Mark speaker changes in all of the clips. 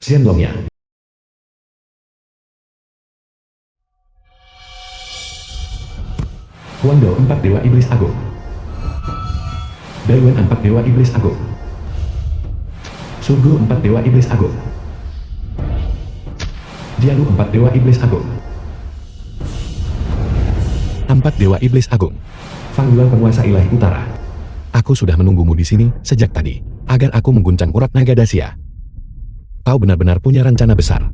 Speaker 1: Xianlongya. Guangdou 4 Dewa Iblis Agung. Dayuan 4 Dewa Iblis Agung. Surgu 4 Dewa Iblis Agung. Jialu 4 Dewa Iblis Agung. 4 Dewa Iblis Agung. Fang Yuan penguasa ilahi utara. Aku sudah menunggumu di sini sejak tadi, agar aku mengguncang urat naga Dacia. Kau benar-benar punya rencana besar.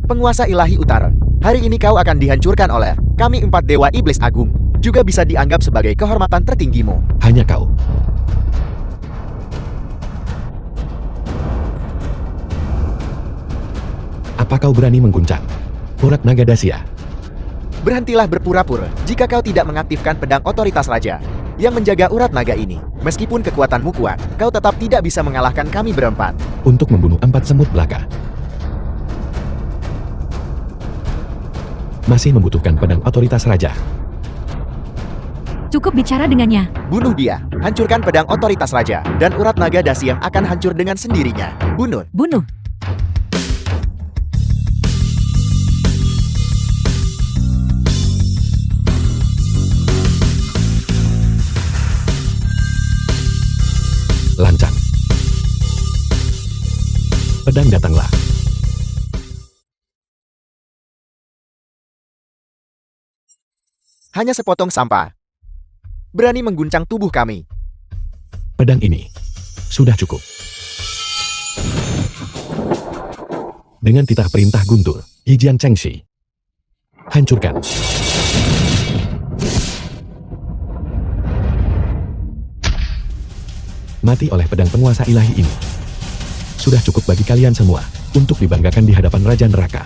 Speaker 2: Penguasa ilahi utara, hari ini kau akan dihancurkan oleh kami 4 Dewa Iblis Agung. Juga bisa dianggap sebagai kehormatan tertinggimu.
Speaker 1: Hanya kau. Apa kau berani mengguncang urat naga Dacia?
Speaker 2: Berhentilah berpura-pura jika kau tidak mengaktifkan pedang otoritas raja yang menjaga urat naga ini. Meskipun kekuatanmu kuat, kau tetap tidak bisa mengalahkan kami berempat.
Speaker 1: Untuk membunuh 4 semut belaka, masih membutuhkan pedang otoritas raja.
Speaker 3: Cukup bicara dengannya.
Speaker 2: Bunuh dia, hancurkan pedang otoritas raja, dan urat naga Dacia akan hancur dengan sendirinya. Bunuh.
Speaker 3: Bunuh.
Speaker 1: Lancang. Pedang datanglah.
Speaker 2: Hanya sepotong sampah berani mengguncang tubuh kami.
Speaker 1: Pedang ini sudah cukup. Dengan titah perintah Guntur, Yijian Chengxi. Hancurkan. Mati oleh pedang penguasa ilahi ini. Sudah cukup bagi kalian semua untuk dibanggakan di hadapan Raja Neraka.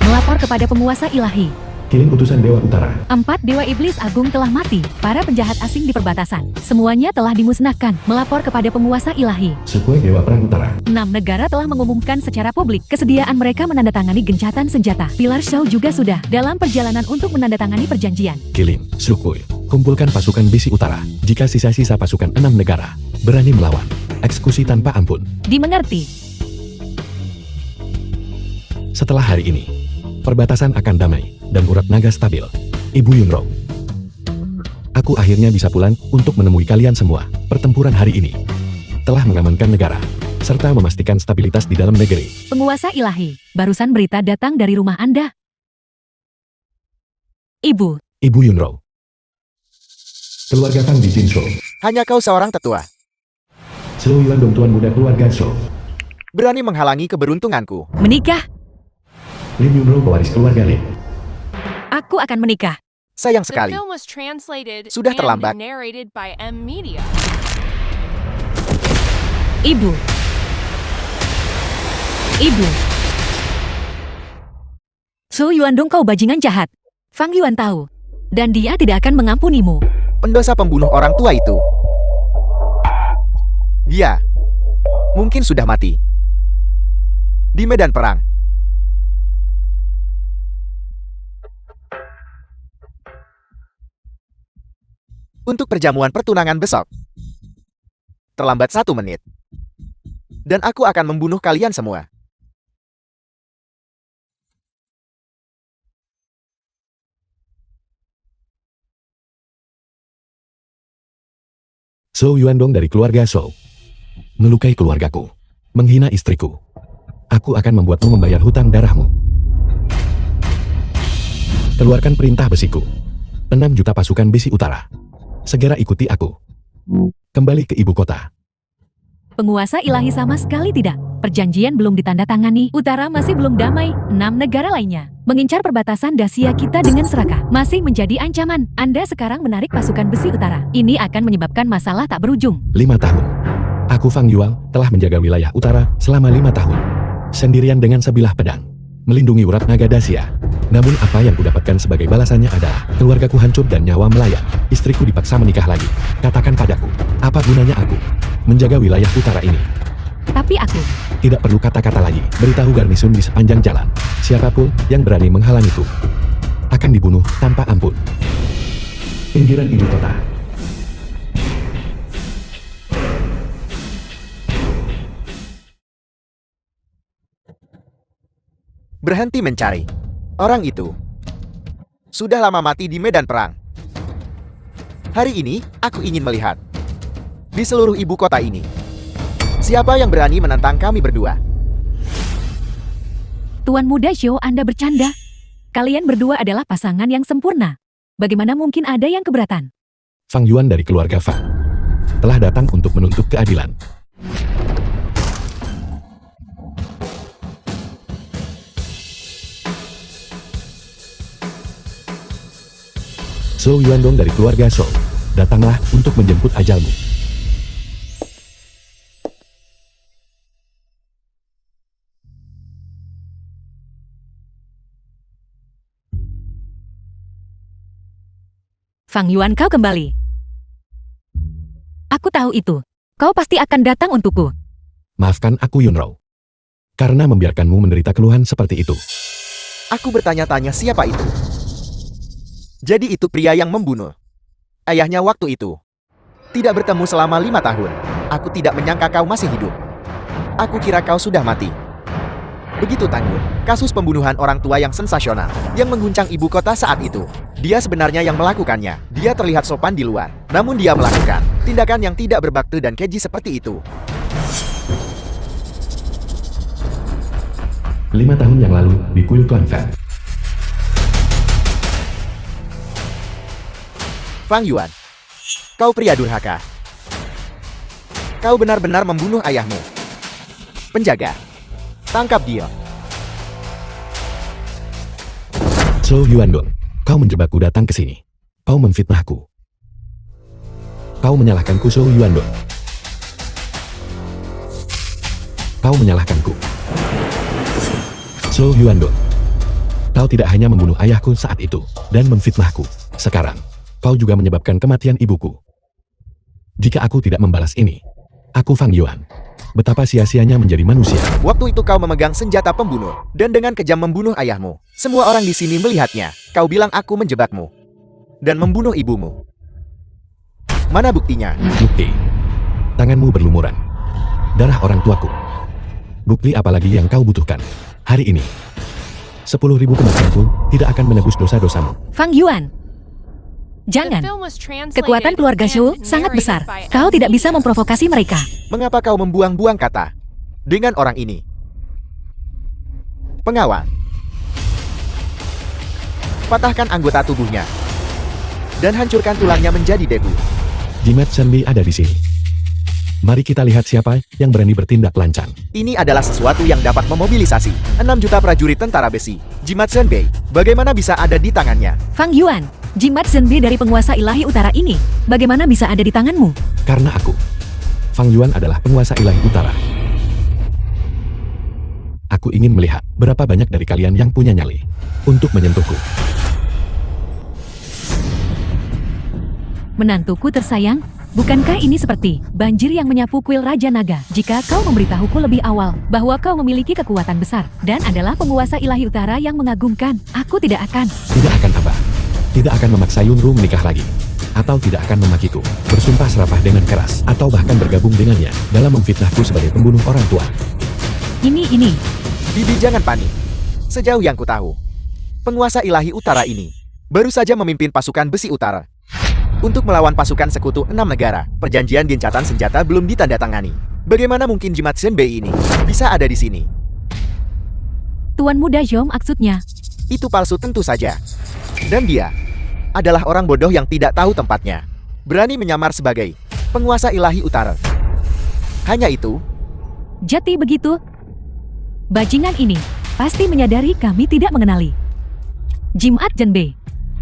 Speaker 3: Melapor kepada penguasa ilahi.
Speaker 1: Kirim utusan Dewa Utara.
Speaker 3: 4 Dewa Iblis Agung telah mati. Para penjahat asing di perbatasan, semuanya telah dimusnahkan. Melapor kepada penguasa ilahi.
Speaker 1: Sekue Dewa Perang Utara.
Speaker 3: 6 negara telah mengumumkan secara publik kesediaan mereka menandatangani gencatan senjata. Pilar Shao juga sudah dalam perjalanan untuk menandatangani perjanjian.
Speaker 1: Kilin, Sukui, kumpulkan pasukan Bisi Utara. Jika sisa-sisa pasukan 6 negara berani melawan, eksekusi tanpa ampun.
Speaker 3: Dimengerti.
Speaker 1: Setelah hari ini, perbatasan akan damai dan urat naga stabil. Ibu Yunro, aku akhirnya bisa pulang untuk menemui kalian semua. Pertempuran hari ini telah mengamankan negara serta memastikan stabilitas di dalam negeri.
Speaker 3: Penguasa ilahi, barusan berita datang dari rumah Anda. Ibu.
Speaker 1: Ibu Yunro, keluarga Kang di Jinsho.
Speaker 2: Hanya kau seorang tetua
Speaker 1: Selu Yuan Dong tuan muda keluarga Shou.
Speaker 2: berani menghalangi keberuntunganku.
Speaker 3: Menikah.
Speaker 1: Lim Yunro pewaris keluarga Lim.
Speaker 3: Aku akan menikah.
Speaker 2: Sayang
Speaker 4: The
Speaker 2: sekali.
Speaker 4: film was translated
Speaker 2: Sudah
Speaker 4: and
Speaker 2: terlambat.
Speaker 4: narrated by M Media.
Speaker 3: Ibu. Ibu. Su Yuandong, kau bajingan jahat. Fang Yuan tahu. Dan dia tidak akan mengampunimu.
Speaker 2: Pendosa pembunuh orang tua itu. Dia mungkin sudah mati di medan perang. Untuk perjamuan pertunangan besok, terlambat 1 menit. Dan aku akan membunuh kalian semua.
Speaker 1: Shou Yuandong dari keluarga Shou melukai keluargaku, menghina istriku. Aku akan membuatmu membayar hutang darahmu. Keluarkan perintah besiku. 6 juta pasukan Bisi Utara. Segera ikuti aku. Kembali ke ibu kota.
Speaker 3: Penguasa ilahi sama sekali tidak. Perjanjian belum ditandatangani. Utara masih belum damai. 6 negara lainnya mengincar perbatasan Dacia kita dengan serakah. Masih menjadi ancaman. Anda sekarang menarik pasukan Besi Utara. Ini akan menyebabkan masalah tak berujung.
Speaker 1: 5 tahun. Aku Fang Yuan telah menjaga wilayah utara selama 5 tahun. Sendirian dengan sebilah pedang. Melindungi urat naga Dacia. Namun apa yang kudapatkan sebagai balasannya adalah keluargaku hancur dan nyawa melayang. Istriku dipaksa menikah lagi. Katakan padaku, apa gunanya aku menjaga wilayah utara ini?
Speaker 3: Tapi aku
Speaker 1: Tidak perlu kata-kata lagi. Beritahu garnisun di sepanjang jalan. Siapapun yang berani menghalangiku akan dibunuh tanpa ampun. pinggiran ibu kota.
Speaker 2: Berhenti mencari. Orang itu sudah lama mati di medan perang. Hari ini, aku ingin melihat di seluruh ibu kota ini, siapa yang berani menantang kami berdua.
Speaker 3: Tuan Muda Zhou, Anda bercanda? Kalian berdua adalah pasangan yang sempurna. Bagaimana mungkin ada yang keberatan?
Speaker 1: Fang Yuan dari keluarga Fang telah datang untuk menuntut keadilan. Zhou Yuandong dari keluarga Zhou, datanglah untuk menjemput ajalmu.
Speaker 3: Fang Yuan, kau kembali. Aku tahu itu. Kau pasti akan datang untukku.
Speaker 1: Maafkan aku Yunrou, karena membiarkanmu menderita keluhan seperti itu.
Speaker 2: Aku bertanya-tanya siapa itu. Jadi itu pria yang membunuh ayahnya waktu itu. Tidak bertemu selama 5 tahun. Aku tidak menyangka kau masih hidup. Aku kira kau sudah mati. Begitu tangguh, kasus pembunuhan orang tua yang sensasional, yang mengguncang ibu kota saat itu. Dia sebenarnya yang melakukannya. Dia terlihat sopan di luar, namun dia melakukan tindakan yang tidak berbakti dan keji seperti itu.
Speaker 1: 5 tahun yang lalu, di kuil Klan Fan.
Speaker 2: Fang Yuan, kau pria durhaka. Kau benar-benar membunuh ayahmu. Penjaga, tangkap dia.
Speaker 1: Zhou Yuandong, kau menjebakku datang ke sini. Kau memfitnahku. Kau menyalahkanku Zhou Yuandong. Kau menyalahkanku. Zhou Yuandong, kau tidak hanya membunuh ayahku saat itu, dan memfitnahku. Sekarang, kau juga menyebabkan kematian ibuku. Jika aku tidak membalas ini, aku Fang Yuan. Betapa sia-sianya menjadi manusia.
Speaker 2: Waktu itu kau memegang senjata pembunuh, dan dengan kejam membunuh ayahmu. Semua orang di sini melihatnya. Kau bilang aku menjebakmu, dan membunuh ibumu. Mana buktinya?
Speaker 1: Bukti. Tanganmu berlumuran. Darah orang tuaku. Bukti apalagi yang kau butuhkan? Hari ini, 10.000 kematianku tidak akan menebus dosa-dosamu.
Speaker 3: Fang Yuan, jangan. Kekuatan keluarga Zhou sangat besar. Kau tidak bisa memprovokasi mereka.
Speaker 2: Mengapa kau membuang-buang kata dengan orang ini? Pengawal, patahkan anggota tubuhnya dan hancurkan tulangnya menjadi debu.
Speaker 1: Jimat Shenbi ada di sini. Mari kita lihat siapa yang berani bertindak lancang.
Speaker 2: Ini adalah sesuatu yang dapat memobilisasi 6 juta prajurit tentara besi. Jimat Shenbei, bagaimana bisa ada di tangannya?
Speaker 3: Fang Yuan, jimat Shenbi dari penguasa ilahi utara ini, bagaimana bisa ada di tanganmu?
Speaker 1: Karena aku, Fang Yuan adalah penguasa ilahi utara. Aku ingin melihat berapa banyak dari kalian yang punya nyali untuk menyentuhku.
Speaker 3: Menantuku tersayang, bukankah ini seperti banjir yang menyapu kuil Raja Naga? Jika kau memberitahuku lebih awal bahwa kau memiliki kekuatan besar dan adalah penguasa ilahi utara yang mengagumkan, aku tidak akan.
Speaker 1: Tidak akan apa? Tidak akan memaksa Yunru menikah lagi. Atau tidak akan memakiku, bersumpah serapah dengan keras, atau bahkan bergabung dengannya dalam memfitnahku sebagai pembunuh orang tua.
Speaker 3: Ini.
Speaker 2: Bibi, jangan panik. Sejauh yang ku tahu, penguasa ilahi utara ini baru saja memimpin pasukan besi utara untuk melawan pasukan sekutu 6 negara. Perjanjian gencatan senjata belum ditandatangani. Bagaimana mungkin jimat Shenbei ini bisa ada di sini?
Speaker 3: Tuan Muda Zhou maksudnya.
Speaker 2: Itu palsu tentu saja. Dan dia adalah orang bodoh yang tidak tahu tempatnya. Berani menyamar sebagai penguasa ilahi utara. Hanya itu.
Speaker 3: Jati begitu. Bajingan ini pasti menyadari kami tidak mengenali jimat Shenbei.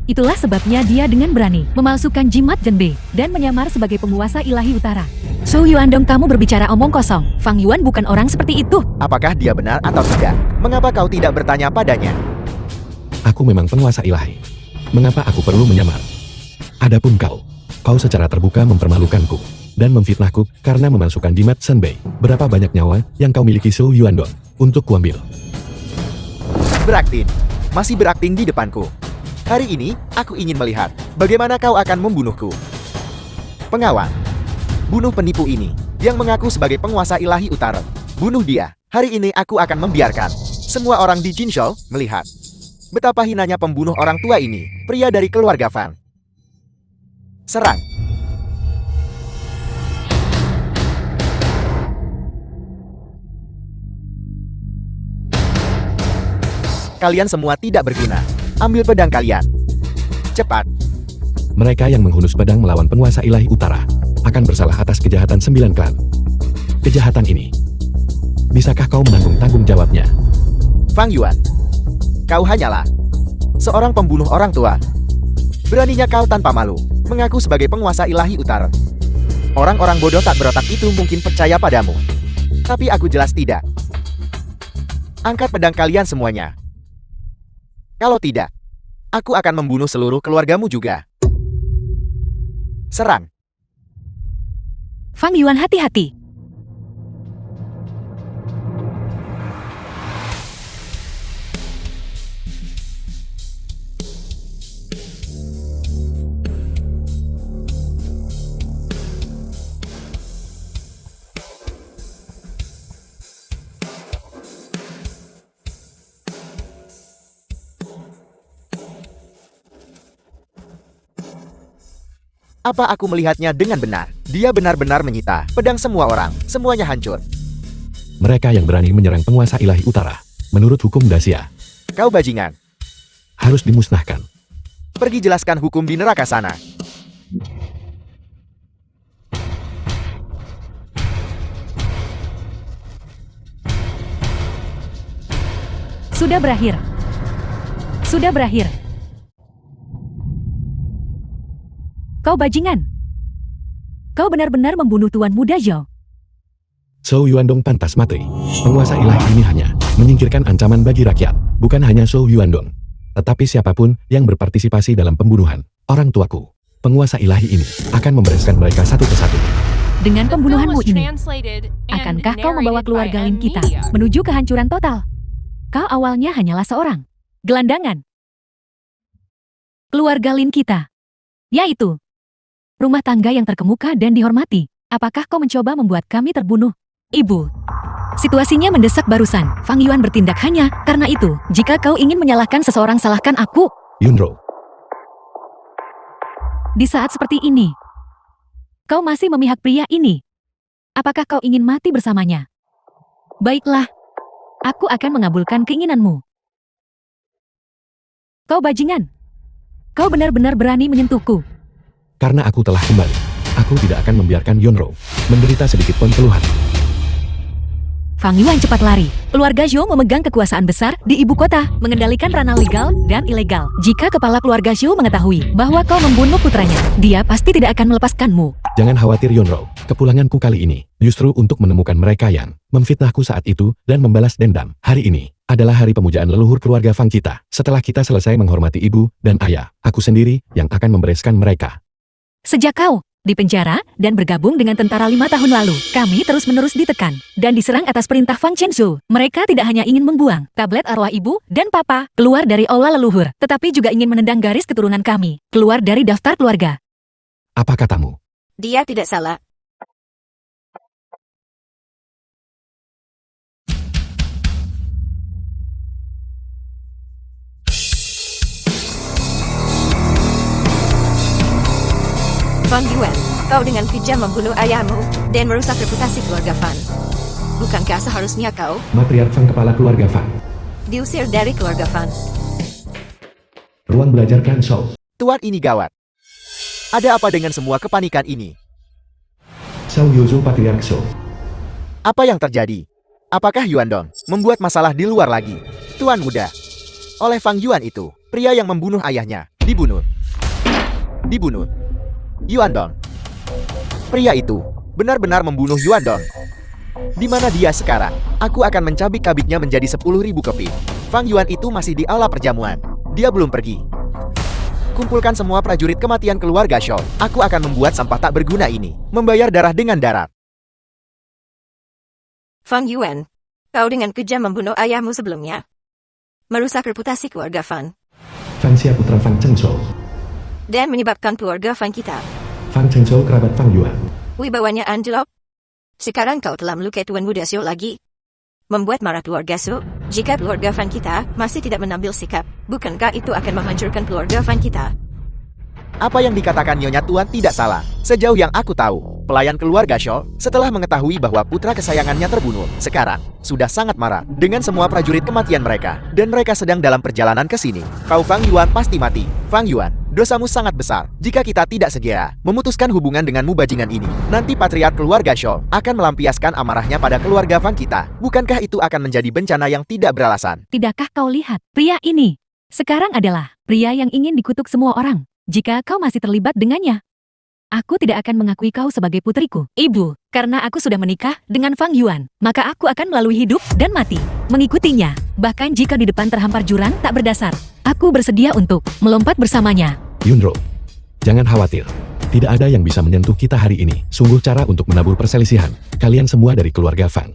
Speaker 3: Itulah sebabnya dia dengan berani memalsukan jimat Shenbei dan menyamar sebagai penguasa ilahi utara. Zhou Yuandong, kamu berbicara omong kosong. Fang Yuan bukan orang seperti itu.
Speaker 2: Apakah dia benar atau tidak? Mengapa kau tidak bertanya padanya?
Speaker 1: Aku memang penguasa ilahi. Mengapa aku perlu menyamar? Adapun kau secara terbuka mempermalukanku dan memfitnahku karena memalsukan jimat Shenbei. Berapa banyak nyawa yang kau miliki Zhou Yuandong untuk kuambil?
Speaker 2: Berakting. Masih berakting di depanku. Hari ini, aku ingin melihat bagaimana kau akan membunuhku. Pengawal, bunuh penipu ini yang mengaku sebagai penguasa ilahi utara. Bunuh dia. Hari ini aku akan membiarkan semua orang di Jinzhou melihat betapa hinanya pembunuh orang tua ini, pria dari keluarga Fan. Serang. Kalian semua tidak berguna. Ambil pedang kalian. Cepat.
Speaker 1: Mereka yang menghunus pedang melawan penguasa ilahi utara akan bersalah atas kejahatan 9 klan. Kejahatan ini, bisakah kau menanggung tanggung jawabnya?
Speaker 2: Fang Yuan, kau hanyalah seorang pembunuh orang tua. Beraninya kau tanpa malu mengaku sebagai penguasa ilahi utara. Orang-orang bodoh tak berotak itu mungkin percaya padamu. Tapi aku jelas tidak. Angkat pedang kalian semuanya. Kalau tidak, aku akan membunuh seluruh keluargamu juga. Serang.
Speaker 3: Fang Yuan, hati-hati.
Speaker 2: Apa aku melihatnya dengan benar? Dia benar-benar menyita pedang semua orang. Semuanya hancur.
Speaker 1: Mereka yang berani menyerang penguasa ilahi utara, menurut hukum Dacia,
Speaker 2: Kau bajingan.
Speaker 1: harus dimusnahkan.
Speaker 2: Pergi jelaskan hukum di neraka sana.
Speaker 3: Sudah berakhir. Sudah berakhir. Kau bajingan. Kau benar-benar membunuh Tuan Muda Zhou.
Speaker 1: Zhou Yuandong pantas mati. Penguasa ilahi ini hanya menyingkirkan ancaman bagi rakyat, bukan hanya Zhou Yuandong, tetapi siapapun yang berpartisipasi dalam pembunuhan orang tuaku. Penguasa ilahi ini akan membereskan mereka satu persatu.
Speaker 3: Dengan
Speaker 4: The film
Speaker 3: pembunuhanmu
Speaker 4: was
Speaker 3: ini,
Speaker 4: translated and
Speaker 3: akankah kau membawa
Speaker 4: narrated by
Speaker 3: keluarga Lin
Speaker 4: M
Speaker 3: kita
Speaker 4: Media.
Speaker 3: menuju kehancuran total? Kau awalnya hanyalah seorang gelandangan. Keluarga Lin kita, yaitu rumah tangga yang terkemuka dan dihormati. Apakah kau mencoba membuat kami terbunuh? Ibu, situasinya mendesak barusan. Fang Yuan bertindak hanya karena itu. Jika kau ingin menyalahkan seseorang, salahkan aku.
Speaker 1: Yunro,
Speaker 3: Di saat seperti ini, kau masih memihak pria ini. Apakah kau ingin mati bersamanya? Baiklah, aku akan mengabulkan keinginanmu. Kau bajingan. Kau benar-benar berani menyentuhku.
Speaker 1: karena aku telah kembali, aku tidak akan membiarkan Yunro menderita sedikit pun keluhan.
Speaker 3: Fang Yuan cepat lari. Keluarga Zhou memegang kekuasaan besar di ibu kota, mengendalikan ranah legal dan ilegal. Jika kepala keluarga Zhou mengetahui bahwa kau membunuh putranya, dia pasti tidak akan melepaskanmu.
Speaker 1: Jangan khawatir Yunro, kepulanganku kali ini justru untuk menemukan mereka yang memfitnahku saat itu dan membalas dendam. Hari ini adalah hari pemujaan leluhur keluarga Fang kita. Setelah kita selesai menghormati ibu dan ayah, aku sendiri yang akan membereskan mereka.
Speaker 3: Sejak kau di penjara dan bergabung dengan tentara 5 tahun lalu, kami terus-menerus ditekan dan diserang atas perintah Fang Chenzu. Mereka tidak hanya ingin membuang tablet arwah ibu dan papa keluar dari aula leluhur, tetapi juga ingin menendang garis keturunan kami keluar dari daftar keluarga.
Speaker 1: Apa katamu?
Speaker 5: Dia tidak salah. Fang Yuan, kau dengan kejam membunuh ayahmu dan merusak reputasi keluarga Fan. Bukankah seharusnya kau
Speaker 1: Matriark Fang kepala keluarga Fang.
Speaker 5: diusir dari keluarga Fan?
Speaker 1: Ruang belajar Klan Shou.
Speaker 2: Tuan, ini gawat. Ada apa dengan semua kepanikan ini?
Speaker 1: Shou Yuzu Patriark Shou.
Speaker 2: Apa yang terjadi? Apakah Yuandong membuat masalah di luar lagi? Tuan muda, oleh Fang Yuan itu, pria yang membunuh ayahnya, dibunuh. Dibunuh. Yuandong. Pria itu benar-benar membunuh Yuandong. Di mana dia sekarang? Aku akan mencabik-cabiknya menjadi 10.000 keping. Fang Yuan itu masih di aula perjamuan. Dia belum pergi. Kumpulkan semua prajurit kematian keluarga Shou. Aku akan membuat sampah tak berguna ini membayar darah dengan darah.
Speaker 5: Fang Yuan, kau dengan kejam membunuh ayahmu sebelumnya. Merusak reputasi keluarga Fan.
Speaker 1: Fang Xia putra Fang Chengshou.
Speaker 5: Dan menyebabkan keluarga Fan kita.
Speaker 1: Fang Chengshou kerabat Fang Yuan.
Speaker 5: Wibawanya Antelop. Sekarang kau telah melukai Tuan Muda Xiao lagi. Membuat marah keluarga Su. Jika keluarga Fan kita masih tidak mengambil sikap, bukankah itu akan menghancurkan keluarga Fan kita?
Speaker 2: Apa yang dikatakan Nyonya Tuan tidak salah. Sejauh yang aku tahu, pelayan keluarga Shaw setelah mengetahui bahwa putra kesayangannya terbunuh, sekarang sudah sangat marah dengan semua prajurit kematian mereka. Dan mereka sedang dalam perjalanan ke sini. Kau Fang Yuan pasti mati. Fang Yuan, dosamu sangat besar. Jika kita tidak segera memutuskan hubungan denganmu bajingan ini, nanti patriark keluarga Shaw akan melampiaskan amarahnya pada keluarga Fang kita. Bukankah itu akan menjadi bencana yang tidak beralasan?
Speaker 3: Tidakkah kau lihat, pria ini sekarang adalah pria yang ingin dikutuk semua orang. Jika kau masih terlibat dengannya, aku tidak akan mengakui kau sebagai putriku. Ibu, karena aku sudah menikah dengan Fang Yuan, maka aku akan melalui hidup dan mati mengikutinya. Bahkan jika di depan terhampar jurang tak berdasar, aku bersedia untuk melompat bersamanya.
Speaker 1: Yunro, jangan khawatir. Tidak ada yang bisa menyentuh kita hari ini. Sungguh cara untuk menabur perselisihan. Kalian semua dari keluarga Fang.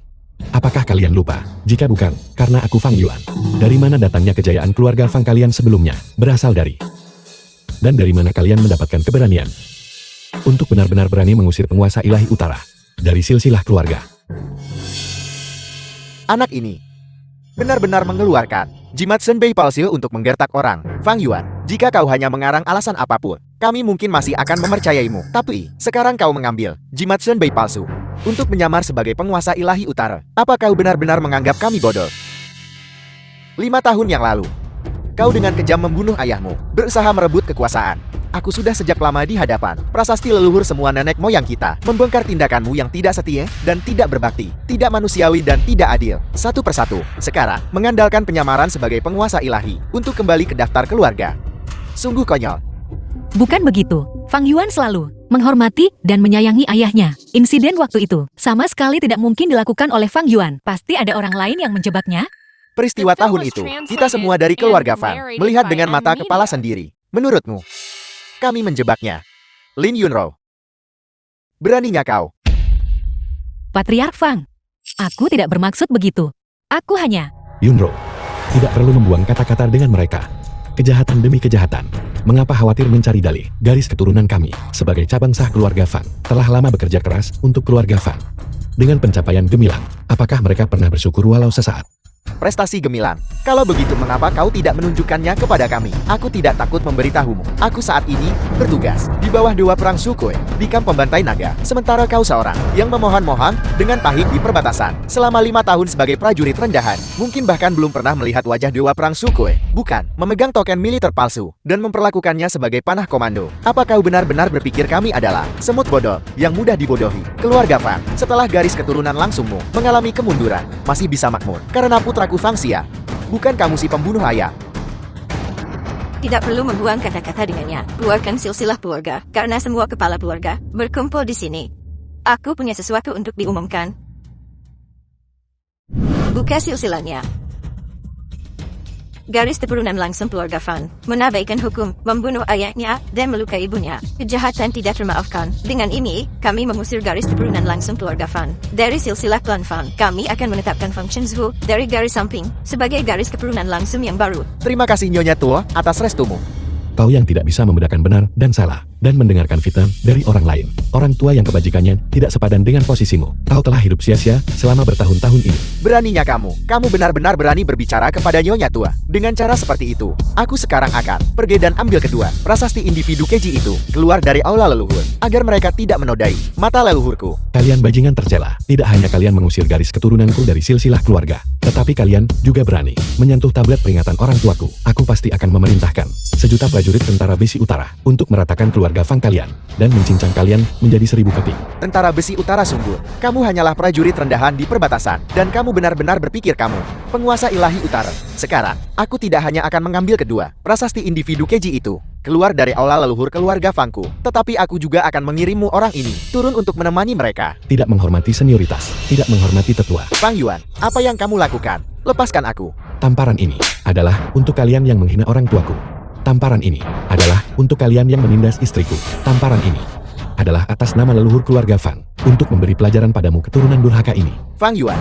Speaker 1: Apakah kalian lupa? Jika bukan, karena aku Fang Yuan. Dari mana datangnya kejayaan keluarga Fang kalian sebelumnya? Berasal dari... Dan dari mana kalian mendapatkan keberanian untuk benar-benar berani mengusir penguasa ilahi utara dari silsilah keluarga?
Speaker 2: Anak ini benar-benar mengeluarkan jimat senbei palsu untuk menggertak orang. Fang Yuan, jika kau hanya mengarang alasan apapun, kami mungkin masih akan mempercayaimu. Tapi, sekarang kau mengambil jimat senbei palsu untuk menyamar sebagai penguasa ilahi utara. Apa kau benar-benar menganggap kami bodoh? 5 tahun yang lalu, kau dengan kejam membunuh ayahmu, berusaha merebut kekuasaan. Aku sudah sejak lama di hadapan prasasti leluhur semua nenek moyang kita, membongkar tindakanmu yang tidak setia dan tidak berbakti, tidak manusiawi dan tidak adil. Satu persatu, sekarang mengandalkan penyamaran sebagai penguasa ilahi untuk kembali ke daftar keluarga. Sungguh konyol.
Speaker 3: Bukan begitu, Fang Yuan selalu menghormati dan menyayangi ayahnya. Insiden waktu itu sama sekali tidak mungkin dilakukan oleh Fang Yuan. Pasti ada orang lain yang menjebaknya.
Speaker 2: Peristiwa tahun itu, kita semua dari keluarga Fang melihat dengan mata kepala sendiri. Menurutmu, kami menjebaknya? Lin Yunro, beraninya kau?
Speaker 3: Patriark Fang, aku tidak bermaksud begitu. Aku hanya...
Speaker 1: Yunro, tidak perlu membuang kata-kata dengan mereka. Kejahatan demi kejahatan. Mengapa khawatir mencari dalih? Garis keturunan kami, sebagai cabang sah keluarga Fang, telah lama bekerja keras untuk keluarga Fang. Dengan pencapaian gemilang, apakah mereka pernah bersyukur walau sesaat?
Speaker 2: Prestasi gemilang. Kalau begitu mengapa kau tidak menunjukkannya kepada kami? Aku tidak takut memberitahumu. Aku saat ini bertugas di bawah Dewa Perang Sukhoi di kamp pembantai naga. Sementara kau seorang yang memohon-mohon dengan pahit di perbatasan. Selama 5 tahun sebagai prajurit rendahan, mungkin bahkan belum pernah melihat wajah Dewa Perang Sukhoi. Bukan, memegang token militer palsu dan memperlakukannya sebagai panah komando. Apa kau benar-benar berpikir kami adalah semut bodoh yang mudah dibodohi? Keluarga Fang, setelah garis keturunan langsungmu mengalami kemunduran, masih bisa makmur karena putraku Fang Xia. Bukan kamu si pembunuh ayah.
Speaker 5: Tidak perlu membuang kata-kata dengannya. Keluarkan silsilah keluarga, karena semua kepala keluarga berkumpul di sini. Aku punya sesuatu untuk diumumkan. Buka silsilahnya. Garis keturunan langsung keluarga Fan menabaikan hukum, membunuh ayahnya, dan melukai ibunya. Kejahatan tidak termaafkan. Dengan ini, kami mengusir garis keturunan langsung keluarga Fan dari silsilah klan Fan. Kami akan menetapkan Fang Chenzhu dari garis samping sebagai garis keturunan langsung yang baru.
Speaker 2: Terima kasih Nyonya Tua atas restumu.
Speaker 1: Kau yang tidak bisa membedakan benar dan salah, dan mendengarkan fitnah dari orang lain. Orang tua yang kebajikannya tidak sepadan dengan posisimu. Kau telah hidup sia-sia selama bertahun-tahun ini.
Speaker 2: Beraninya kamu benar-benar berani berbicara kepada Nyonya Tua. Dengan cara seperti itu, aku sekarang akan pergi dan ambil kedua prasasti individu keji itu keluar dari aula leluhur, agar mereka tidak menodai mata leluhurku.
Speaker 1: Kalian bajingan tercela. Tidak hanya kalian mengusir garis keturunanku dari silsilah keluarga, tetapi kalian juga berani menyentuh tablet peringatan orang tuaku. Aku pasti akan memerintahkan sejuta prajurit tentara besi utara untuk meratakan keluarga Fang kalian dan mencincang kalian menjadi 1000 keping.
Speaker 2: Tentara besi utara sungguh. Kamu hanyalah prajurit rendahan di perbatasan, dan kamu benar-benar berpikir kamu penguasa ilahi utara. Sekarang, aku tidak hanya akan mengambil kedua prasasti individu keji itu keluar dari aula leluhur keluarga Fangku, tetapi aku juga akan mengirimmu orang ini turun untuk menemani mereka.
Speaker 1: Tidak menghormati senioritas, tidak menghormati tetua.
Speaker 2: Fang Yuan, apa yang kamu lakukan? Lepaskan aku.
Speaker 1: Tamparan ini adalah untuk kalian yang menghina orang tuaku. Tamparan ini adalah untuk kalian yang menindas istriku. Tamparan ini adalah atas nama leluhur keluarga Fang untuk memberi pelajaran padamu keturunan durhaka ini.
Speaker 2: Fang Yuan,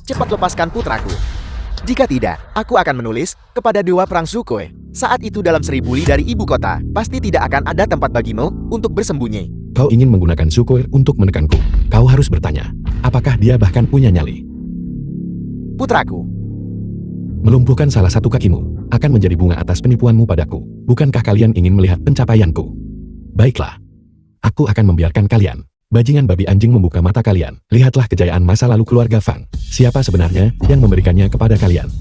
Speaker 2: cepat lepaskan putraku. Jika tidak, aku akan menulis kepada Dewa Perang Sukhoi. Saat itu dalam 1000 li dari ibu kota, pasti tidak akan ada tempat bagimu untuk bersembunyi.
Speaker 1: Kau ingin menggunakan Sukhoi untuk menekanku. Kau harus bertanya, apakah dia bahkan punya nyali?
Speaker 2: Putraku,
Speaker 1: Melumpuhkan salah satu kakimu akan menjadi bunga atas penipuanmu padaku. Bukankah kalian ingin melihat pencapaianku? Baiklah, aku akan membiarkan kalian, bajingan babi anjing, membuka mata kalian. Lihatlah kejayaan masa lalu keluarga Fang. Siapa sebenarnya yang memberikannya kepada kalian?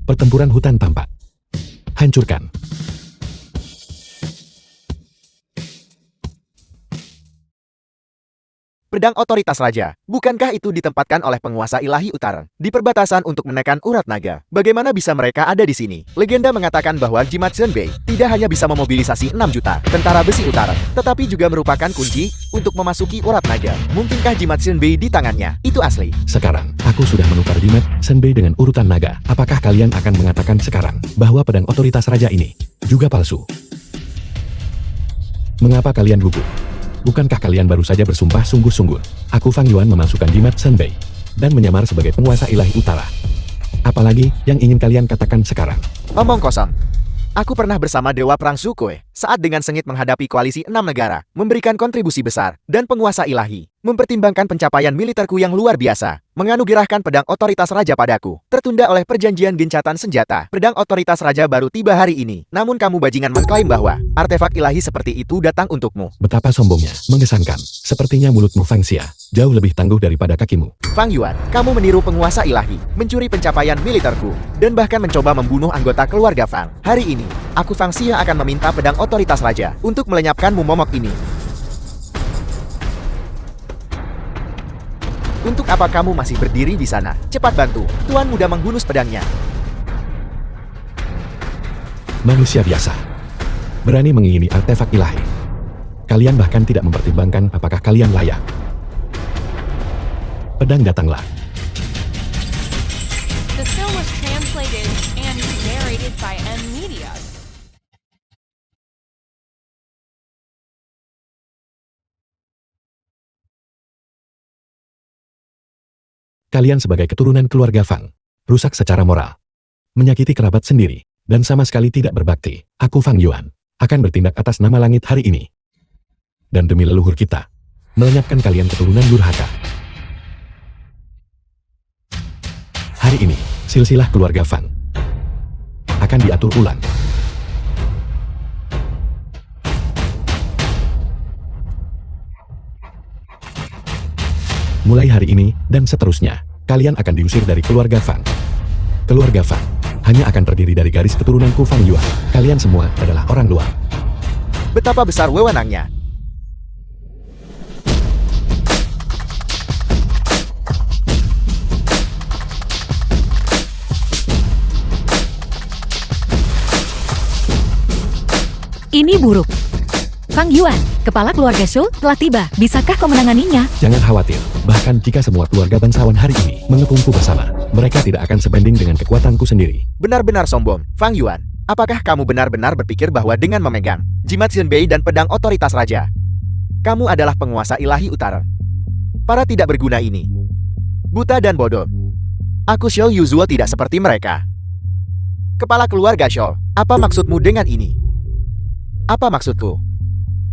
Speaker 1: Pertempuran hutan tampak. Hancurkan.
Speaker 2: pedang otoritas raja. Bukankah itu ditempatkan oleh penguasa ilahi utara di perbatasan untuk menekan urat naga? Bagaimana bisa mereka ada di sini? Legenda mengatakan bahwa Jimat Senbei tidak hanya bisa memobilisasi 6 juta tentara besi utara, tetapi juga merupakan kunci untuk memasuki urat naga. Mungkinkah Jimat Senbei di tangannya? Itu asli.
Speaker 1: Sekarang, aku sudah menukar Jimat Senbei dengan urutan naga. Apakah kalian akan mengatakan sekarang bahwa pedang otoritas raja ini juga palsu? Mengapa kalian gugup? Bukankah kalian baru saja bersumpah sungguh-sungguh? Aku Fang Yuan memasukkan Jimat Senbei dan menyamar sebagai penguasa ilahi utara. Apalagi yang ingin kalian katakan sekarang?
Speaker 2: Omong kosong. Aku pernah bersama Dewa Perang Sukhoi saat dengan sengit menghadapi koalisi 6 negara, memberikan kontribusi besar, dan penguasa ilahi, mempertimbangkan pencapaian militerku yang luar biasa, menganugerahkan pedang otoritas raja padaku, tertunda oleh perjanjian gencatan senjata. Pedang otoritas raja baru tiba hari ini, namun kamu bajingan mengklaim bahwa artefak ilahi seperti itu datang untukmu.
Speaker 1: Betapa sombongnya, mengesankan. Sepertinya mulutmu Fang Xia jauh lebih tangguh daripada kakimu.
Speaker 2: Fang Yuan, kamu meniru penguasa ilahi, mencuri pencapaian militerku, dan bahkan mencoba membunuh anggota keluarga Fang. Hari ini, aku Fang Xia akan meminta pedang otoritas raja untuk melenyapkanmu momok ini. Untuk apa kamu masih berdiri di sana? Cepat bantu, Tuan Muda menghunus pedangnya.
Speaker 1: Manusia biasa berani mengingini artefak ilahi. Kalian bahkan tidak mempertimbangkan apakah kalian layak. Pedang datanglah.
Speaker 4: The film was translated and narrated by M Media.
Speaker 1: Kalian sebagai keturunan keluarga Fang, rusak secara moral, menyakiti kerabat sendiri, dan sama sekali tidak berbakti. Aku Fang Yuan akan bertindak atas nama langit hari ini. Dan demi leluhur kita, melenyapkan kalian keturunan durhaka. Hari ini, silsilah keluarga Fang akan diatur ulang. Mulai hari ini dan seterusnya, kalian akan diusir dari keluarga Fang. Keluarga Fang hanya akan terdiri dari garis keturunanku Fang Yuan. Kalian semua adalah orang luar.
Speaker 2: Betapa besar wewenangnya.
Speaker 3: Ini buruk. Fang Yuan, kepala keluarga Shou telah tiba. Bisakah kau menanganinya?
Speaker 1: Jangan khawatir, bahkan jika semua keluarga bangsawan hari ini mengepungku bersama, mereka tidak akan sebanding dengan kekuatanku sendiri.
Speaker 2: Benar-benar sombong, Fang Yuan. Apakah kamu benar-benar berpikir bahwa dengan memegang Jimat Senbei dan pedang otoritas raja, kamu adalah penguasa ilahi utara? Para tidak berguna ini, buta dan bodoh. Aku Shou Yuzuo tidak seperti mereka. Kepala keluarga Shou, apa maksudmu dengan ini? Apa maksudku?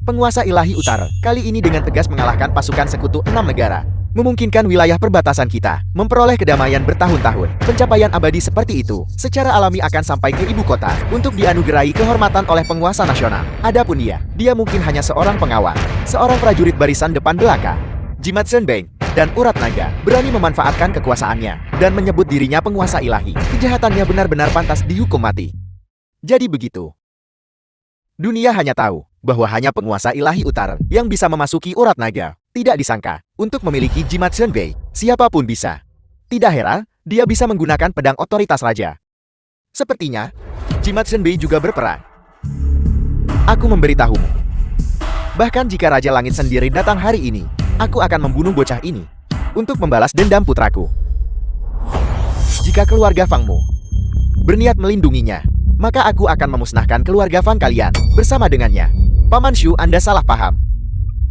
Speaker 2: Penguasa ilahi utara, kali ini dengan tegas mengalahkan pasukan sekutu 6 negara, memungkinkan wilayah perbatasan kita memperoleh kedamaian bertahun-tahun. Pencapaian abadi seperti itu secara alami akan sampai ke ibu kota untuk dianugerahi kehormatan oleh penguasa nasional. Adapun dia mungkin hanya seorang pengawal, seorang prajurit barisan depan belaka. Jimat Senbei dan urat naga berani memanfaatkan kekuasaannya dan menyebut dirinya penguasa ilahi. Kejahatannya benar-benar pantas dihukum mati. Jadi begitu. Dunia hanya tahu bahwa hanya penguasa ilahi utara yang bisa memasuki urat naga. Tidak disangka, untuk memiliki Jimat Senbei, siapapun bisa. Tidak heran, dia bisa menggunakan pedang otoritas raja. Sepertinya, Jimat Senbei juga berperan. Aku memberitahumu. Bahkan jika Raja Langit sendiri datang hari ini, aku akan membunuh bocah ini untuk membalas dendam putraku. Jika keluarga Fangmu berniat melindunginya, maka aku akan memusnahkan keluarga Fang kalian bersama dengannya. Paman Shu, Anda salah paham.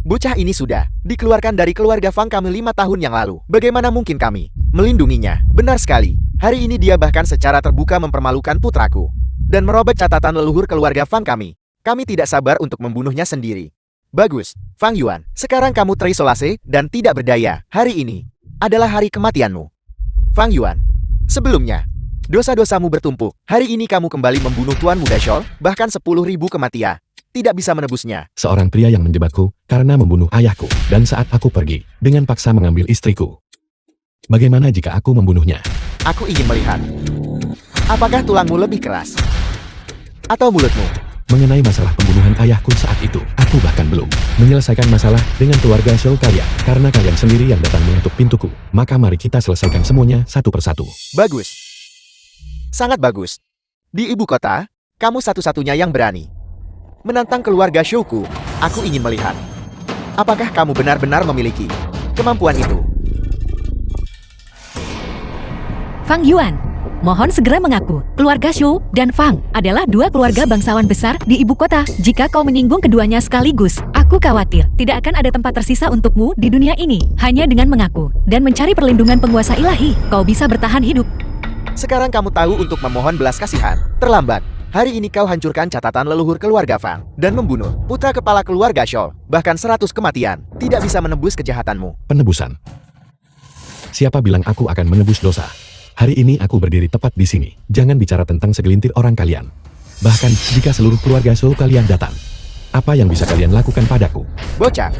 Speaker 2: Bocah ini sudah dikeluarkan dari keluarga Fang kami 5 tahun yang lalu. Bagaimana mungkin kami melindunginya? Benar sekali. Hari ini dia bahkan secara terbuka mempermalukan putraku dan merobek catatan leluhur keluarga Fang kami. Kami tidak sabar untuk membunuhnya sendiri. Bagus, Fang Yuan. Sekarang kamu terisolasi dan tidak berdaya. Hari ini adalah hari kematianmu. Fang Yuan. Sebelumnya, dosa-dosamu bertumpuk. Hari ini kamu kembali membunuh Tuan Muda Shou, bahkan 10.000 kematian. Tidak bisa menebusnya.
Speaker 1: Seorang pria yang menjebakku karena membunuh ayahku, dan saat aku pergi, dengan paksa mengambil istriku. Bagaimana jika aku membunuhnya?
Speaker 2: Aku ingin melihat. Apakah tulangmu lebih keras? Atau mulutmu?
Speaker 1: Mengenai masalah pembunuhan ayahku saat itu, aku bahkan belum menyelesaikan masalah dengan keluarga Shou kalian. Karena kalian sendiri yang datang mengetuk pintuku, maka mari kita selesaikan semuanya satu persatu.
Speaker 2: Bagus. Sangat bagus. Di ibu kota, kamu satu-satunya yang berani menantang keluarga Shouku. Aku ingin melihat. Apakah kamu benar-benar memiliki kemampuan itu?
Speaker 3: Fang Yuan, mohon segera mengaku. Keluarga Shou dan Fang adalah dua keluarga bangsawan besar di ibu kota. Jika kau menyinggung keduanya sekaligus, aku khawatir tidak akan ada tempat tersisa untukmu di dunia ini. Hanya dengan mengaku dan mencari perlindungan penguasa ilahi, kau bisa bertahan hidup.
Speaker 2: Sekarang kamu tahu untuk memohon belas kasihan. Terlambat. Hari ini kau hancurkan catatan leluhur keluarga Fang dan membunuh putra kepala keluarga Shou. Bahkan 100 kematian tidak bisa menebus kejahatanmu.
Speaker 1: Penebusan. Siapa bilang aku akan menebus dosa? Hari ini aku berdiri tepat di sini. Jangan bicara tentang segelintir orang kalian. Bahkan jika seluruh keluarga Shou kalian datang, apa yang bisa kalian lakukan padaku?
Speaker 2: Bocah.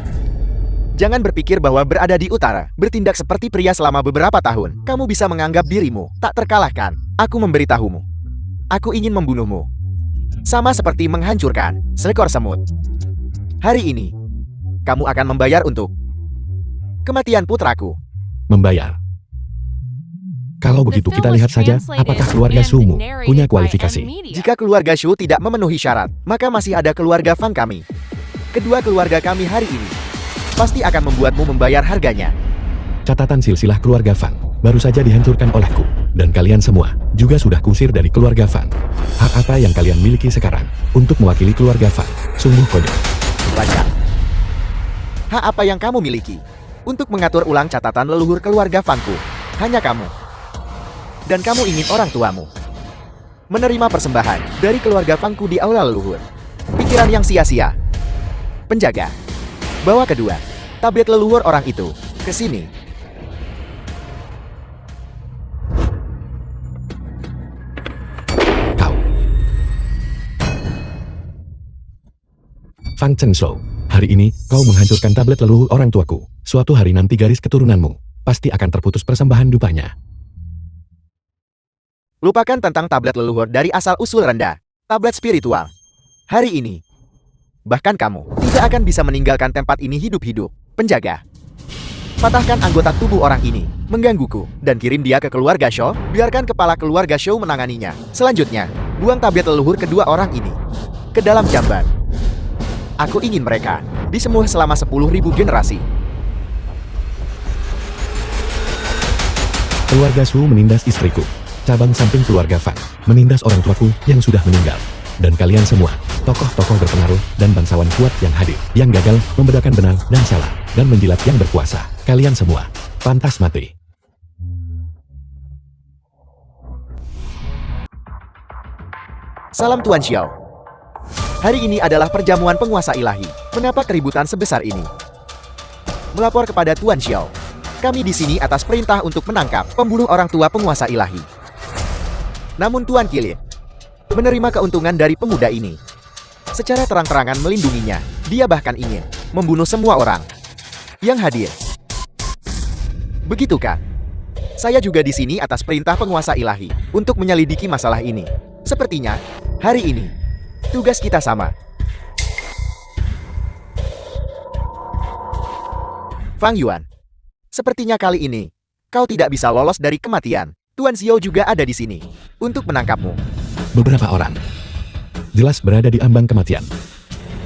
Speaker 2: Jangan berpikir bahwa berada di utara, bertindak seperti pria selama beberapa tahun, kamu bisa menganggap dirimu tak terkalahkan. Aku memberitahumu. Aku ingin membunuhmu. Sama seperti menghancurkan seekor semut. Hari ini, kamu akan membayar untuk kematian putraku.
Speaker 1: Membayar. Kalau begitu kita lihat saja apakah keluarga Shoumu punya kualifikasi.
Speaker 2: Jika keluarga Shou tidak memenuhi syarat, maka masih ada keluarga Fang kami. Kedua keluarga kami hari ini pasti akan membuatmu membayar harganya.
Speaker 1: Catatan silsilah keluarga Fang baru saja dihancurkan olehku, dan kalian semua juga sudah kusir dari keluarga Fang. Hak apa yang kalian miliki sekarang untuk mewakili keluarga Fang? Sungguh konyol.
Speaker 2: Baca. Hak apa yang kamu miliki untuk mengatur ulang catatan leluhur keluarga Fangku? Hanya kamu. Dan kamu ingin orang tuamu menerima persembahan dari keluarga Fangku di aula leluhur. Pikiran yang sia-sia. Penjaga, bawa kedua tablet leluhur orang itu ke sini.
Speaker 1: Fang Chengshou, hari ini kau menghancurkan tablet leluhur orang tuaku. Suatu hari nanti garis keturunanmu pasti akan terputus persembahan dupanya.
Speaker 2: Lupakan tentang tablet leluhur dari asal-usul rendah. Tablet spiritual. Hari ini, bahkan kamu tidak akan bisa meninggalkan tempat ini hidup-hidup. Penjaga, patahkan anggota tubuh orang ini, menggangguku, dan kirim dia ke keluarga Shou. Biarkan kepala keluarga Shou menanganinya. Selanjutnya, buang tablet leluhur kedua orang ini ke dalam jamban. Aku ingin mereka disemuh selama 10.000 generasi.
Speaker 1: Keluarga Shou menindas istriku. Cabang samping keluarga Fang menindas orang tuaku yang sudah meninggal. Dan kalian semua, tokoh-tokoh berpengaruh dan bangsawan kuat yang hadir, yang gagal membedakan benar dan salah, dan menjilat yang berkuasa. Kalian semua pantas mati.
Speaker 2: Salam Tuan Xiao. Hari ini adalah perjamuan penguasa ilahi. Kenapa keributan sebesar ini? Melapor kepada Tuan Xiao. Kami di sini atas perintah untuk menangkap pembunuh orang tua penguasa ilahi. Namun Tuan Kilin menerima keuntungan dari pemuda ini. Secara terang-terangan melindunginya. Dia bahkan ingin membunuh semua orang yang hadir. Begitukah? Saya juga di sini atas perintah penguasa ilahi untuk menyelidiki masalah ini. Sepertinya hari ini tugas kita sama. Fang Yuan, sepertinya kali ini kau tidak bisa lolos dari kematian. Tuan Xiao juga ada di sini untuk menangkapmu.
Speaker 1: Beberapa orang jelas berada di ambang kematian,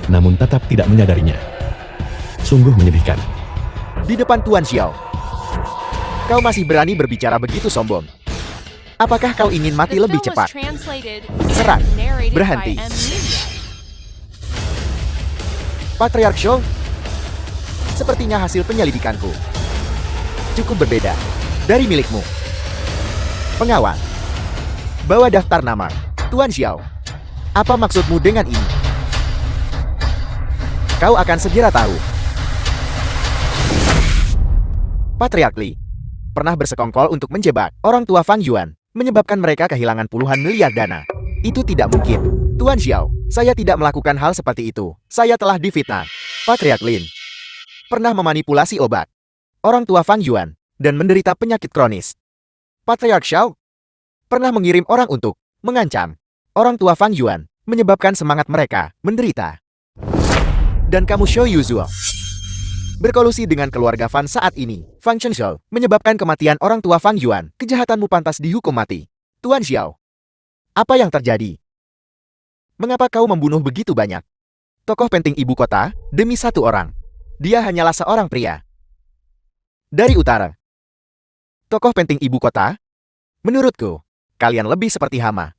Speaker 1: namun tetap tidak menyadarinya. Sungguh menyedihkan.
Speaker 2: Di depan Tuan Xiao, kau masih berani berbicara begitu sombong. Apakah kau ingin mati lebih cepat? Serat. Berhenti. Patriark Shou, Sepertinya hasil penyelidikanku cukup berbeda dari milikmu. Pengawal, bawa daftar nama. Tuan Xiao, apa maksudmu dengan ini? Kau akan segera tahu. Patriark Li pernah bersekongkol untuk menjebak orang tua Fang Yuan, menyebabkan mereka kehilangan puluhan miliar dana. Itu tidak mungkin. Tuan Xiao, saya tidak melakukan hal seperti itu. Saya telah difitnah. Patriark Lin pernah memanipulasi obat orang tua Fang Yuan dan menderita penyakit kronis. Patriark Xiao pernah mengirim orang untuk mengancam orang tua Fang Yuan, menyebabkan semangat mereka menderita. Dan kamu Xiao Yuzuo berkolusi dengan keluarga Fan saat ini. Fang Chengshou menyebabkan kematian orang tua Fang Yuan. Kejahatanmu pantas dihukum mati. Tuan Xiao, apa yang terjadi? Mengapa kau membunuh begitu banyak tokoh penting ibu kota demi satu orang? Dia hanyalah seorang pria dari utara. Tokoh penting ibu kota? Menurutku, kalian lebih seperti hama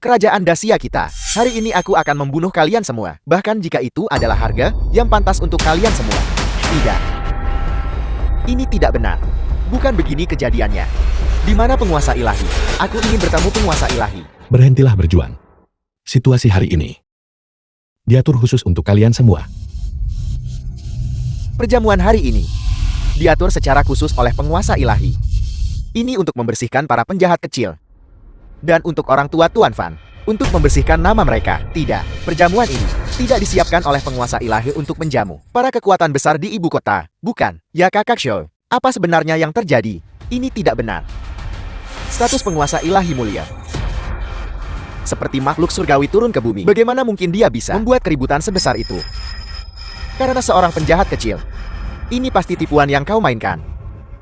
Speaker 2: kerajaan Dacia kita. Hari ini aku akan membunuh kalian semua, bahkan jika itu adalah harga yang pantas untuk kalian semua. Tidak. Ini tidak benar. Bukan begini kejadiannya. Di mana penguasa ilahi? Aku ingin bertemu penguasa ilahi.
Speaker 1: Berhentilah berjuang. Situasi hari ini diatur khusus untuk kalian semua.
Speaker 2: Perjamuan hari ini diatur secara khusus oleh penguasa ilahi. Ini untuk membersihkan para penjahat kecil. Dan untuk orang tua Tuan Fan, untuk membersihkan nama mereka. Tidak, perjamuan ini tidak disiapkan oleh penguasa ilahi untuk menjamu para kekuatan besar di ibu kota. Bukan, ya kakak Xiao. Apa sebenarnya yang terjadi? Ini tidak benar. Status penguasa ilahi mulia seperti makhluk surgawi turun ke bumi. Bagaimana mungkin dia bisa membuat keributan sebesar itu? Karena seorang penjahat kecil. Ini pasti tipuan yang kau mainkan.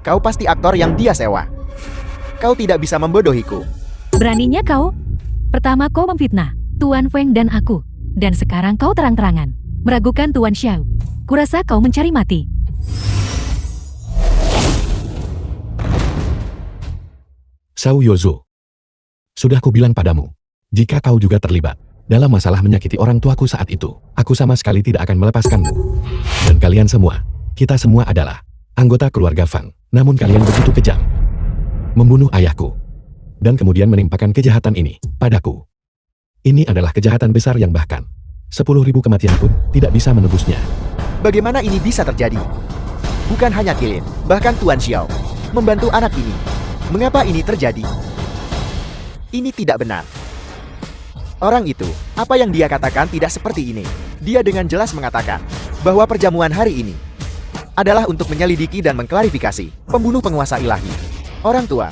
Speaker 2: Kau pasti aktor yang dia sewa. Kau tidak bisa membodohiku.
Speaker 3: Beraninya kau? Pertama kau memfitnah Tuan Feng dan aku. Dan sekarang kau terang-terangan meragukan Tuan Xiao. Kurasa kau mencari mati.
Speaker 1: Xiao Yuzu, sudah kubilang padamu, jika kau juga terlibat dalam masalah menyakiti orang tuaku saat itu, aku sama sekali tidak akan melepaskanmu. Dan kalian semua, kita semua adalah anggota keluarga Fang. Namun kalian begitu kejam, membunuh ayahku, dan kemudian menimpakan kejahatan ini padaku. Ini adalah kejahatan besar yang bahkan 10.000 kematian pun tidak bisa menebusnya.
Speaker 2: Bagaimana ini bisa terjadi? Bukan hanya Kilin, bahkan Tuan Xiao membantu anak ini. Mengapa ini terjadi? Ini tidak benar. Orang itu, apa yang dia katakan tidak seperti ini. Dia dengan jelas mengatakan bahwa perjamuan hari ini adalah untuk menyelidiki dan mengklarifikasi pembunuh penguasa ilahi. Orang tua,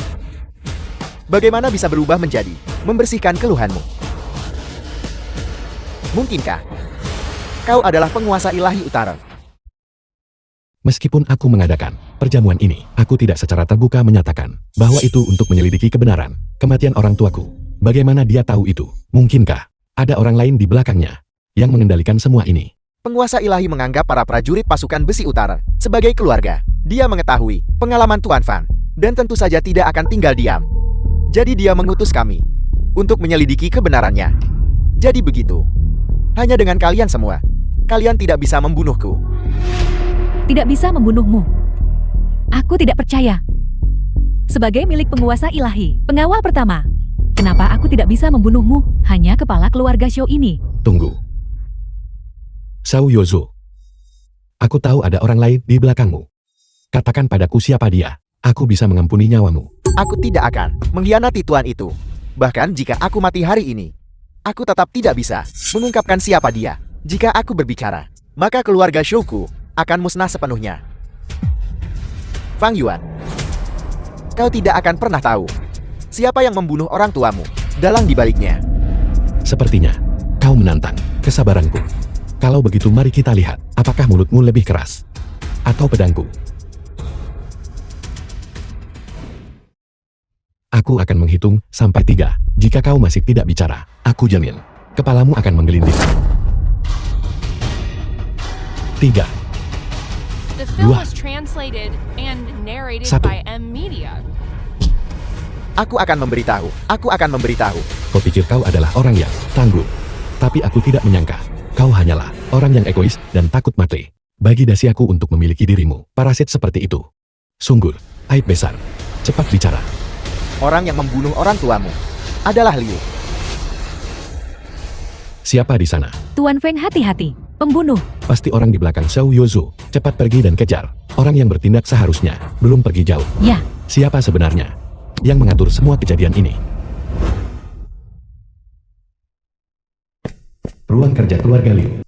Speaker 2: bagaimana bisa berubah menjadi membersihkan keluhanmu? Mungkinkah kau adalah penguasa ilahi utara?
Speaker 1: Meskipun aku mengadakan perjamuan ini, aku tidak secara terbuka menyatakan bahwa itu untuk menyelidiki kebenaran kematian orang tuaku. Bagaimana dia tahu itu? Mungkinkah ada orang lain di belakangnya yang mengendalikan semua ini?
Speaker 2: Penguasa ilahi menganggap para prajurit pasukan besi utara sebagai keluarga. Dia mengetahui pengalaman Tuan Fan dan tentu saja tidak akan tinggal diam. Jadi dia mengutus kami untuk menyelidiki kebenarannya. Jadi begitu. Hanya dengan kalian semua, kalian tidak bisa membunuhku.
Speaker 3: Tidak bisa membunuhmu. Aku tidak percaya. Sebagai milik penguasa ilahi, pengawal pertama, kenapa aku tidak bisa membunuhmu? Hanya kepala keluarga Xiao ini.
Speaker 1: Tunggu. Xiao Yuzu, aku tahu ada orang lain di belakangmu. Katakan padaku siapa dia. Aku bisa mengampuni nyawamu.
Speaker 2: Aku tidak akan mengkhianati Tuan itu. Bahkan jika aku mati hari ini, aku tetap tidak bisa mengungkapkan siapa dia. Jika aku berbicara, maka keluarga Xiaoku akan musnah sepenuhnya. Fang Yuan, kau tidak akan pernah tahu siapa yang membunuh orang tuamu. Dalang di baliknya.
Speaker 1: Sepertinya kau menantang kesabaranku. Kalau begitu mari kita lihat apakah mulutmu lebih keras atau pedangku. Aku akan menghitung sampai 3. Jika kau masih tidak bicara, aku jamin kepalamu akan menggelinding. 3.
Speaker 4: The film
Speaker 1: Dua.
Speaker 4: was translated and narrated
Speaker 1: Satu.
Speaker 4: by M Media.
Speaker 2: Aku akan memberitahu. Aku akan memberitahu.
Speaker 1: Kau pikir kau adalah orang yang tangguh. Tapi aku tidak menyangka. Kau hanyalah orang yang egois dan takut mati. Bagi dasiaku untuk memiliki dirimu, parasit seperti itu. Sungguh, aib besar. Cepat bicara.
Speaker 2: Orang yang membunuh orang tuamu adalah Liu.
Speaker 1: Siapa di sana?
Speaker 3: Tuan Feng, hati-hati. Pembunuh.
Speaker 1: Pasti orang di belakang Xiao Yozu. Cepat pergi dan kejar. Orang yang bertindak seharusnya belum pergi jauh.
Speaker 3: Ya,
Speaker 1: Siapa sebenarnya yang mengatur semua kejadian ini? Ruang kerja keluarga Liu.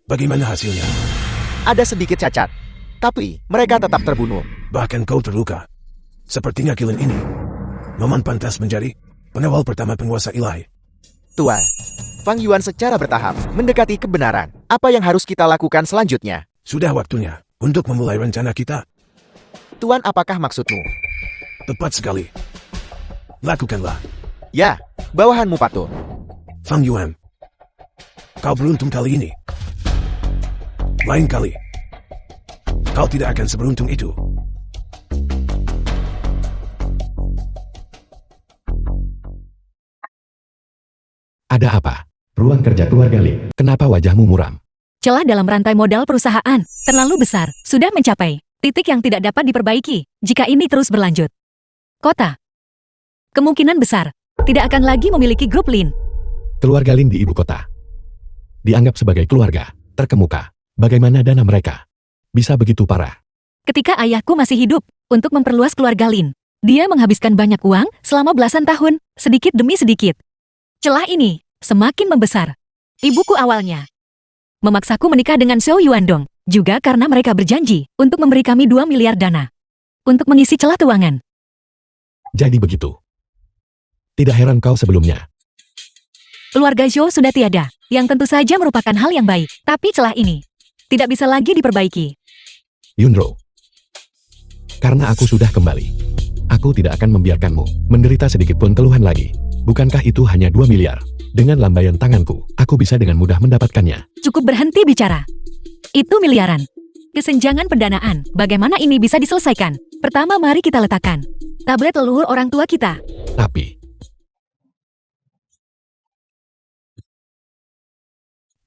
Speaker 6: Bagaimana hasilnya?
Speaker 2: Ada sedikit cacat, tapi mereka tetap terbunuh.
Speaker 6: Bahkan kau terluka. Sepertinya kilin ini memang pantas menjadi pengawal pertama penguasa ilahi.
Speaker 2: Tuan, Fang Yuan secara bertahap mendekati kebenaran. Apa yang harus kita lakukan selanjutnya?
Speaker 6: Sudah waktunya untuk memulai rencana kita.
Speaker 2: Tuan, apakah maksudmu?
Speaker 6: Tepat sekali. Lakukanlah.
Speaker 2: Ya, bawahanmu patuh.
Speaker 6: Fang Yuan. Kau beruntung kali ini. Lain kali, kau tidak akan seberuntung itu.
Speaker 1: Ada apa? Ruang kerja keluarga Liu. Kenapa wajahmu muram?
Speaker 3: celah dalam rantai modal perusahaan terlalu besar, sudah mencapai titik yang tidak dapat diperbaiki jika ini terus berlanjut. Kota kemungkinan besar tidak akan lagi memiliki grup Lin.
Speaker 1: Keluarga Lin di ibu kota dianggap sebagai keluarga terkemuka. Bagaimana dana mereka bisa begitu parah?
Speaker 3: Ketika ayahku masih hidup, untuk memperluas keluarga Lin, dia menghabiskan banyak uang selama belasan tahun, sedikit demi sedikit. Celah ini semakin membesar. Ibuku awalnya memaksaku menikah dengan Xiao Yuandong, juga karena mereka berjanji untuk memberi kami 2 miliar dana untuk mengisi celah keuangan.
Speaker 1: Jadi begitu. Tidak heran kau sebelumnya.
Speaker 3: Keluarga Zhou sudah tiada, yang tentu saja merupakan hal yang baik, tapi celah ini tidak bisa lagi diperbaiki.
Speaker 1: Yunro, karena aku sudah kembali, aku tidak akan membiarkanmu menderita sedikit pun keluhan lagi. Bukankah itu hanya 2 miliar? Dengan lambaian tanganku, aku bisa dengan mudah mendapatkannya.
Speaker 3: Cukup berhenti bicara. Itu miliaran. Kesenjangan pendanaan, bagaimana ini bisa diselesaikan? Pertama mari kita letakkan tablet leluhur orang tua kita.
Speaker 1: Tapi,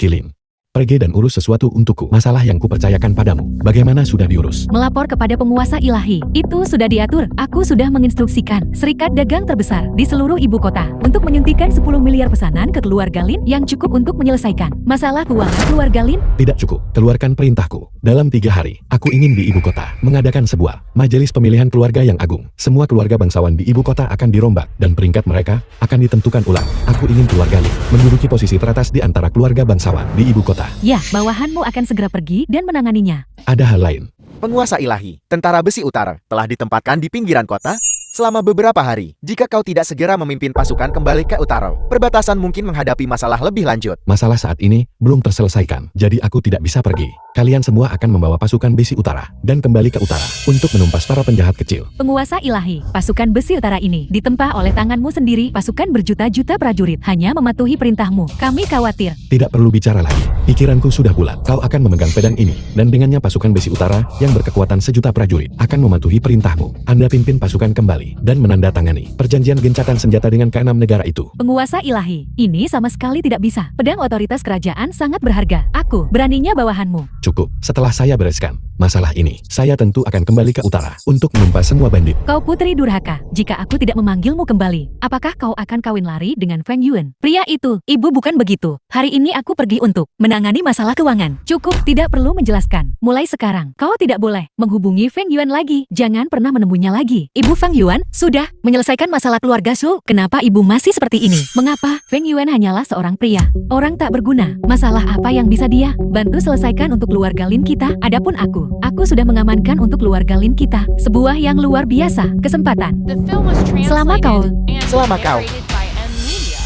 Speaker 1: Kilin, pergi dan urus sesuatu untukku. Masalah yang kupercayakan padamu, bagaimana sudah diurus?
Speaker 3: Melapor kepada penguasa ilahi. Itu sudah diatur. Aku sudah menginstruksikan serikat dagang terbesar di seluruh ibu kota untuk menyuntikkan 10 miliar pesanan ke keluarga Lin yang cukup untuk menyelesaikan masalah keuangan keluarga Lin.
Speaker 1: Tidak cukup, keluarkan perintahku. Dalam 3 hari, aku ingin di ibu kota mengadakan sebuah majelis pemilihan keluarga yang agung. Semua keluarga bangsawan di ibu kota akan dirombak dan peringkat mereka akan ditentukan ulang. Aku ingin keluarga Lin menduduki posisi teratas di antara keluarga bangsawan di ibu kota.
Speaker 3: Ya, bawahanmu akan segera pergi dan menanganinya.
Speaker 1: Ada hal lain.
Speaker 2: Penguasa ilahi, tentara besi utara, telah ditempatkan di pinggiran kota selama beberapa hari. Jika kau tidak segera memimpin pasukan kembali ke utara, perbatasan mungkin menghadapi masalah lebih lanjut.
Speaker 1: Masalah saat ini belum terselesaikan, jadi aku tidak bisa pergi. Kalian semua akan membawa pasukan besi utara dan kembali ke utara untuk menumpas para penjahat kecil.
Speaker 3: Penguasa ilahi, pasukan besi utara ini ditempa oleh tanganmu sendiri. Pasukan berjuta-juta prajurit hanya mematuhi perintahmu. Kami khawatir.
Speaker 1: Tidak perlu bicara lagi. Pikiranku sudah bulat. Kau akan memegang pedang ini, dan dengannya pasukan besi utara yang berkekuatan sejuta prajurit akan mematuhi perintahmu. Anda pimpin pasukan kembali dan menandatangani perjanjian gencatan senjata dengan ke-6 negara itu.
Speaker 3: Penguasa ilahi, ini sama sekali tidak bisa. Pedang otoritas kerajaan sangat berharga. Aku beraninya bawahanmu.
Speaker 1: Cukup, setelah saya bereskan masalah ini, saya tentu akan kembali ke utara untuk menumpas semua bandit.
Speaker 3: Kau putri durhaka, jika aku tidak memanggilmu kembali, apakah kau akan kawin lari dengan Feng Yuan? Pria itu, ibu bukan begitu. Hari ini aku pergi untuk menangani masalah keuangan. Cukup, tidak perlu menjelaskan. Mulai sekarang, kau tidak boleh menghubungi Feng Yuan lagi. Jangan pernah menemuinya lagi. Ibu Feng Yuan, sudah menyelesaikan masalah keluarga Su. Kenapa ibu masih seperti ini? Mengapa? Feng Yuan hanyalah seorang pria, orang tak berguna. Masalah apa yang bisa dia bantu selesaikan untuk keluarga Lin kita? Adapun aku sudah mengamankan untuk keluarga Lin kita sebuah yang luar biasa kesempatan.
Speaker 4: The film was
Speaker 3: Selama kau-
Speaker 4: translated and
Speaker 2: Selama kau-
Speaker 4: narrated by M Media.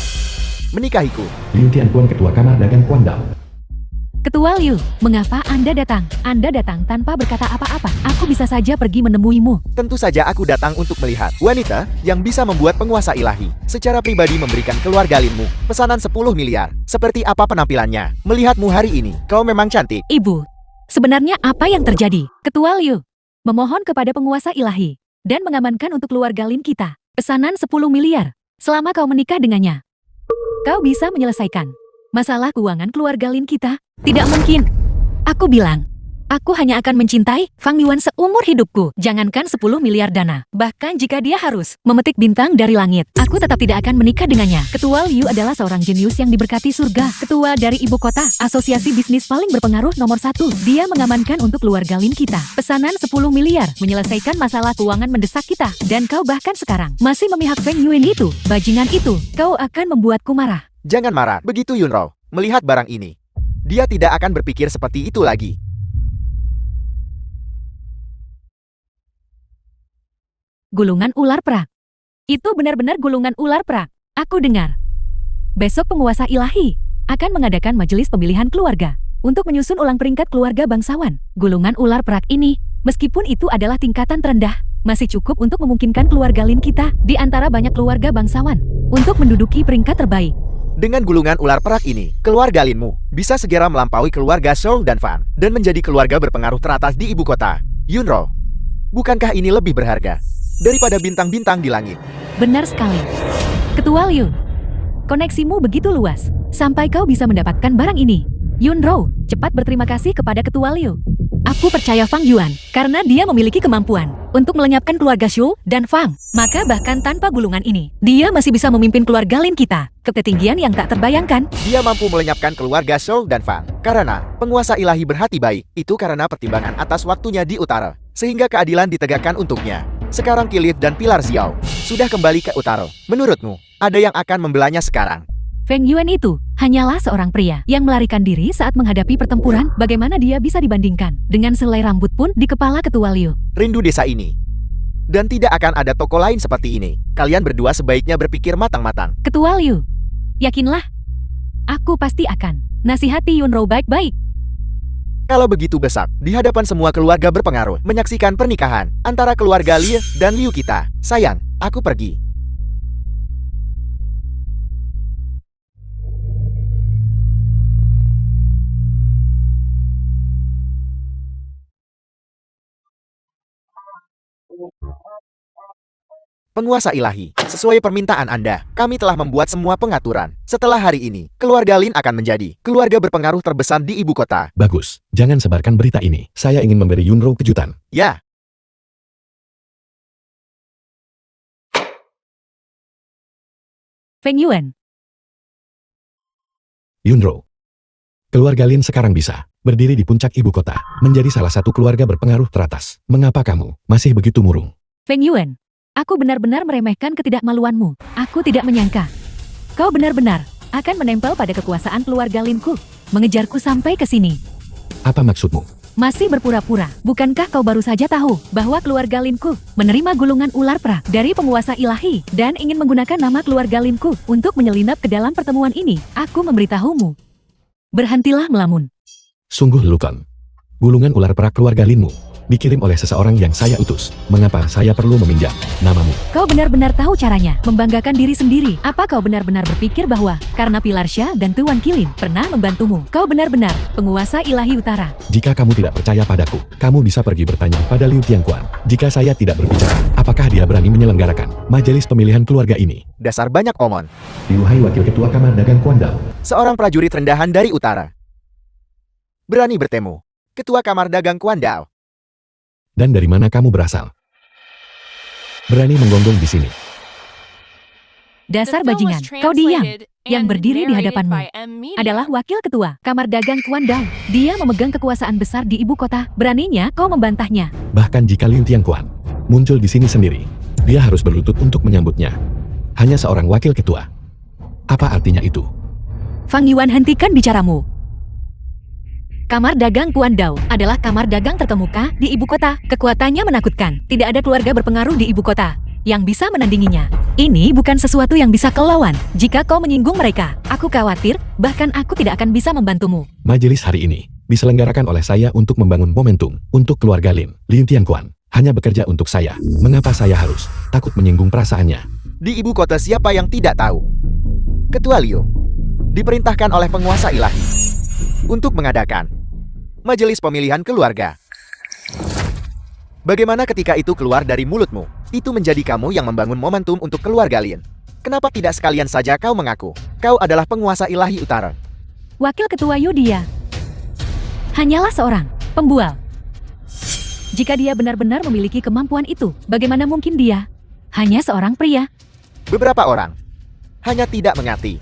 Speaker 2: Menikahiku.
Speaker 1: Liu Tianquan, Ketua Kamar Dagang Kuandao.
Speaker 3: Ketua Liu, mengapa Anda datang? Anda datang tanpa berkata apa-apa. Aku bisa saja pergi menemuimu.
Speaker 2: Tentu saja aku datang untuk melihat wanita yang bisa membuat penguasa ilahi secara pribadi memberikan keluarga Linmu pesanan 10 miliar. Seperti apa penampilannya? Melihatmu hari ini, kau memang cantik.
Speaker 3: Ibu, sebenarnya apa yang terjadi? Ketua Liu, memohon kepada penguasa ilahi dan mengamankan untuk keluarga Lin kita pesanan 10 miliar. Selama kau menikah dengannya, kau bisa menyelesaikan masalah keuangan keluarga Lin kita. Tidak mungkin. Aku bilang, aku hanya akan mencintai Fang Yuan seumur hidupku. Jangankan 10 miliar dana. Bahkan jika dia harus memetik bintang dari langit, aku tetap tidak akan menikah dengannya. Ketua Liu adalah seorang jenius yang diberkati surga. Ketua dari ibu kota, asosiasi bisnis paling berpengaruh nomor 1. Dia mengamankan untuk keluarga Lin kita. Pesanan 10 miliar, menyelesaikan masalah keuangan mendesak kita. Dan kau bahkan sekarang masih memihak Feng Yuan itu. Bajingan itu, kau akan membuatku marah.
Speaker 2: Jangan marah, begitu Yunro. Melihat barang ini, dia tidak akan berpikir seperti itu lagi.
Speaker 3: Gulungan ular perak. Itu benar-benar gulungan ular perak. Aku dengar. Besok penguasa ilahi akan mengadakan majelis pemilihan keluarga untuk menyusun ulang peringkat keluarga bangsawan. Gulungan ular perak ini, meskipun itu adalah tingkatan terendah, masih cukup untuk memungkinkan keluarga Lin kita di antara banyak keluarga bangsawan untuk menduduki peringkat terbaik.
Speaker 2: Dengan gulungan ular perak ini, keluarga Linmu bisa segera melampaui keluarga Zhou dan Fan dan menjadi keluarga berpengaruh teratas di ibu kota. Yunro, bukankah ini lebih berharga daripada bintang-bintang di langit?
Speaker 3: Benar sekali. Ketua Liu, koneksimu begitu luas, sampai kau bisa mendapatkan barang ini. Yunro, cepat berterima kasih kepada Ketua Liu. Aku percaya Fang Yuan, karena dia memiliki kemampuan untuk melenyapkan keluarga Zhou dan Fang. Maka bahkan tanpa gulungan ini, dia masih bisa memimpin keluarga Lin kita ke ketinggian yang tak terbayangkan.
Speaker 2: Dia mampu melenyapkan keluarga Zhou dan Fang karena penguasa ilahi berhati baik. Itu karena pertimbangan atas waktunya di utara, sehingga keadilan ditegakkan untuknya. Sekarang Kilif dan Pilar Xiao sudah kembali ke utara. Menurutmu, ada yang akan membelanya sekarang?
Speaker 3: Feng Yuan itu hanyalah seorang pria yang melarikan diri saat menghadapi pertempuran. Bagaimana dia bisa dibandingkan dengan selai rambut pun di kepala Ketua Liu?
Speaker 2: Rindu desa ini. Dan tidak akan ada toko lain seperti ini. Kalian berdua sebaiknya berpikir matang-matang.
Speaker 3: Ketua Liu, yakinlah, aku pasti akan nasihati Yunro baik-baik.
Speaker 2: Kalau begitu besar, di hadapan semua keluarga berpengaruh, menyaksikan pernikahan antara keluarga Liu dan Liu kita. Sayang, aku pergi. Penguasa ilahi, sesuai permintaan Anda, kami telah membuat semua pengaturan. Setelah hari ini, keluarga Lin akan menjadi keluarga berpengaruh terbesar di ibu kota.
Speaker 1: Bagus, jangan sebarkan berita ini. Saya ingin memberi Yunro kejutan.
Speaker 2: Ya,
Speaker 3: Feng Yuan,
Speaker 1: Yunro. Keluarga Lin sekarang bisa berdiri di puncak ibu kota, menjadi salah satu keluarga berpengaruh teratas. Mengapa kamu masih begitu murung?
Speaker 3: Feng Yuan, aku benar-benar meremehkan ketidakmaluanmu. Aku tidak menyangka kau benar-benar akan menempel pada kekuasaan keluarga Linku, mengejarku sampai ke sini.
Speaker 1: Apa maksudmu?
Speaker 3: Masih berpura-pura. Bukankah kau baru saja tahu bahwa keluarga Linku menerima gulungan ular perak dari penguasa ilahi dan ingin menggunakan nama keluarga Linku untuk menyelinap ke dalam pertemuan ini? Aku memberitahumu. Berhentilah melamun.
Speaker 1: Sungguh Lukon. Gulungan ular perak keluarga Linmu dikirim oleh seseorang yang saya utus. Mengapa saya perlu meminjam namamu?
Speaker 3: Kau benar-benar tahu caranya membanggakan diri sendiri. Apa kau benar-benar berpikir bahwa karena Pilar Xia dan Tuan Kilin pernah membantumu, kau benar-benar penguasa ilahi utara?
Speaker 1: Jika kamu tidak percaya padaku, kamu bisa pergi bertanya pada Liu Tianquan. Jika saya tidak berbicara, apakah dia berani menyelenggarakan majelis pemilihan keluarga ini?
Speaker 2: dasar banyak omon.
Speaker 1: Diluhai Wakil Ketua Kamar Dagang Kuandao.
Speaker 2: Seorang prajurit rendahan dari utara. Berani bertemu. Ketua Kamar Dagang Kuandao.
Speaker 1: Dan dari mana kamu berasal? Berani menggonggong di sini.
Speaker 3: Dasar bajingan, kau diam. Yang berdiri di hadapanmu adalah wakil ketua Kamar Dagang Kuandao. Dia memegang kekuasaan besar di ibu kota. Beraninya kau membantahnya.
Speaker 1: Bahkan jika Liu Tianquan muncul di sini sendiri, dia harus berlutut untuk menyambutnya. Hanya seorang wakil ketua. Apa artinya itu?
Speaker 3: Fang Yuan, hentikan bicaramu. Kamar Dagang Kuandao adalah kamar dagang terkemuka di ibu kota. Kekuatannya menakutkan. Tidak ada keluarga berpengaruh di ibu kota yang bisa menandinginya. Ini bukan sesuatu yang bisa kau lawan. Jika kau menyinggung mereka, aku khawatir, bahkan aku tidak akan bisa membantumu.
Speaker 1: Majelis hari ini diselenggarakan oleh saya untuk membangun momentum untuk keluarga Lin. Liu Tianquan hanya bekerja untuk saya. Mengapa saya harus takut menyinggung perasaannya?
Speaker 2: Di ibu kota siapa yang tidak tahu? Ketua Liu diperintahkan oleh penguasa ilahi untuk mengadakan majelis pemilihan keluarga. Bagaimana ketika itu keluar dari mulutmu? Itu menjadi kamu yang membangun momentum untuk keluarga Lin. Kenapa tidak sekalian saja kau mengaku kau adalah penguasa ilahi utara?
Speaker 3: Wakil Ketua Yudia. Hanyalah seorang pembual. Jika dia benar-benar memiliki kemampuan itu, bagaimana mungkin dia hanya seorang pria?
Speaker 2: Beberapa orang hanya tidak mengerti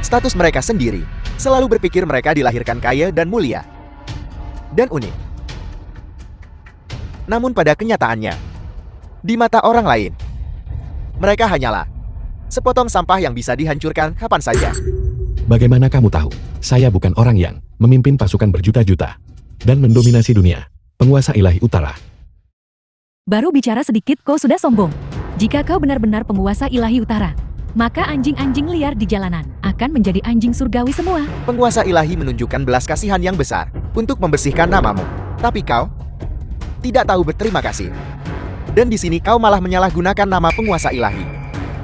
Speaker 2: status mereka sendiri, selalu berpikir mereka dilahirkan kaya dan mulia dan unik. Namun pada kenyataannya, di mata orang lain, mereka hanyalah sepotong sampah yang bisa dihancurkan kapan saja.
Speaker 1: Bagaimana kamu tahu? Saya bukan orang yang memimpin pasukan berjuta-juta dan mendominasi dunia. Penguasa ilahi utara.
Speaker 3: Baru bicara sedikit kau sudah sombong. Jika kau benar-benar penguasa ilahi utara, maka anjing-anjing liar di jalanan akan menjadi anjing surgawi semua.
Speaker 2: Penguasa ilahi menunjukkan belas kasihan yang besar untuk membersihkan namamu. Tapi kau tidak tahu berterima kasih. Dan di sini kau malah menyalahgunakan nama penguasa ilahi.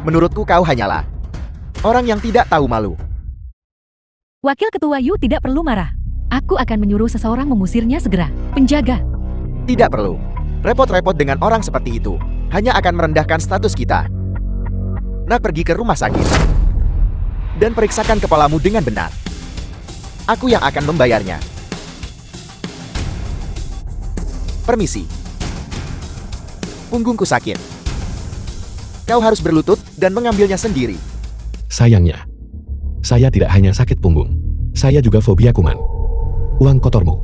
Speaker 2: Menurutku kau hanyalah orang yang tidak tahu malu.
Speaker 3: Wakil Ketua Yu tidak perlu marah. Aku akan menyuruh seseorang mengusirnya segera. Penjaga.
Speaker 2: Tidak perlu repot-repot dengan orang seperti itu. Hanya akan merendahkan status kita. Nak pergi ke rumah sakit dan periksakan kepalamu dengan benar. Aku yang akan membayarnya. Permisi. Punggungku sakit. Kau harus berlutut dan mengambilnya sendiri.
Speaker 1: Sayangnya, saya tidak hanya sakit punggung. Saya juga fobia kuman. Uang kotormu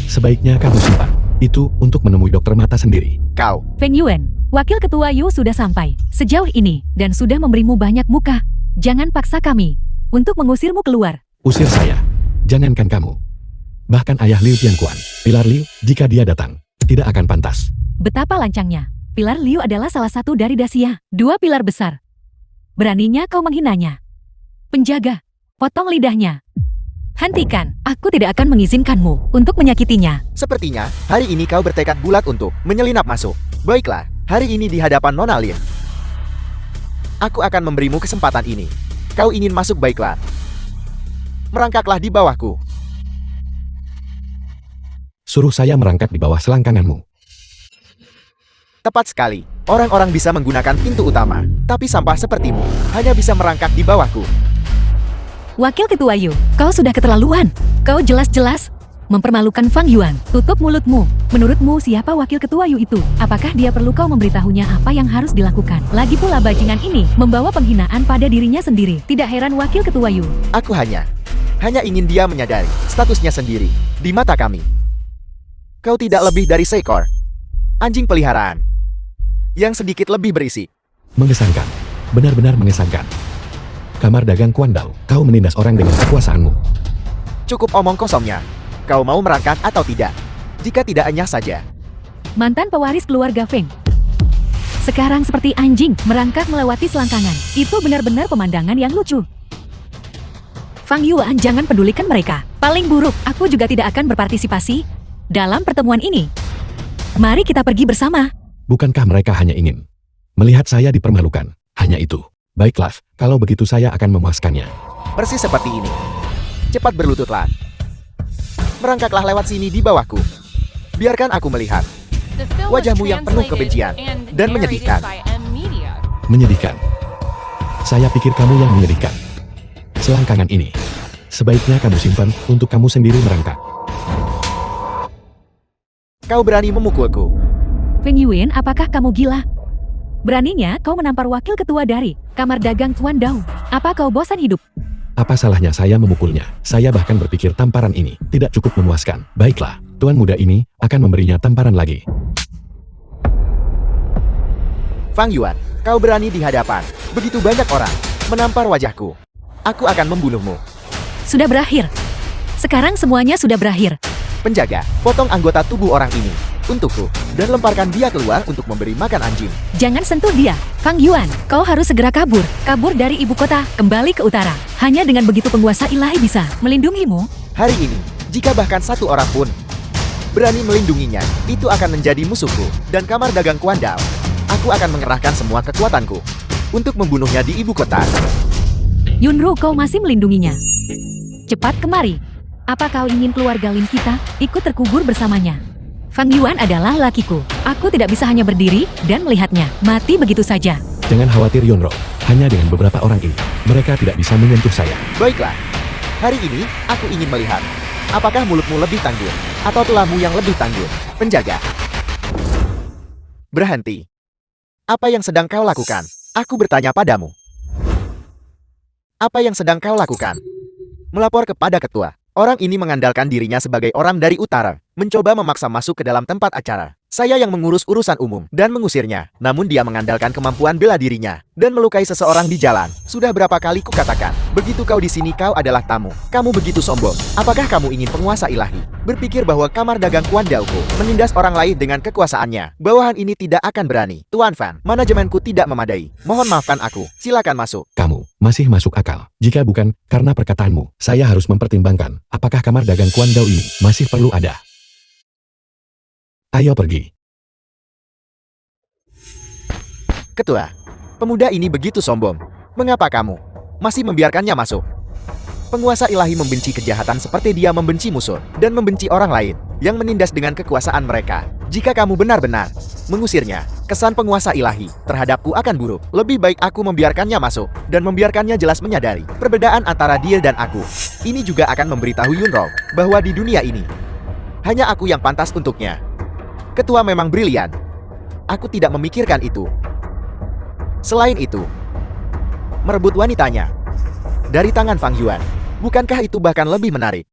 Speaker 1: sebaiknya kamu simpan. Itu untuk menemui dokter mata sendiri.
Speaker 2: Kau,
Speaker 3: Feng Yuan, Wakil Ketua Yu sudah sampai sejauh ini dan sudah memberimu banyak muka. Jangan paksa kami untuk mengusirmu keluar.
Speaker 1: Usir saya. Jangankan kamu. Bahkan ayah Liu Tianquan, Pilar Liu, jika dia datang, tidak akan pantas.
Speaker 3: Betapa lancangnya. Pilar Liu adalah salah satu dari Dacia, dua pilar besar. Beraninya kau menghinanya. Penjaga, potong lidahnya. Hentikan, aku tidak akan mengizinkanmu untuk menyakitinya.
Speaker 2: sepertinya hari ini kau bertekad bulat untuk menyelinap masuk. Baiklah, hari ini di hadapan Nona Lin. Aku akan memberimu kesempatan ini. Kau ingin masuk, baiklah. Merangkaklah di bawahku.
Speaker 1: Suruh saya merangkak di bawah selangkanganmu.
Speaker 2: Tepat sekali. Orang-orang bisa menggunakan pintu utama, tapi sampah sepertimu hanya bisa merangkak di bawahku.
Speaker 3: Wakil Ketua Yu, kau sudah keterlaluan. Kau jelas-jelas mempermalukan Fang Yuan. Tutup mulutmu. Menurutmu siapa Wakil Ketua Yu itu? Apakah dia perlu kau memberitahunya apa yang harus dilakukan? Lagi pula bajingan ini membawa penghinaan pada dirinya sendiri. Tidak heran Wakil Ketua Yu.
Speaker 2: Aku hanya ingin dia menyadari statusnya sendiri di mata kami. Kau tidak lebih dari seekor anjing peliharaan yang sedikit lebih berisik.
Speaker 1: Mengesankan. Benar-benar mengesankan. Kamar dagang Kuandao, kau menindas orang dengan kekuasaanmu.
Speaker 2: Cukup omong kosongnya. Kau mau merangkak atau tidak? Jika tidak, enyah saja.
Speaker 3: Mantan pewaris keluarga Feng. Sekarang seperti anjing merangkak melewati selangkangan. Itu benar-benar pemandangan yang lucu. Fang Yuan, jangan pedulikan mereka. Paling buruk, aku juga tidak akan berpartisipasi dalam pertemuan ini. Mari kita pergi bersama.
Speaker 1: Bukankah mereka hanya ingin melihat saya dipermalukan? Hanya itu. Baiklah, kalau begitu saya akan memuaskannya.
Speaker 2: Persis seperti ini. Cepat berlututlah. Merangkaklah lewat sini di bawahku. Biarkan aku melihat
Speaker 4: The film was
Speaker 2: wajahmu yang penuh
Speaker 4: translated
Speaker 2: kebencian
Speaker 4: and
Speaker 2: dan
Speaker 4: narrated
Speaker 2: menyedihkan.
Speaker 4: by M Media.
Speaker 1: Menyedihkan. Saya pikir kamu yang menyedihkan. Selangkangan ini sebaiknya kamu simpan untuk kamu sendiri merangkak.
Speaker 2: Kau berani memukulku.
Speaker 3: Feng Yuan, apakah kamu gila? Beraninya kau menampar wakil ketua dari kamar dagang Tuan Dao. Apa kau bosan hidup?
Speaker 1: Apa salahnya saya memukulnya? Saya bahkan berpikir tamparan ini tidak cukup memuaskan. Baiklah, tuan muda ini akan memberinya tamparan lagi.
Speaker 2: Fang Yuan, kau berani di hadapan begitu banyak orang menampar wajahku. Aku akan membunuhmu.
Speaker 3: Sudah berakhir. Sekarang semuanya sudah berakhir.
Speaker 2: Penjaga, potong anggota tubuh orang ini untukku dan lemparkan dia keluar untuk memberi makan anjing.
Speaker 3: Jangan sentuh dia. Fang Yuan, kau harus segera kabur. Kabur dari ibu kota, kembali ke utara. Hanya dengan begitu penguasa ilahi bisa melindungimu.
Speaker 2: Hari ini, jika bahkan satu orang pun berani melindunginya, itu akan menjadi musuhku dan kamar dagang Kuandao. Aku akan mengerahkan semua kekuatanku untuk membunuhnya di ibu kota.
Speaker 3: Yunru, kau masih melindunginya. Cepat kemari. Apa kau ingin keluarga Lin kita ikut terkubur bersamanya? Fang Yuan adalah lakiku. Aku tidak bisa hanya berdiri dan melihatnya mati begitu saja.
Speaker 1: Jangan khawatir Yunro, hanya dengan beberapa orang ini, mereka tidak bisa menyentuh saya.
Speaker 2: Baiklah, hari ini aku ingin melihat Apakah mulutmu lebih tangguh? Atau tulahmu yang lebih tangguh? Penjaga. Berhenti. Apa yang sedang kau lakukan? Aku bertanya padamu. Apa yang sedang kau lakukan? Melapor kepada ketua. Orang ini mengandalkan dirinya sebagai orang dari utara, mencoba memaksa masuk ke dalam tempat acara. Saya yang mengurus urusan umum dan mengusirnya. Namun dia mengandalkan kemampuan bela dirinya dan melukai seseorang di jalan. Sudah berapa kali kukatakan, begitu kau di sini kau adalah tamu. Kamu begitu sombong. Apakah kamu ingin penguasa ilahi? Berpikir bahwa kamar dagang Kuan Dauko menindas orang lain dengan kekuasaannya. Bawahan ini tidak akan berani. Tuan Fan, manajemenku tidak memadai. Mohon maafkan aku. Silakan masuk.
Speaker 1: Kamu masih masuk akal. Jika bukan karena perkataanmu, saya harus mempertimbangkan apakah kamar dagang Kuan Dao ini masih perlu ada. Ayo pergi.
Speaker 2: Ketua, pemuda ini begitu sombong. Mengapa kamu masih membiarkannya masuk? Penguasa ilahi membenci kejahatan seperti dia membenci musuh dan membenci orang lain yang menindas dengan kekuasaan mereka. Jika kamu benar-benar mengusirnya, kesan penguasa ilahi terhadapku akan buruk. Lebih baik aku membiarkannya masuk dan membiarkannya jelas menyadari perbedaan antara dia dan aku. Ini juga akan memberitahu Yunro bahwa di dunia ini hanya aku yang pantas untuknya. Ketua memang brilian. Aku tidak memikirkan itu. Selain itu, merebut wanitanya dari tangan Fang Yuan, bukankah itu bahkan lebih menarik?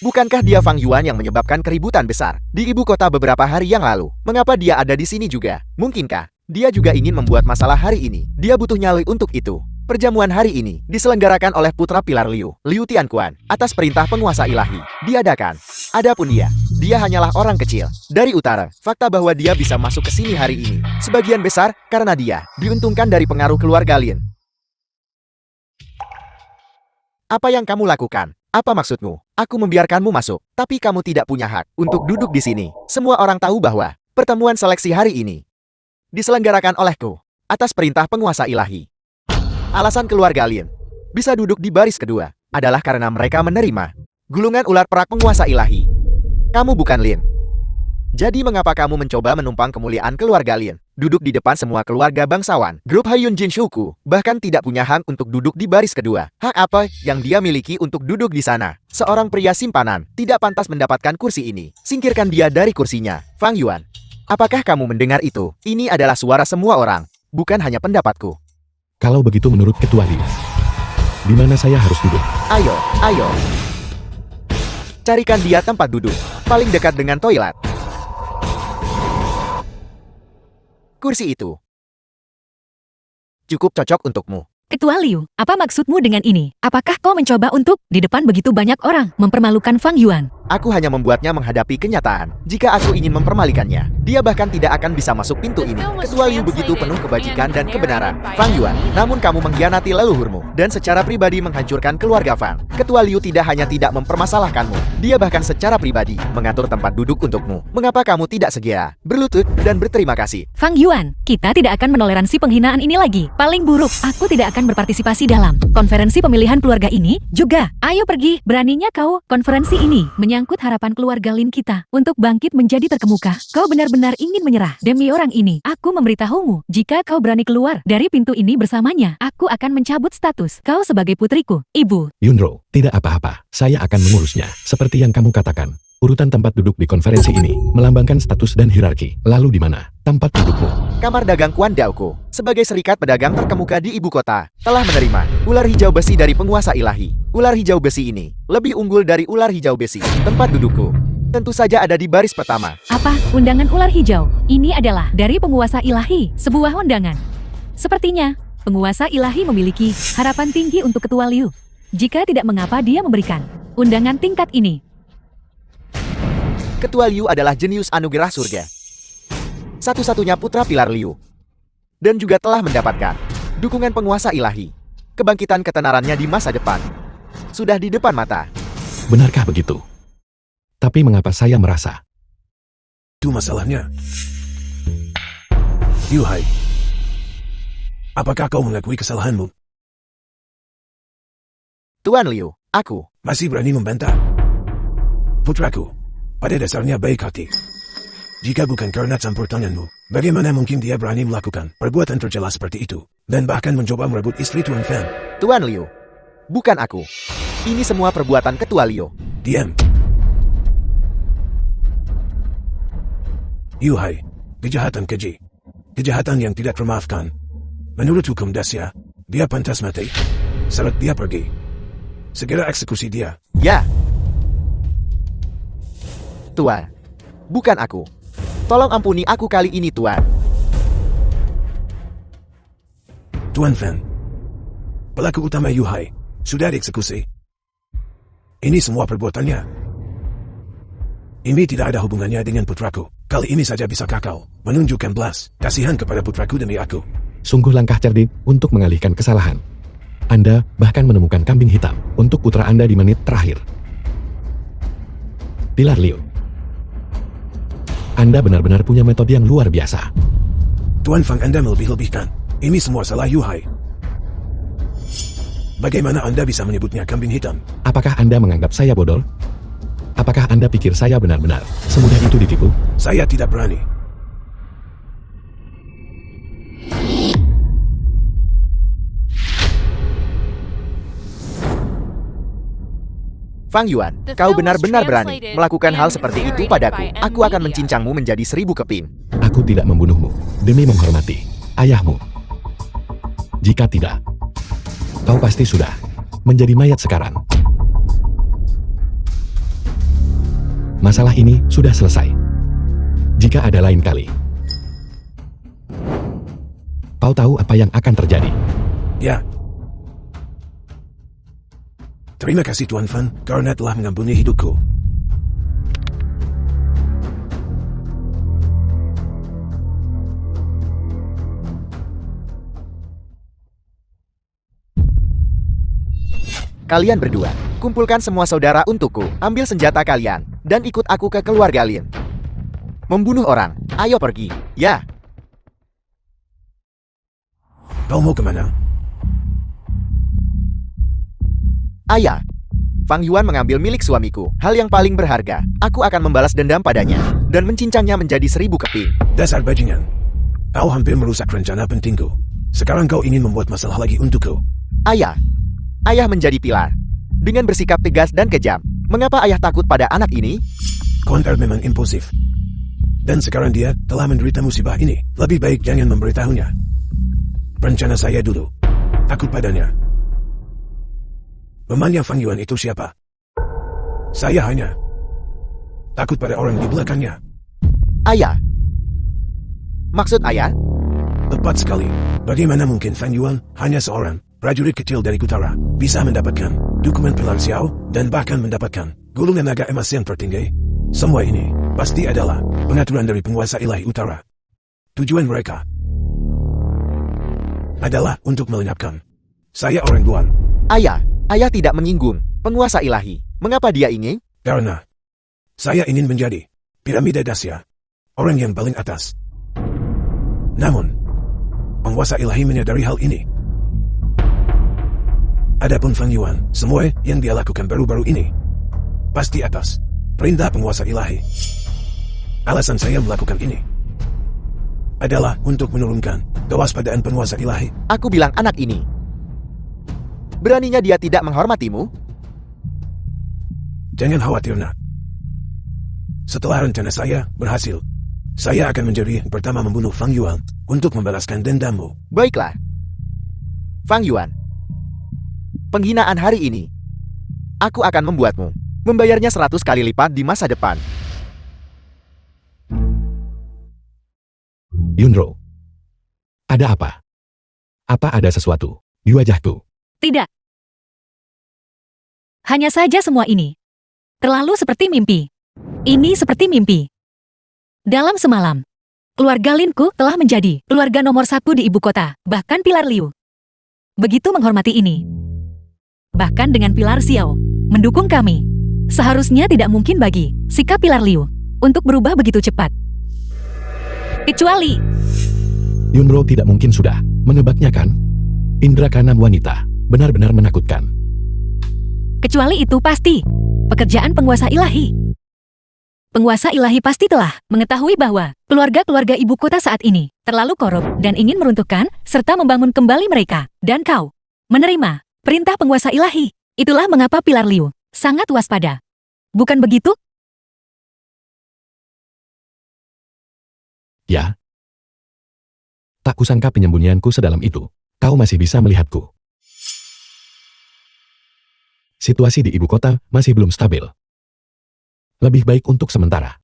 Speaker 2: Bukankah dia Fang Yuan yang menyebabkan keributan besar di ibu kota beberapa hari yang lalu? Mengapa dia ada di sini juga? Mungkinkah dia juga ingin membuat masalah hari ini? Dia butuh nyali untuk itu. Perjamuan hari ini diselenggarakan oleh putra pilar Liu, Liu Tianquan, atas perintah penguasa ilahi. Diadakan. Adapun dia hanyalah orang kecil dari utara. Fakta bahwa dia bisa masuk ke sini hari ini sebagian besar karena dia diuntungkan dari pengaruh keluarga Lin. Apa yang kamu lakukan? Apa maksudmu? Aku membiarkanmu masuk, tapi kamu tidak punya hak untuk duduk di sini. Semua orang tahu bahwa pertemuan seleksi hari ini diselenggarakan olehku atas perintah penguasa ilahi. Alasan keluarga Lin bisa duduk di baris kedua adalah karena mereka menerima gulungan ular perak penguasa ilahi. Kamu bukan Lin. Jadi mengapa kamu mencoba menumpang kemuliaan keluarga Lin? Duduk di depan semua keluarga bangsawan. Grup Haiyun Jinshuku bahkan tidak punya hak untuk duduk di baris kedua. Hak apa yang dia miliki untuk duduk di sana? Seorang pria simpanan tidak pantas mendapatkan kursi ini. Singkirkan dia dari kursinya. Fang Yuan, apakah kamu mendengar itu? Ini adalah suara semua orang, bukan hanya pendapatku.
Speaker 1: Kalau begitu menurut Ketua Liu, di mana saya harus duduk?
Speaker 2: Ayo. Carikan dia tempat duduk paling dekat dengan toilet. Kursi itu cukup cocok untukmu.
Speaker 3: Ketua Liu, apa maksudmu dengan ini? Apakah kau mencoba untuk di depan begitu banyak orang mempermalukan Fang Yuan?
Speaker 2: Aku hanya membuatnya menghadapi kenyataan. Jika aku ingin mempermalikannya, dia bahkan tidak akan bisa masuk pintu ini. Ketua Liu begitu penuh kebajikan dan kebenaran. Fang Yuan, namun kamu mengkhianati leluhurmu dan secara pribadi menghancurkan keluarga Fang. Ketua Liu tidak hanya tidak mempermasalahkanmu, dia bahkan secara pribadi mengatur tempat duduk untukmu. Mengapa kamu tidak segera berlutut dan berterima kasih?
Speaker 3: Fang Yuan, kita tidak akan menoleransi penghinaan ini lagi. Paling buruk, aku tidak akan berpartisipasi dalam konferensi pemilihan keluarga ini juga. Ayo pergi, beraninya kau konferensi ini menyangkut harapan keluarga Lin kita untuk bangkit menjadi terkemuka. Kau benar-benar ingin menyerah demi orang ini. Aku memberitahumu, jika kau berani keluar dari pintu ini bersamanya, aku akan mencabut status kau sebagai putriku, ibu.
Speaker 1: Yunro, tidak apa-apa. Saya akan mengurusnya. Seperti yang kamu katakan, urutan tempat duduk di konferensi ini melambangkan status dan hierarki. Lalu di mana tempat dudukmu?
Speaker 2: Kamar dagang Kuan Dauko, sebagai serikat pedagang terkemuka di ibu kota, telah menerima ular hijau besi dari penguasa ilahi. Ular hijau besi ini lebih unggul dari ular hijau besi. Tempat dudukku tentu saja ada di baris pertama.
Speaker 3: Apa? Undangan ular hijau? Ini adalah dari penguasa ilahi, sebuah undangan. Sepertinya, penguasa ilahi memiliki harapan tinggi untuk Ketua Liu. Jika tidak, mengapa dia memberikan undangan tingkat ini?
Speaker 2: Ketua Liu adalah jenius anugerah surga. Satu-satunya putra pilar Liu. Dan juga telah mendapatkan dukungan penguasa ilahi. Kebangkitan ketenarannya di masa depan sudah di depan mata.
Speaker 1: Benarkah begitu? Tapi mengapa saya merasa
Speaker 6: Itu masalahnya. Yu Hai, apakah kau mengakui kesalahanmu?
Speaker 2: Tuan Liu, aku
Speaker 6: Masih berani membantah? Putraku, pada dasarnya baik hati. Jika bukan karena campur tanganmu, bagaimana mungkin dia berani melakukan perbuatan tercela seperti itu, dan bahkan mencoba merebut istri Tuan Fan?
Speaker 2: Tuan Liu, bukan aku. Ini semua perbuatan Ketua Liu.
Speaker 6: Diam. Yuhai, kejahatan keji. Kejahatan yang tidak termaafkan. Menurut hukum Dacia, dia pantas mati. Seret dia pergi. Segera eksekusi dia.
Speaker 2: Ya. Tuan, bukan aku. Tolong ampuni aku kali ini, Tuan.
Speaker 6: Tuan Fan, pelaku utama Yuhai, sudah dieksekusi. Ini semua perbuatannya. Ini tidak ada hubungannya dengan putraku. Kali ini saja bisakah kau menunjukkan belas kasihan kepada putraku demi aku?
Speaker 1: Sungguh langkah cerdik untuk mengalihkan kesalahan. Anda bahkan menemukan kambing hitam untuk putra Anda di menit terakhir. Pilar Liu, Anda benar-benar punya metode yang luar biasa.
Speaker 6: Tuan Fang, Anda melebih-lebihkan. Ini semua salah Yuhai. Bagaimana Anda bisa menyebutnya kambing hitam?
Speaker 1: Apakah Anda menganggap saya bodoh? Apakah Anda pikir saya benar-benar semudah itu ditipu?
Speaker 6: Saya tidak berani.
Speaker 2: Fang Yuan,
Speaker 4: The
Speaker 2: kau
Speaker 4: film was
Speaker 2: benar-benar berani
Speaker 4: translated
Speaker 2: melakukan hal
Speaker 4: and
Speaker 2: seperti itu
Speaker 4: narrated
Speaker 2: padaku.
Speaker 4: by
Speaker 2: Aku akan
Speaker 4: Media.
Speaker 2: mencincangmu menjadi 1000 keping.
Speaker 1: Aku tidak membunuhmu demi menghormati ayahmu. Jika tidak, kau pasti sudah menjadi mayat sekarang. Masalah ini sudah selesai. Jika ada lain kali, kau tahu apa yang akan terjadi.
Speaker 6: Ya. Terima kasih Tuan Fan, karena telah mengampuni hidupku.
Speaker 2: Kalian berdua, kumpulkan semua saudara untukku. Ambil senjata kalian, dan ikut aku ke keluarga Lin. Membunuh orang, ayo pergi. Ya.
Speaker 6: Kau mau kemana?
Speaker 2: Ayah, Fang Yuan mengambil milik suamiku, hal yang paling berharga. Aku akan membalas dendam padanya, dan mencincangnya menjadi 1000 keping.
Speaker 6: Dasar bajingan. Kau hampir merusak rencana pentingku. Sekarang kau ingin membuat masalah lagi untukku.
Speaker 2: Ayah menjadi pilar. Dengan bersikap tegas dan kejam, mengapa ayah takut pada anak ini?
Speaker 6: Konter memang impulsif. Dan sekarang dia telah menderita musibah ini. Lebih baik jangan memberitahunya. Rencana saya dulu. Takut padanya. Temannya Fang Yuan itu siapa? Saya hanya takut pada orang di belakangnya.
Speaker 2: Ayah. Maksud ayah?
Speaker 6: Tepat sekali. Bagaimana mungkin Fang Yuan, hanya seorang prajurit kecil dari utara, bisa mendapatkan dukungan Pilar Xiao dan bahkan mendapatkan gulungan naga emas yang tertinggi? Semua ini pasti adalah pengaturan dari penguasa ilahi utara. Tujuan mereka adalah untuk melenyapkan saya orang luar.
Speaker 2: Ayah tidak menyinggung penguasa ilahi. Mengapa dia ingin?
Speaker 6: Karena saya ingin menjadi piramida Dacia, orang yang paling atas. Namun, penguasa ilahi menyadari hal ini. Adapun Fang Yuan, semua yang dia lakukan baru-baru ini pasti atas perintah penguasa ilahi. Alasan saya melakukan ini adalah untuk menurunkan kewaspadaan penguasa ilahi.
Speaker 2: Aku bilang anak ini. Beraninya dia tidak menghormatimu?
Speaker 6: Jangan khawatir, nak. Setelah rencana saya berhasil, saya akan menjadi yang pertama membunuh Fang Yuan untuk membalaskan dendammu.
Speaker 2: Baiklah. Fang Yuan. Penghinaan hari ini. Aku akan membuatmu membayarnya 100 kali lipat di masa depan.
Speaker 1: Yunro, ada apa? Apa ada sesuatu di wajahku?
Speaker 3: Tidak. Hanya saja semua ini terlalu seperti mimpi. Ini seperti mimpi. Dalam semalam, keluarga Linku telah menjadi keluarga nomor 1 di ibu kota, bahkan Pilar Liu begitu menghormati ini. Bahkan dengan Pilar Xiao mendukung kami. Seharusnya tidak mungkin bagi sikap Pilar Liu untuk berubah begitu cepat. Kecuali
Speaker 1: Yunro tidak mungkin sudah menebaknya, kan? Indra kanan wanita benar-benar menakutkan.
Speaker 3: Kecuali itu pasti pekerjaan penguasa ilahi. Penguasa ilahi pasti telah mengetahui bahwa keluarga-keluarga ibu kota saat ini terlalu korup dan ingin meruntuhkan serta membangun kembali mereka. Dan kau menerima perintah penguasa ilahi. Itulah mengapa Pilar Liu sangat waspada. Bukan begitu?
Speaker 1: Ya. Tak kusangka penyembunyianku sedalam itu. Kau masih bisa melihatku. Situasi di ibu kota masih belum stabil. Lebih baik untuk sementara.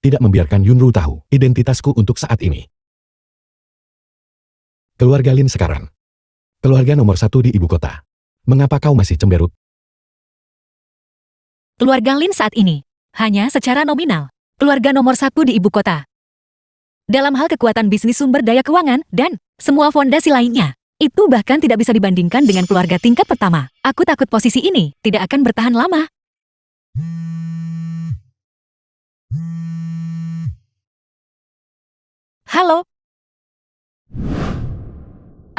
Speaker 1: Tidak membiarkan Yunru tahu identitasku untuk saat ini. Keluarga Lin sekarang. Keluarga nomor 1 di ibu kota. Mengapa kau masih cemberut?
Speaker 3: Keluarga Lin saat ini hanya secara nominal keluarga nomor 1 di ibu kota. Dalam hal kekuatan bisnis sumber daya keuangan dan semua fondasi lainnya, itu bahkan tidak bisa dibandingkan dengan keluarga tingkat pertama. Aku takut posisi ini tidak akan bertahan lama. Halo?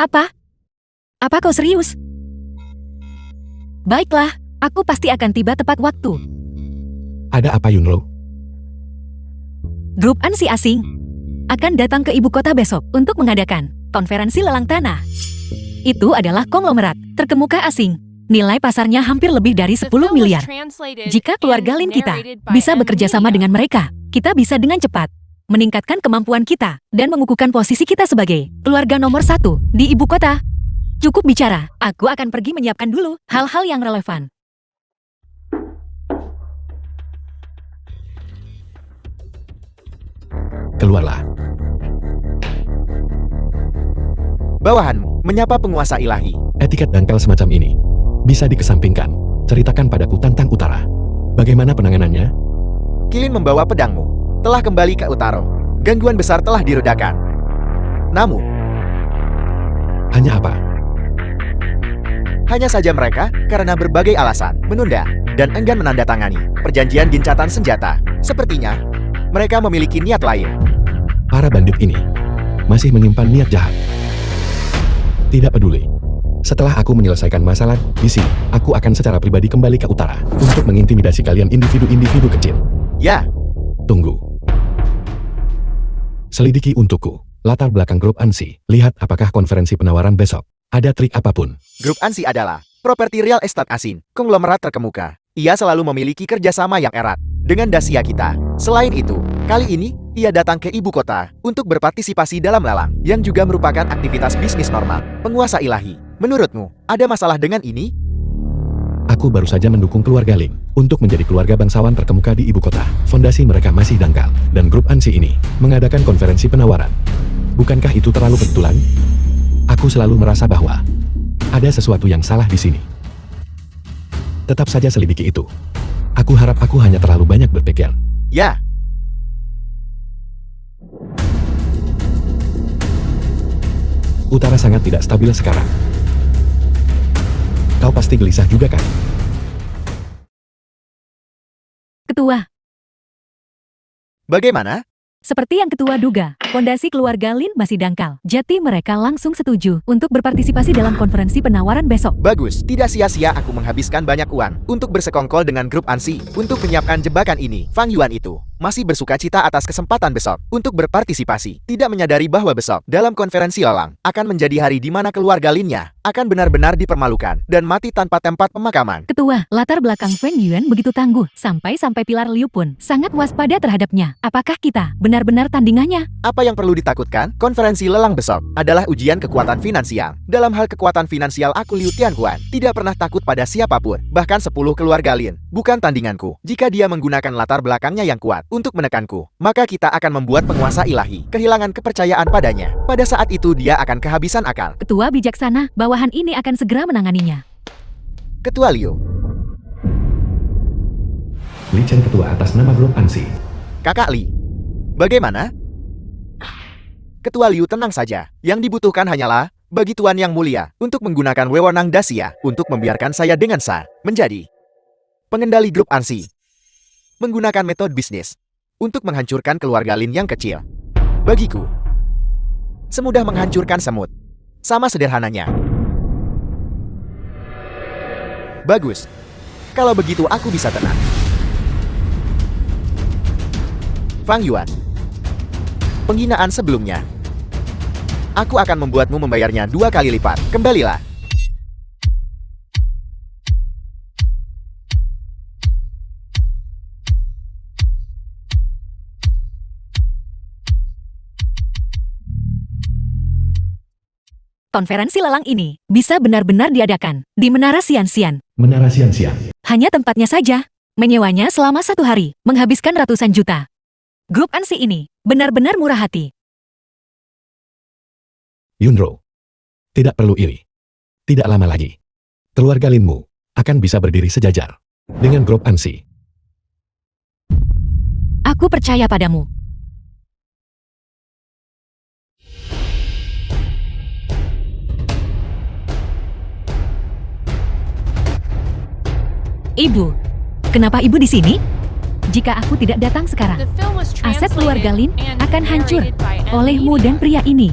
Speaker 3: Apa? Apa kau serius? Baiklah, aku pasti akan tiba tepat waktu.
Speaker 1: Ada apa Yunro?
Speaker 3: Grup Ansi asing akan datang ke ibu kota besok untuk mengadakan konferensi lelang tanah. Itu adalah konglomerat terkemuka asing. Nilai pasarnya hampir lebih dari 10 miliar. Jika keluarga Lin kita bisa bekerja sama dengan mereka, kita bisa dengan cepat meningkatkan kemampuan kita dan mengukuhkan posisi kita sebagai keluarga nomor 1 di ibu kota. Cukup bicara, aku akan pergi menyiapkan dulu hal-hal yang relevan.
Speaker 1: Keluarlah.
Speaker 2: Bawahanmu menyapa penguasa ilahi.
Speaker 1: Etiket dangkal semacam ini bisa dikesampingkan. Ceritakan padaku tentang utara. Bagaimana penanganannya?
Speaker 2: Kilin membawa pedangmu telah kembali ke Utaro. Gangguan besar telah diredakan. Namun,
Speaker 1: Hanya apa?
Speaker 2: hanya saja mereka karena berbagai alasan menunda dan enggan menandatangani perjanjian gencatan senjata. Sepertinya mereka memiliki niat lain.
Speaker 1: Para bandit ini masih menyimpan niat jahat. Tidak peduli. Setelah aku menyelesaikan masalah di sini, aku akan secara pribadi kembali ke utara untuk mengintimidasi kalian individu-individu kecil.
Speaker 2: Ya,
Speaker 1: Tunggu. Selidiki untukku latar belakang grup Ansi. Lihat apakah konferensi penawaran besok ada trik apapun.
Speaker 2: Grup Ansi adalah properti real estate asing, konglomerat terkemuka. Ia selalu memiliki kerjasama yang erat dengan Dacia kita. Selain itu, kali ini ia datang ke ibu kota untuk berpartisipasi dalam lelang yang juga merupakan aktivitas bisnis normal. Penguasa ilahi, menurutmu ada masalah dengan ini?
Speaker 1: Aku baru saja mendukung keluarga Ling untuk menjadi keluarga bangsawan terkemuka di ibu kota. Fondasi mereka masih dangkal, dan grup Ansi ini mengadakan konferensi penawaran. Bukankah itu terlalu kebetulan? Aku selalu merasa bahwa ada sesuatu yang salah di sini. Tetap saja selidiki itu. Aku harap aku hanya terlalu banyak berpikir.
Speaker 2: Ya,
Speaker 1: Utara sangat tidak stabil sekarang. Kau pasti gelisah juga kan?
Speaker 3: Ketua,
Speaker 2: bagaimana?
Speaker 3: seperti yang ketua duga, fondasi keluarga Lin masih dangkal. Jadi mereka langsung setuju untuk berpartisipasi dalam konferensi penawaran besok.
Speaker 2: Bagus, tidak sia-sia aku menghabiskan banyak uang untuk bersekongkol dengan grup Ansi untuk menyiapkan jebakan ini. Fang Yuan itu masih bersuka cita atas kesempatan besok untuk berpartisipasi, tidak menyadari bahwa besok dalam konferensi lelang akan menjadi hari di mana keluarga Linnya akan benar-benar dipermalukan dan mati tanpa tempat pemakaman.
Speaker 3: Ketua, latar belakang Feng Yuan begitu tangguh, sampai-sampai Pilar Liu pun sangat waspada terhadapnya. Apakah kita benar-benar tandingannya?
Speaker 2: Apa yang perlu ditakutkan? Konferensi lelang besok adalah ujian kekuatan finansial. Dalam hal kekuatan finansial aku Liu Tianhuan tidak pernah takut pada siapapun, bahkan 10 keluarga Lin. Bukan tandinganku. Jika dia menggunakan latar belakangnya yang kuat untuk menekanku, maka kita akan membuat penguasa ilahi kehilangan kepercayaan padanya. Pada saat itu dia akan kehabisan akal.
Speaker 3: Ketua bijaksana, bawahan ini akan segera menanganinya.
Speaker 2: Ketua Liu,
Speaker 1: Li Chen ketua atas nama grup Ansi.
Speaker 2: Kakak Li, bagaimana? Ketua Liu tenang saja. Yang dibutuhkan hanyalah bagi Tuan Yang Mulia untuk menggunakan wewenang Dacia untuk membiarkan saya dengan sah menjadi pengendali grup Ansi. Menggunakan metode bisnis untuk menghancurkan keluarga Lin yang kecil. Bagiku, semudah menghancurkan semut. Sama sederhananya. Bagus. Kalau begitu aku bisa tenang. Fang Yuan. Penghinaan sebelumnya. Aku akan membuatmu membayarnya 2 kali lipat. Kembalilah.
Speaker 3: Konferensi lelang ini bisa benar-benar diadakan di Menara Sian-Sian.
Speaker 1: Menara siang-siang.
Speaker 3: Hanya tempatnya saja. Menyewanya selama 1 hari, menghabiskan ratusan juta. Grup Ansi ini benar-benar murah hati.
Speaker 1: Yunro. Tidak perlu iri. Tidak lama lagi. Keluarga Linmu akan bisa berdiri sejajar dengan grup Ansi.
Speaker 3: Aku percaya padamu. Ibu, kenapa ibu di sini? Jika aku tidak datang sekarang,
Speaker 4: The film was
Speaker 3: aset keluarga Lin
Speaker 4: translated and
Speaker 3: akan hancur
Speaker 4: narrated by
Speaker 3: olehmu dan pria ini.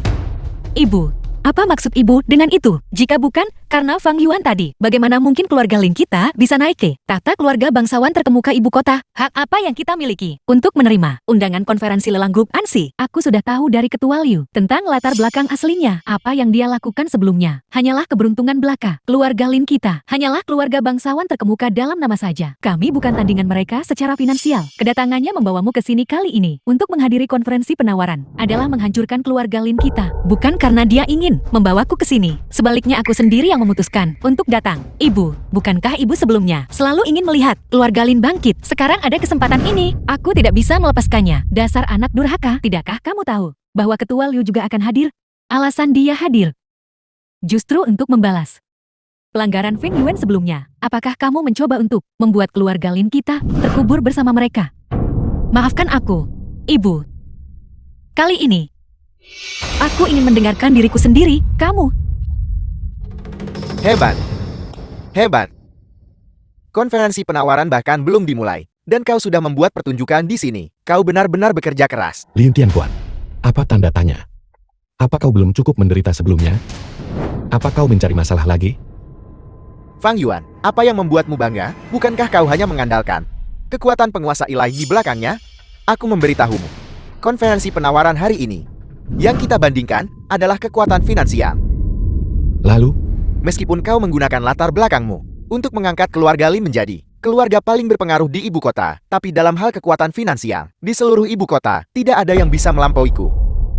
Speaker 3: Ibu, apa maksud ibu dengan itu? Jika bukan karena Fang Yuan tadi, bagaimana mungkin keluarga Lin kita bisa naik ke tahta keluarga bangsawan terkemuka ibu kota? Hak apa yang kita miliki untuk menerima undangan konferensi lelang grup Ansi? Aku sudah tahu dari Ketua Liu tentang latar belakang aslinya. Apa yang dia lakukan sebelumnya hanyalah keberuntungan belaka. Keluarga Lin kita hanyalah keluarga bangsawan terkemuka dalam nama saja. Kami bukan tandingan mereka secara finansial. Kedatangannya membawamu ke sini kali ini untuk menghadiri konferensi penawaran adalah menghancurkan keluarga Lin kita. Bukan karena dia ingin membawaku ke sini. Sebaliknya aku sendiri yang memutuskan untuk datang. Ibu, bukankah ibu sebelumnya selalu ingin melihat keluarga Lin bangkit? Sekarang ada kesempatan ini. Aku tidak bisa melepaskannya. Dasar anak durhaka. Tidakkah kamu tahu bahwa Ketua Liu juga akan hadir? Alasan dia hadir justru untuk membalas pelanggaran Feng Yuan sebelumnya. Apakah kamu mencoba untuk membuat keluarga Lin kita terkubur bersama mereka? Maafkan aku, Ibu. Kali ini aku ingin mendengarkan diriku sendiri. Kamu
Speaker 2: Hebat. Hebat. Konferensi penawaran bahkan belum dimulai. Dan kau sudah membuat pertunjukan di sini. Kau benar-benar bekerja keras.
Speaker 1: Lin Tianquan. Apa tanda tanya? Apa kau belum cukup menderita sebelumnya? Apa kau mencari masalah lagi?
Speaker 2: Fang Yuan, apa yang membuatmu bangga? Bukankah kau hanya mengandalkan kekuatan penguasa ilahi di belakangnya? Aku memberitahumu. Konferensi penawaran hari ini yang kita bandingkan adalah kekuatan finansial.
Speaker 1: Lalu,
Speaker 2: Meskipun kau menggunakan latar belakangmu untuk mengangkat keluarga Lin menjadi keluarga paling berpengaruh di ibu kota, tapi dalam hal kekuatan finansial, di seluruh ibu kota, tidak ada yang bisa melampauiku.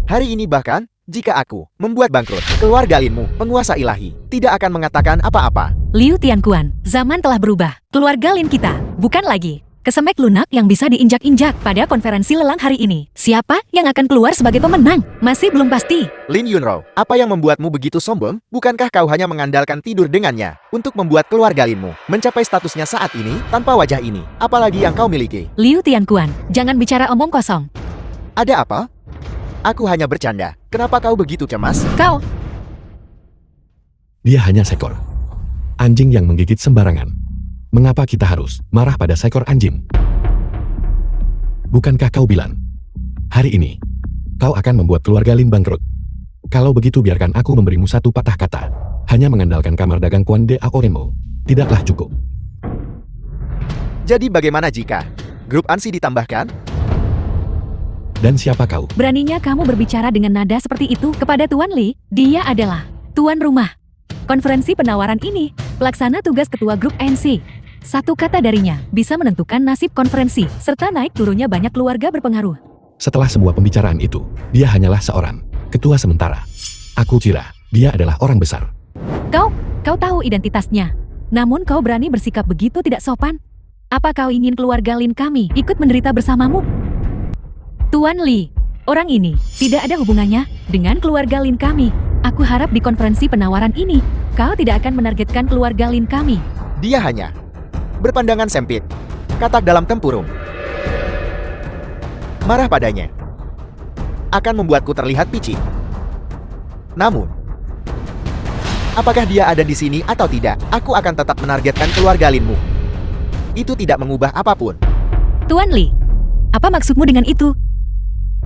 Speaker 2: Hari ini bahkan, jika aku membuat bangkrut, keluarga Linmu, penguasa ilahi, tidak akan mengatakan apa-apa.
Speaker 3: Liu Tianquan, zaman telah berubah. Keluarga Lin kita bukan lagi kesemek lunak yang bisa diinjak-injak pada konferensi lelang hari ini. Siapa yang akan keluar sebagai pemenang? Masih belum pasti.
Speaker 2: Lin Yunro, apa yang membuatmu begitu sombong? Bukankah kau hanya mengandalkan tidur dengannya untuk membuat keluarga Linmu mencapai statusnya saat ini tanpa wajah ini? Apalagi yang kau miliki?
Speaker 3: Liu Tianquan, jangan bicara omong kosong.
Speaker 2: Ada apa? Aku hanya bercanda. Kenapa kau begitu cemas?
Speaker 3: Kau,
Speaker 1: dia hanya seekor anjing yang menggigit sembarangan. Mengapa kita harus marah pada seekor anjing? Bukankah kau bilang, hari ini, kau akan membuat keluarga Lin bangkrut? Kalau begitu biarkan aku memberimu satu patah kata. Hanya mengandalkan kamar dagang Kuan de Aoremo tidaklah cukup.
Speaker 2: Jadi bagaimana jika grup Ansi ditambahkan?
Speaker 1: Dan siapa kau?
Speaker 3: beraninya kamu berbicara dengan nada seperti itu kepada Tuan Li? Dia adalah tuan rumah konferensi penawaran ini, pelaksana tugas ketua grup NC. Satu kata darinya bisa menentukan nasib konferensi, serta naik turunnya banyak keluarga berpengaruh.
Speaker 1: Setelah sebuah pembicaraan itu, dia hanyalah seorang ketua sementara. Aku kira dia adalah orang besar.
Speaker 3: Kau tahu identitasnya. Namun kau berani bersikap begitu tidak sopan. Apa kau ingin keluarga Lin kami ikut menderita bersamamu? Tuan Li, orang ini tidak ada hubungannya dengan keluarga Lin kami. Aku harap di konferensi penawaran ini, kau tidak akan menargetkan keluarga Lin kami.
Speaker 2: Dia hanya berpandangan sempit, katak dalam tempurung. Marah padanya akan membuatku terlihat picik. Namun, apakah dia ada di sini atau tidak, aku akan tetap menargetkan keluarga Linmu. Itu tidak mengubah apapun.
Speaker 3: Tuan Li, apa maksudmu dengan itu?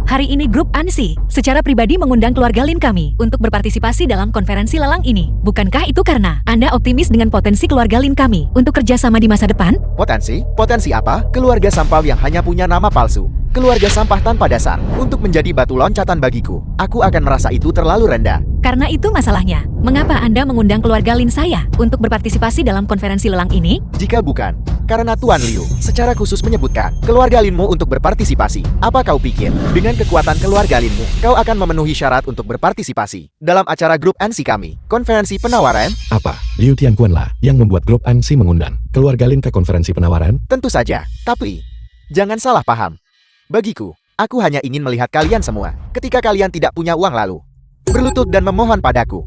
Speaker 3: Hari ini grup Ansi secara pribadi mengundang keluarga Lin kami untuk berpartisipasi dalam konferensi lelang ini. Bukankah itu karena Anda optimis dengan potensi keluarga Lin kami untuk kerjasama di masa depan?
Speaker 2: Potensi? Potensi apa? Keluarga Sampau yang hanya punya nama palsu. keluarga sampah tanpa dasar, untuk menjadi batu loncatan bagiku. Aku akan merasa itu terlalu rendah.
Speaker 3: Karena itu masalahnya. Mengapa Anda mengundang keluarga Lin saya untuk berpartisipasi dalam konferensi lelang ini?
Speaker 2: Jika bukan, karena Tuan Liu secara khusus menyebutkan keluarga Linmu untuk berpartisipasi. Apa kau pikir, dengan kekuatan keluarga Linmu, kau akan memenuhi syarat untuk berpartisipasi dalam acara grup ANSI kami, konferensi penawaran?
Speaker 1: Apa, Liu Tianquan lah yang membuat grup ANSI mengundang keluarga Lin ke konferensi penawaran?
Speaker 2: Tentu saja, tapi jangan salah paham. Bagiku, aku hanya ingin melihat kalian semua ketika kalian tidak punya uang lalu berlutut dan memohon padaku.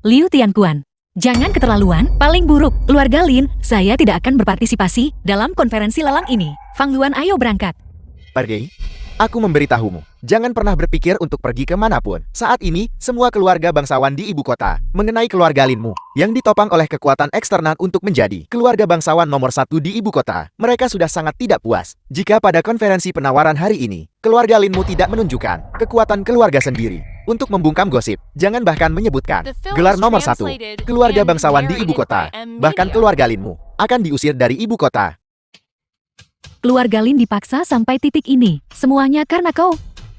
Speaker 3: Liu Tianquan, jangan keterlaluan. Paling buruk, keluarga Lin, saya tidak akan berpartisipasi dalam konferensi lelang ini. Fang Yuan, ayo berangkat.
Speaker 2: Pergi. Aku memberitahumu, jangan pernah berpikir untuk pergi kemanapun. Saat ini, semua keluarga bangsawan di ibu kota mengenai keluarga Linmu yang ditopang oleh kekuatan eksternal untuk menjadi keluarga bangsawan nomor 1 di ibu kota. Mereka sudah sangat tidak puas jika pada konferensi penawaran hari ini, keluarga Linmu tidak menunjukkan kekuatan keluarga sendiri. Untuk membungkam gosip, jangan bahkan menyebutkan
Speaker 4: The film
Speaker 2: gelar
Speaker 4: is
Speaker 2: nomor 1
Speaker 4: translated
Speaker 2: keluarga
Speaker 4: and
Speaker 2: bangsawan di ibu
Speaker 4: narrated
Speaker 2: kota.
Speaker 4: by M
Speaker 2: Bahkan
Speaker 4: Media.
Speaker 2: keluarga Linmu akan diusir dari ibu kota.
Speaker 3: Keluarga Lin dipaksa sampai titik ini. Semuanya karena kau.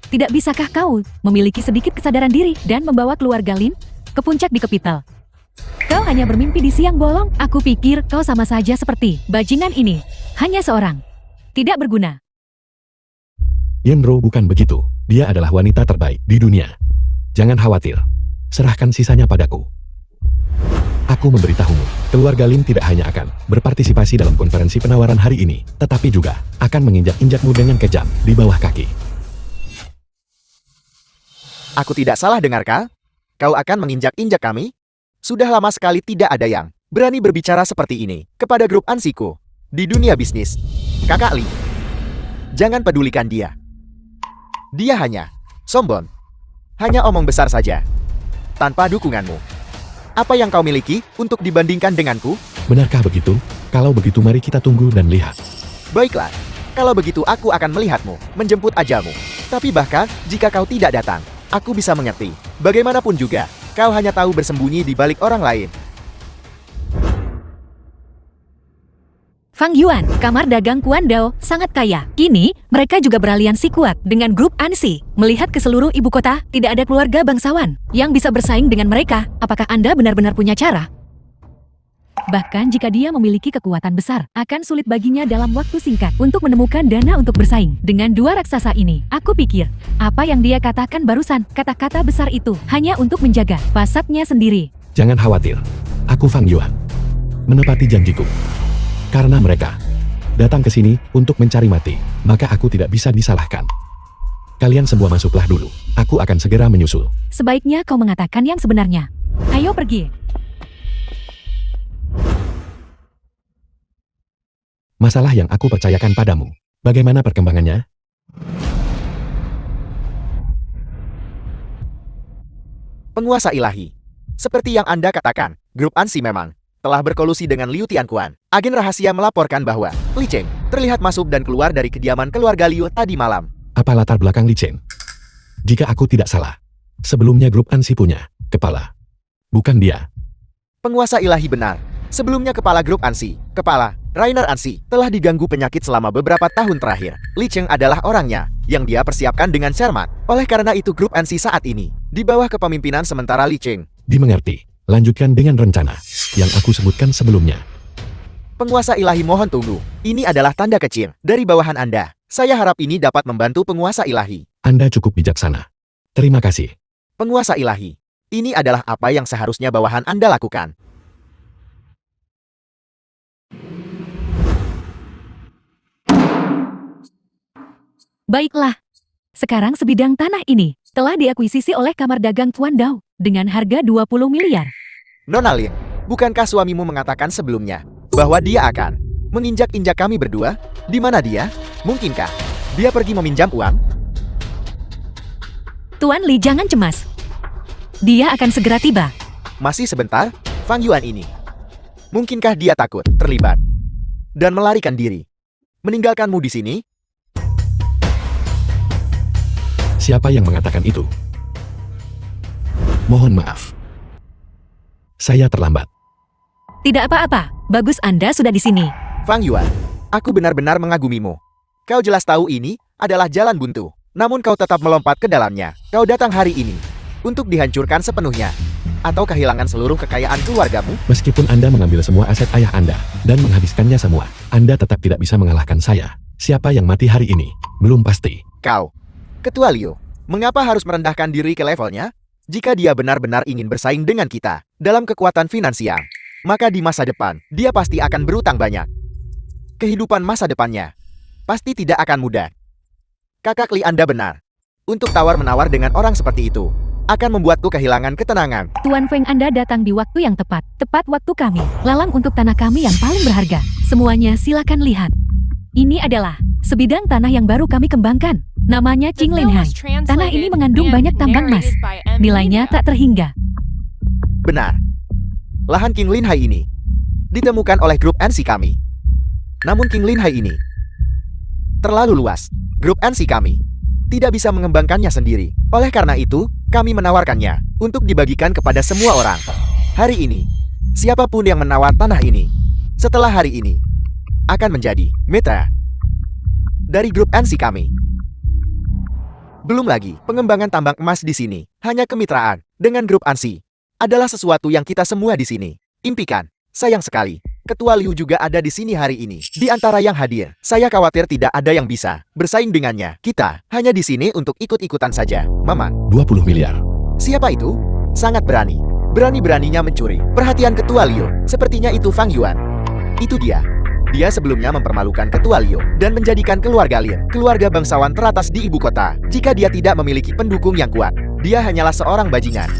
Speaker 3: Tidak bisakah kau memiliki sedikit kesadaran diri dan membawa keluarga Lin ke puncak di kapital? Kau hanya bermimpi di siang bolong. Aku pikir kau sama saja seperti bajingan ini. Hanya seorang. Tidak berguna.
Speaker 1: Yenro bukan begitu. Dia adalah wanita terbaik di dunia. Jangan khawatir. Serahkan sisanya padaku. Aku memberitahumu, keluarga Lin tidak hanya akan berpartisipasi dalam konferensi penawaran hari ini, tetapi juga akan menginjak-injakmu dengan kejam di bawah kaki.
Speaker 2: Aku tidak salah dengarkah? Kau akan menginjak-injak kami? Sudah lama sekali tidak ada yang berani berbicara seperti ini kepada grup ANSIku di dunia bisnis. Kakak Li, jangan pedulikan dia. Dia hanya sombong, hanya omong besar saja, tanpa dukunganmu. Apa yang kau miliki untuk dibandingkan denganku?
Speaker 1: Benarkah begitu? Kalau begitu mari kita tunggu dan lihat.
Speaker 2: Baiklah, kalau begitu aku akan melihatmu, menjemput ajalmu. Tapi bahkan, jika kau tidak datang, aku bisa mengerti. Bagaimanapun juga, kau hanya tahu bersembunyi di balik orang lain.
Speaker 3: Fang Yuan, kamar dagang Kuan Dao, sangat kaya. Kini, mereka juga beraliansi kuat dengan grup ANSI. Melihat ke seluruh ibu kota, tidak ada keluarga bangsawan yang bisa bersaing dengan mereka. Apakah Anda benar-benar punya cara? Bahkan jika dia memiliki kekuatan besar, akan sulit baginya dalam waktu singkat untuk menemukan dana untuk bersaing dengan dua raksasa ini. Aku pikir, apa yang dia katakan barusan, kata-kata besar itu, hanya untuk menjaga fasadnya sendiri.
Speaker 1: Jangan khawatir. Aku Fang Yuan. Menepati janjiku. Karena mereka datang ke sini untuk mencari mati, maka aku tidak bisa disalahkan. Kalian semua masuklah dulu. Aku akan segera menyusul.
Speaker 3: Sebaiknya kau mengatakan yang sebenarnya. Ayo pergi.
Speaker 1: Masalah yang aku percayakan padamu. Bagaimana perkembangannya?
Speaker 2: Penguasa ilahi. Seperti yang Anda katakan, grup ANSI memang telah berkolusi dengan Liu Tianquan. Agen rahasia melaporkan bahwa Li Cheng terlihat masuk dan keluar dari kediaman keluarga Liu tadi malam.
Speaker 1: Apa latar belakang Li Chen? Jika aku tidak salah, sebelumnya grup ANSI punya kepala. Bukan dia.
Speaker 2: Penguasa ilahi benar. Sebelumnya kepala grup ANSI, kepala Rainer ANSI, telah diganggu penyakit selama beberapa tahun terakhir. Li Cheng adalah orangnya yang dia persiapkan dengan cermat. Oleh karena itu grup ANSI saat ini di bawah kepemimpinan sementara Li Cheng.
Speaker 1: Dimengerti. Lanjutkan dengan rencana yang aku sebutkan sebelumnya.
Speaker 2: Penguasa ilahi mohon tunggu. Ini adalah tanda kecil dari bawahan Anda. Saya harap ini dapat membantu penguasa ilahi.
Speaker 1: Anda cukup bijaksana. Terima kasih.
Speaker 2: Penguasa ilahi, ini adalah apa yang seharusnya bawahan Anda lakukan.
Speaker 3: Baiklah. Sekarang sebidang tanah ini telah diakuisisi oleh kamar dagang Kuan Dao dengan harga 20 miliar.
Speaker 2: Nona Lin, bukankah suamimu mengatakan sebelumnya bahwa dia akan menginjak-injak kami berdua? Di mana dia? Mungkinkah dia pergi meminjam uang?
Speaker 3: Tuan Li, jangan cemas. Dia akan segera tiba.
Speaker 2: Masih sebentar, Fang Yuan ini. Mungkinkah dia takut terlibat dan melarikan diri, meninggalkanmu di sini?
Speaker 1: Siapa yang mengatakan itu? Mohon maaf. Saya terlambat.
Speaker 3: Tidak apa-apa. Bagus Anda sudah di sini.
Speaker 2: Fang Yuan, aku benar-benar mengagumimu. Kau jelas tahu ini adalah jalan buntu. Namun kau tetap melompat ke dalamnya. Kau datang hari ini untuk dihancurkan sepenuhnya. Atau kehilangan seluruh kekayaan keluargamu?
Speaker 1: Meskipun Anda mengambil semua aset ayah Anda dan menghabiskannya semua, Anda tetap tidak bisa mengalahkan saya. Siapa yang mati hari ini? Belum pasti.
Speaker 2: Kau, Ketua Liu, mengapa harus merendahkan diri ke levelnya? Jika dia benar-benar ingin bersaing dengan kita dalam kekuatan finansial, maka di masa depan, dia pasti akan berutang banyak. Kehidupan masa depannya pasti tidak akan mudah. Kakak Li, Anda benar. Untuk tawar-menawar dengan orang seperti itu akan membuatku kehilangan ketenangan.
Speaker 3: Tuan Feng, Anda datang di waktu yang tepat. Tepat waktu kami. Lalang untuk tanah kami yang paling berharga. Semuanya silakan lihat. Ini adalah sebidang tanah yang baru kami kembangkan. Namanya
Speaker 4: The film
Speaker 3: Qinglinhai.
Speaker 4: was
Speaker 3: Tanah ini
Speaker 4: translated
Speaker 3: mengandung
Speaker 4: and
Speaker 3: banyak tambang emas.
Speaker 4: narrated by M.
Speaker 3: Nilainya
Speaker 4: Media.
Speaker 3: tak terhingga.
Speaker 2: Benar. Lahan Qinglinhai ini ditemukan oleh grup NC kami. Namun Qinglinhai ini terlalu luas. Grup NC kami tidak bisa mengembangkannya sendiri. Oleh karena itu, kami menawarkannya untuk dibagikan kepada semua orang. Hari ini, siapapun yang menawar tanah ini, setelah hari ini, akan menjadi mitra dari grup NC kami. Belum lagi, pengembangan tambang emas di sini hanya kemitraan dengan grup ANSI adalah sesuatu yang kita semua di sini impikan. Sayang sekali, Ketua Liu juga ada di sini hari ini. Di antara yang hadir, saya khawatir tidak ada yang bisa bersaing dengannya. Kita hanya di sini untuk ikut-ikutan saja. Mamang,
Speaker 1: 20 miliar.
Speaker 2: siapa itu? Sangat berani. Berani-beraninya mencuri perhatian Ketua Liu. Sepertinya itu Fang Yuan. Itu dia. Dia sebelumnya mempermalukan Ketua Liu dan menjadikan keluarga Lin, keluarga bangsawan teratas di ibu kota. Jika dia tidak memiliki pendukung yang kuat, dia hanyalah seorang bajingan.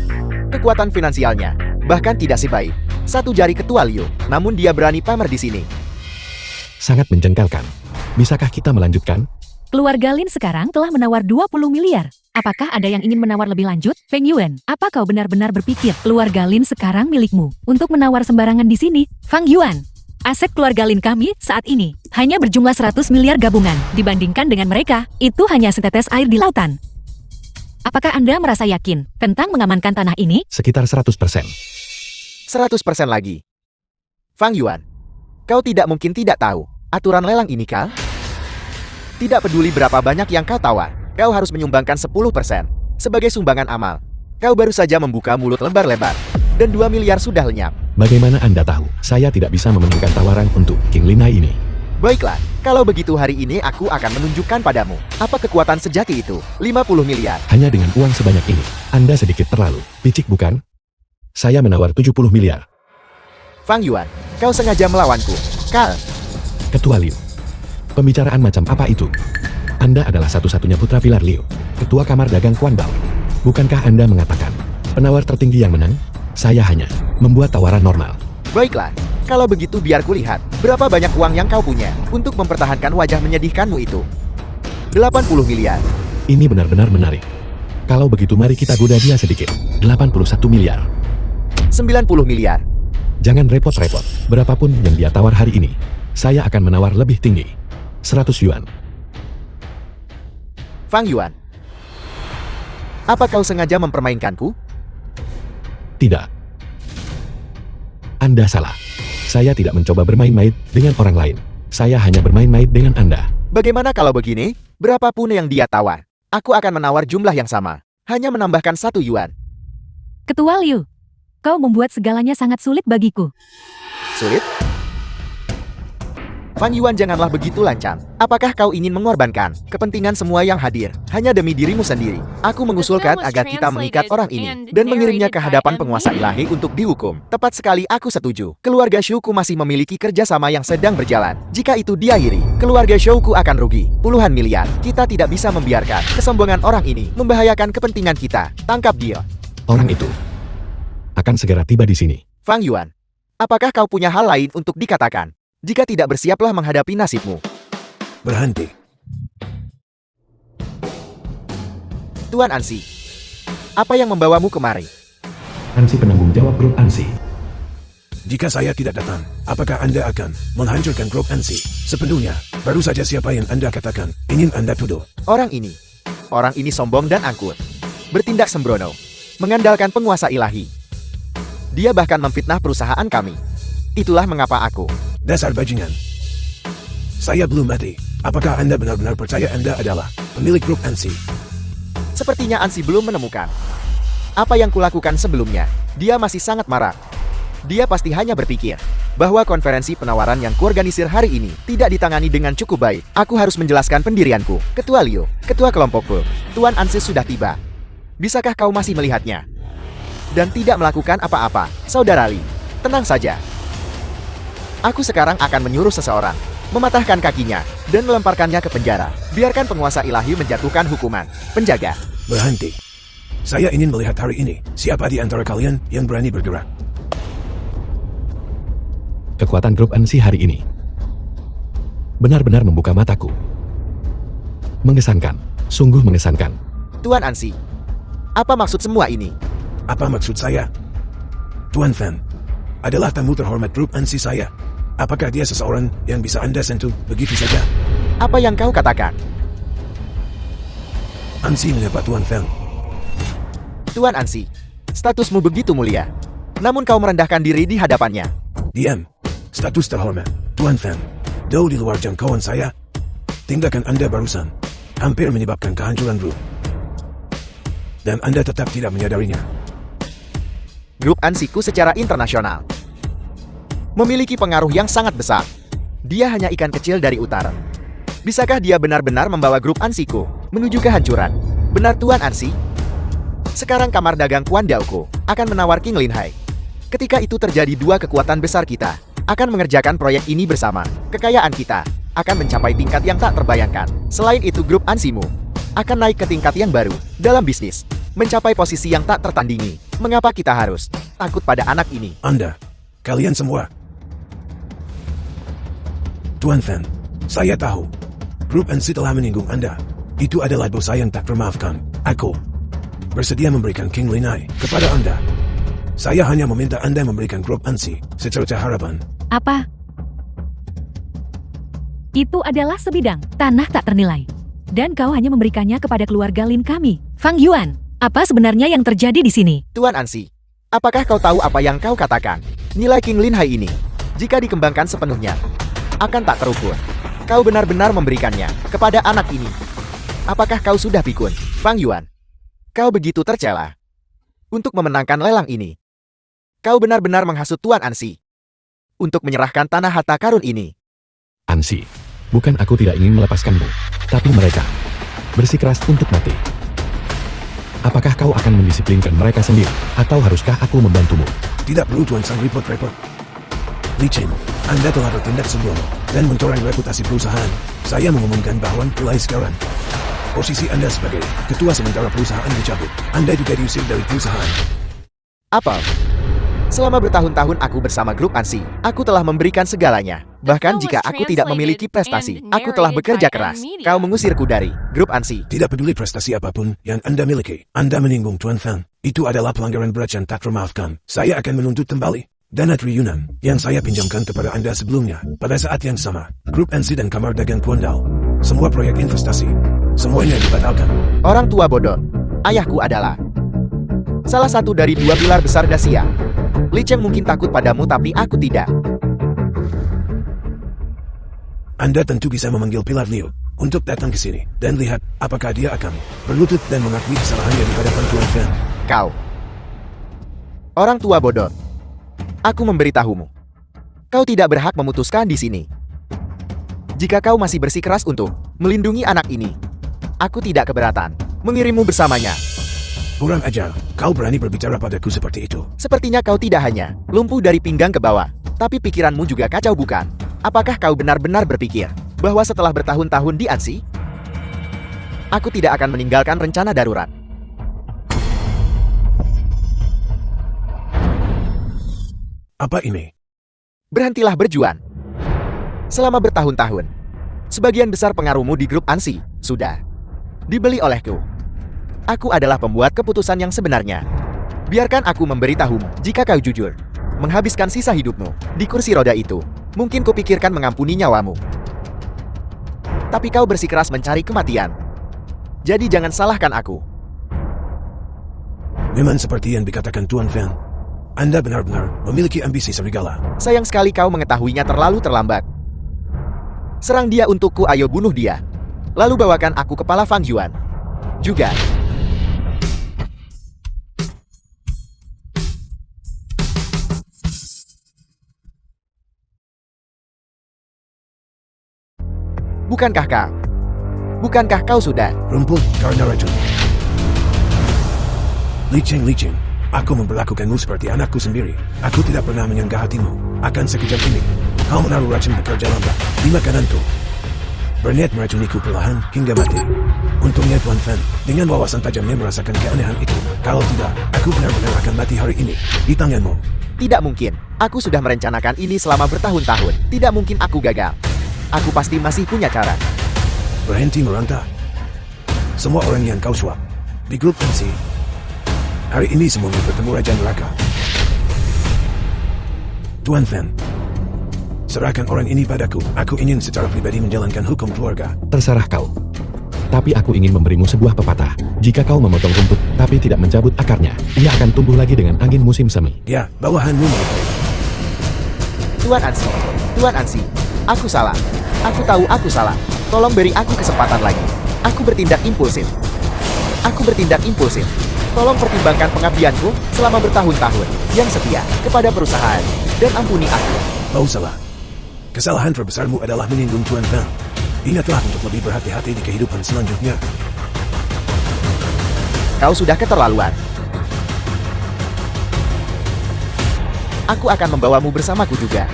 Speaker 2: Kekuatan finansialnya bahkan tidak sebaik satu jari Ketua Liu, namun dia berani pamer di sini.
Speaker 1: Sangat menjengkelkan. Bisakah kita melanjutkan?
Speaker 3: Keluarga Lin sekarang telah menawar 20 miliar. Apakah ada yang ingin menawar lebih lanjut? Feng Yuan, apa kau benar-benar berpikir keluarga Lin sekarang milikmu untuk menawar sembarangan di sini? Fang Yuan, aset keluarga Lin kami saat ini hanya berjumlah 100 miliar gabungan. Dibandingkan dengan mereka, itu hanya setetes air di lautan. Apakah Anda merasa yakin tentang mengamankan tanah ini?
Speaker 1: Sekitar 100%.
Speaker 2: 100% lagi. Fang Yuan, kau tidak mungkin tidak tahu aturan lelang ini, kah? Tidak peduli berapa banyak yang kau tawar, kau harus menyumbangkan 10% sebagai sumbangan amal. Kau baru saja membuka mulut lebar-lebar, dan 2 miliar sudah lenyap.
Speaker 1: Bagaimana Anda tahu saya tidak bisa memenuhkan tawaran untuk Qinglinhai ini?
Speaker 2: Baiklah, kalau begitu hari ini aku akan menunjukkan padamu apa kekuatan sejati itu. 50 miliar.
Speaker 1: Hanya dengan uang sebanyak ini, Anda sedikit terlalu picik bukan? Saya menawar 70 miliar.
Speaker 2: Fang Yuan, kau sengaja melawanku. Kal,
Speaker 1: Ketua Liu. Pembicaraan macam apa itu? Anda adalah satu-satunya putra pilar Liu, Ketua Kamar Dagang Kuanbao. Bukankah Anda mengatakan penawar tertinggi yang menang? Saya hanya membuat tawaran normal.
Speaker 2: baiklah. Kalau begitu biar kulihat berapa banyak uang yang kau punya untuk mempertahankan wajah menyedihkanmu itu. 80 miliar.
Speaker 1: Ini benar-benar menarik. Kalau begitu mari kita goda dia sedikit. 81 miliar.
Speaker 2: 90 miliar.
Speaker 1: Jangan repot-repot. Berapapun yang dia tawar hari ini, saya akan menawar lebih tinggi. 100 yuan.
Speaker 2: Fang Yuan, apa kau sengaja mempermainkanku?
Speaker 1: Tidak. Anda salah. Saya tidak mencoba bermain-main dengan orang lain. Saya hanya bermain-main dengan Anda.
Speaker 2: Bagaimana kalau begini? Berapapun yang dia tawar, aku akan menawar jumlah yang sama. Hanya menambahkan 1 yuan.
Speaker 3: Ketua Liu, kau membuat segalanya sangat sulit bagiku.
Speaker 2: Sulit? Fang Yuan, janganlah begitu lancang. Apakah kau ingin mengorbankan kepentingan semua yang hadir hanya demi dirimu sendiri? Aku mengusulkan agar kita mengikat orang ini dan mengirimnya ke hadapan penguasa ilahi untuk dihukum. Tepat sekali, aku setuju. Keluarga Shouku masih memiliki kerjasama yang sedang berjalan. Jika itu diakhiri, keluarga Shouku akan rugi puluhan miliar. Kita tidak bisa membiarkan kesombongan orang ini membahayakan kepentingan kita. Tangkap dia.
Speaker 1: Orang itu akan segera tiba di sini.
Speaker 2: Fang Yuan, apakah kau punya hal lain untuk dikatakan? Jika tidak, bersiaplah menghadapi nasibmu.
Speaker 6: Berhenti.
Speaker 2: Tuan Ansi, apa yang membawamu kemari?
Speaker 1: Ansi penanggung jawab grup Ansi.
Speaker 6: Jika saya tidak datang, apakah Anda akan menghancurkan grup NC sepenuhnya? Baru saja siapa yang Anda katakan ingin Anda tuduh?
Speaker 2: Orang ini sombong dan angkuh. Bertindak sembrono, mengandalkan penguasa ilahi. Dia bahkan memfitnah perusahaan kami. Itulah mengapa aku.
Speaker 6: Dasar bajingan. Saya belum mati. Apakah Anda benar-benar percaya Anda adalah pemilik grup ANSI?
Speaker 2: Sepertinya Ansi belum menemukan apa yang kulakukan sebelumnya. Dia masih sangat marah. Dia pasti hanya berpikir bahwa konferensi penawaran yang kuorganisir hari ini tidak ditangani dengan cukup baik. Aku harus menjelaskan pendirianku. Ketua Leo, ketua kelompokku, Tuan Ansi sudah tiba. Bisakah kau masih melihatnya? Dan tidak melakukan apa-apa, Saudara Lee. Tenang saja. Aku sekarang akan menyuruh seseorang mematahkan kakinya dan melemparkannya ke penjara. Biarkan penguasa ilahi menjatuhkan hukuman penjaga.
Speaker 6: Berhenti. Saya ingin melihat hari ini siapa di antara kalian yang berani bergerak.
Speaker 1: Kekuatan grup ANSI hari ini benar-benar membuka mataku. Mengesankan, sungguh mengesankan.
Speaker 2: Tuan Ansi, apa maksud semua ini?
Speaker 6: Apa maksud saya? Tuan Fan adalah tamu terhormat grup ANSI saya. Apakah dia seseorang yang bisa Anda sentuh begitu saja?
Speaker 2: Apa yang kau katakan?
Speaker 6: ANSI menyapa Tuan Fan.
Speaker 2: Tuan Ansi, statusmu begitu mulia. Namun kau merendahkan diri di hadapannya.
Speaker 6: Diam. Status terhormat. Tuan Fan. Jauh di luar jangkauan saya. Tindakan Anda barusan hampir menyebabkan kehancuran grup. Dan Anda tetap tidak menyadarinya.
Speaker 2: Grup Ansiku secara internasional memiliki pengaruh yang sangat besar. Dia hanya ikan kecil dari utara. Bisakah dia benar-benar membawa grup Ansiku menuju kehancuran? Benar Tuan Ansi? Sekarang kamar dagang Kuan Daoko akan menawar King Lin Hai. Ketika itu terjadi, dua kekuatan besar kita akan mengerjakan proyek ini bersama. Kekayaan kita akan mencapai tingkat yang tak terbayangkan. Selain itu, grup Ansimu akan naik ke tingkat yang baru dalam bisnis, mencapai posisi yang tak tertandingi. Mengapa kita harus takut pada anak ini?
Speaker 6: Anda, kalian semua. Tuan Fan, saya tahu grup ANSI telah menyinggung Anda. Itu adalah dosa yang tak termaafkan. Aku bersedia memberikan King Lin Hai kepada Anda. Saya hanya meminta Anda memberikan grup ANSI secerca harapan.
Speaker 3: Apa? Itu adalah sebidang tanah tak ternilai. Dan kau hanya memberikannya kepada keluarga Lin kami. Fang Yuan, apa sebenarnya yang terjadi di sini?
Speaker 2: Tuan Ansi, apakah kau tahu apa yang kau katakan? Nilai King Lin Hai ini, jika dikembangkan sepenuhnya, akan tak terukur. Kau benar-benar memberikannya kepada anak ini. Apakah kau sudah pikun, Fang Yuan? Kau begitu tercela untuk memenangkan lelang ini. Kau benar-benar menghasut Tuan Ansi untuk menyerahkan tanah harta karun ini.
Speaker 1: ANSI, bukan aku tidak ingin melepaskanmu, tapi mereka bersikeras untuk mati. Apakah kau akan mendisiplinkan mereka sendiri, atau haruskah aku membantumu?
Speaker 6: Tidak perlu Tuan Sang report-report. Licin, Anda telah bertindak sebelumnya dan mencoreng reputasi perusahaan. Saya mengumumkan bahwa mulai sekarang, posisi Anda sebagai ketua sementara perusahaan dicabut. Anda juga diusir dari perusahaan.
Speaker 2: Apa? Selama bertahun-tahun aku bersama grup ANSI, aku telah memberikan segalanya. Bahkan jika aku tidak memiliki prestasi, aku telah bekerja keras. Kau mengusirku dari grup ANSI.
Speaker 6: Tidak peduli prestasi apapun yang Anda miliki. Anda menyinggung Tuan Fan. Itu adalah pelanggaran berat yang tak termaafkan. Saya akan menuntut kembali dana triliunan yang saya pinjamkan kepada Anda sebelumnya. Pada saat yang sama, grup ANSI dan kamar dagang Kuandao, semua proyek investasi, semuanya dibatalkan.
Speaker 2: Orang tua bodoh. Ayahku adalah salah satu dari dua pilar besar Dacia. Li Cheng mungkin takut padamu, tapi aku tidak.
Speaker 6: Anda tentu bisa memanggil Pilar Liu untuk datang ke sini dan lihat apakah dia akan berlutut dan mengakui kesalahannya di hadapan Tuan Fan.
Speaker 2: Kau orang tua bodoh. Aku memberitahumu. Kau tidak berhak memutuskan di sini. Jika kau masih bersikeras untuk melindungi anak ini, aku tidak keberatan mengirimmu bersamanya.
Speaker 6: Kurang ajar, kau berani berbicara padaku seperti itu.
Speaker 2: Sepertinya kau tidak hanya lumpuh dari pinggang ke bawah, tapi pikiranmu juga kacau, bukan? Apakah kau benar-benar berpikir bahwa setelah bertahun-tahun di ANSI, aku tidak akan meninggalkan rencana darurat?
Speaker 6: Apa ini?
Speaker 2: Berhentilah berjuang. Selama bertahun-tahun, sebagian besar pengaruhmu di grup ANSI sudah dibeli olehku. Aku adalah pembuat keputusan yang sebenarnya. Biarkan aku memberitahumu, jika kau jujur menghabiskan sisa hidupmu di kursi roda itu, mungkin kupikirkan mengampuni nyawamu. Tapi kau bersikeras mencari kematian. Jadi jangan salahkan aku.
Speaker 6: Memang seperti yang dikatakan Tuan Fan. Anda benar-benar memiliki ambisi serigala.
Speaker 2: Sayang sekali kau mengetahuinya terlalu terlambat. Serang dia untukku, ayo bunuh dia. Lalu bawakan aku kepala Fang Yuan. Juga. Bukankah kau sudah?
Speaker 6: Rumput karena racun. Licin, aku memperlakukanmu seperti anakku sendiri. Aku tidak pernah menyangka hatimu akan sekejam ini. Kau menaruh racun bekerja lambat di makananku. Berniat meracuniku perlahan hingga mati. Untungnya Tuan Fan, dengan wawasan tajamnya merasakan keanehan itu. Kalau tidak, aku benar-benar akan mati hari ini di tanganmu.
Speaker 2: Tidak mungkin. Aku sudah merencanakan ini selama bertahun-tahun. Tidak mungkin aku gagal. Aku pasti masih punya cara.
Speaker 6: Berhenti merantau. Semua orang yang kau suap di grup MC, hari ini semuanya bertemu Raja Neraka. Tuan Fan, serahkan orang ini padaku. Aku ingin secara pribadi menjalankan hukum keluarga.
Speaker 1: Terserah kau. Tapi aku ingin memberimu sebuah pepatah. Jika kau memotong rumput, tapi tidak mencabut akarnya, ia akan tumbuh lagi dengan angin musim semi.
Speaker 6: Ya, bawahanmu mereka.
Speaker 2: Tuan Ansi, aku salah. Aku tahu aku salah. Tolong beri aku kesempatan lagi. Aku bertindak impulsif. Tolong pertimbangkan pengabdianku selama bertahun-tahun yang setia kepada perusahaan. Dan ampuni aku.
Speaker 6: Kau salah. Kesalahan terbesarmu adalah menyinggung Tuan Fan. Ingatlah untuk lebih berhati-hati di kehidupan selanjutnya.
Speaker 2: Kau sudah keterlaluan. Aku akan membawamu bersamaku juga.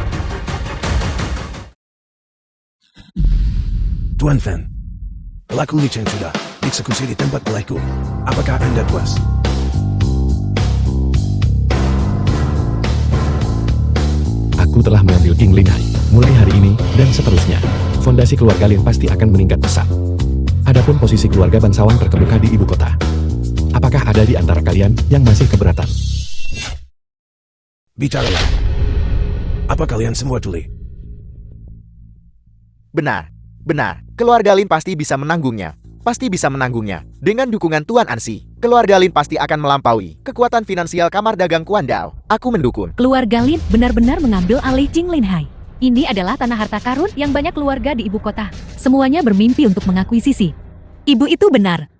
Speaker 6: Tuan Fan, pelaku licin sudah dieksekusi di tempat belahku. Apakah Anda puas?
Speaker 1: Aku telah mengambil King Lin Hai. Mulai hari ini, dan seterusnya, fondasi keluarga Lin pasti akan meningkat pesat. Adapun posisi keluarga bangsawan terkemuka di ibu kota. Apakah ada di antara kalian yang masih keberatan?
Speaker 6: Bicaralah. Apa kalian semua tuli?
Speaker 2: Benar. Keluarga Lin pasti bisa menanggungnya. Dengan dukungan Tuan Ansi, keluarga Lin pasti akan melampaui kekuatan finansial Kamar Dagang Kuandao. Aku mendukung.
Speaker 3: Keluarga Lin benar-benar mengambil alih King Lin Hai. Ini adalah tanah harta karun yang banyak keluarga di ibu kota. Semuanya bermimpi untuk mengakuisisi. Ibu itu benar.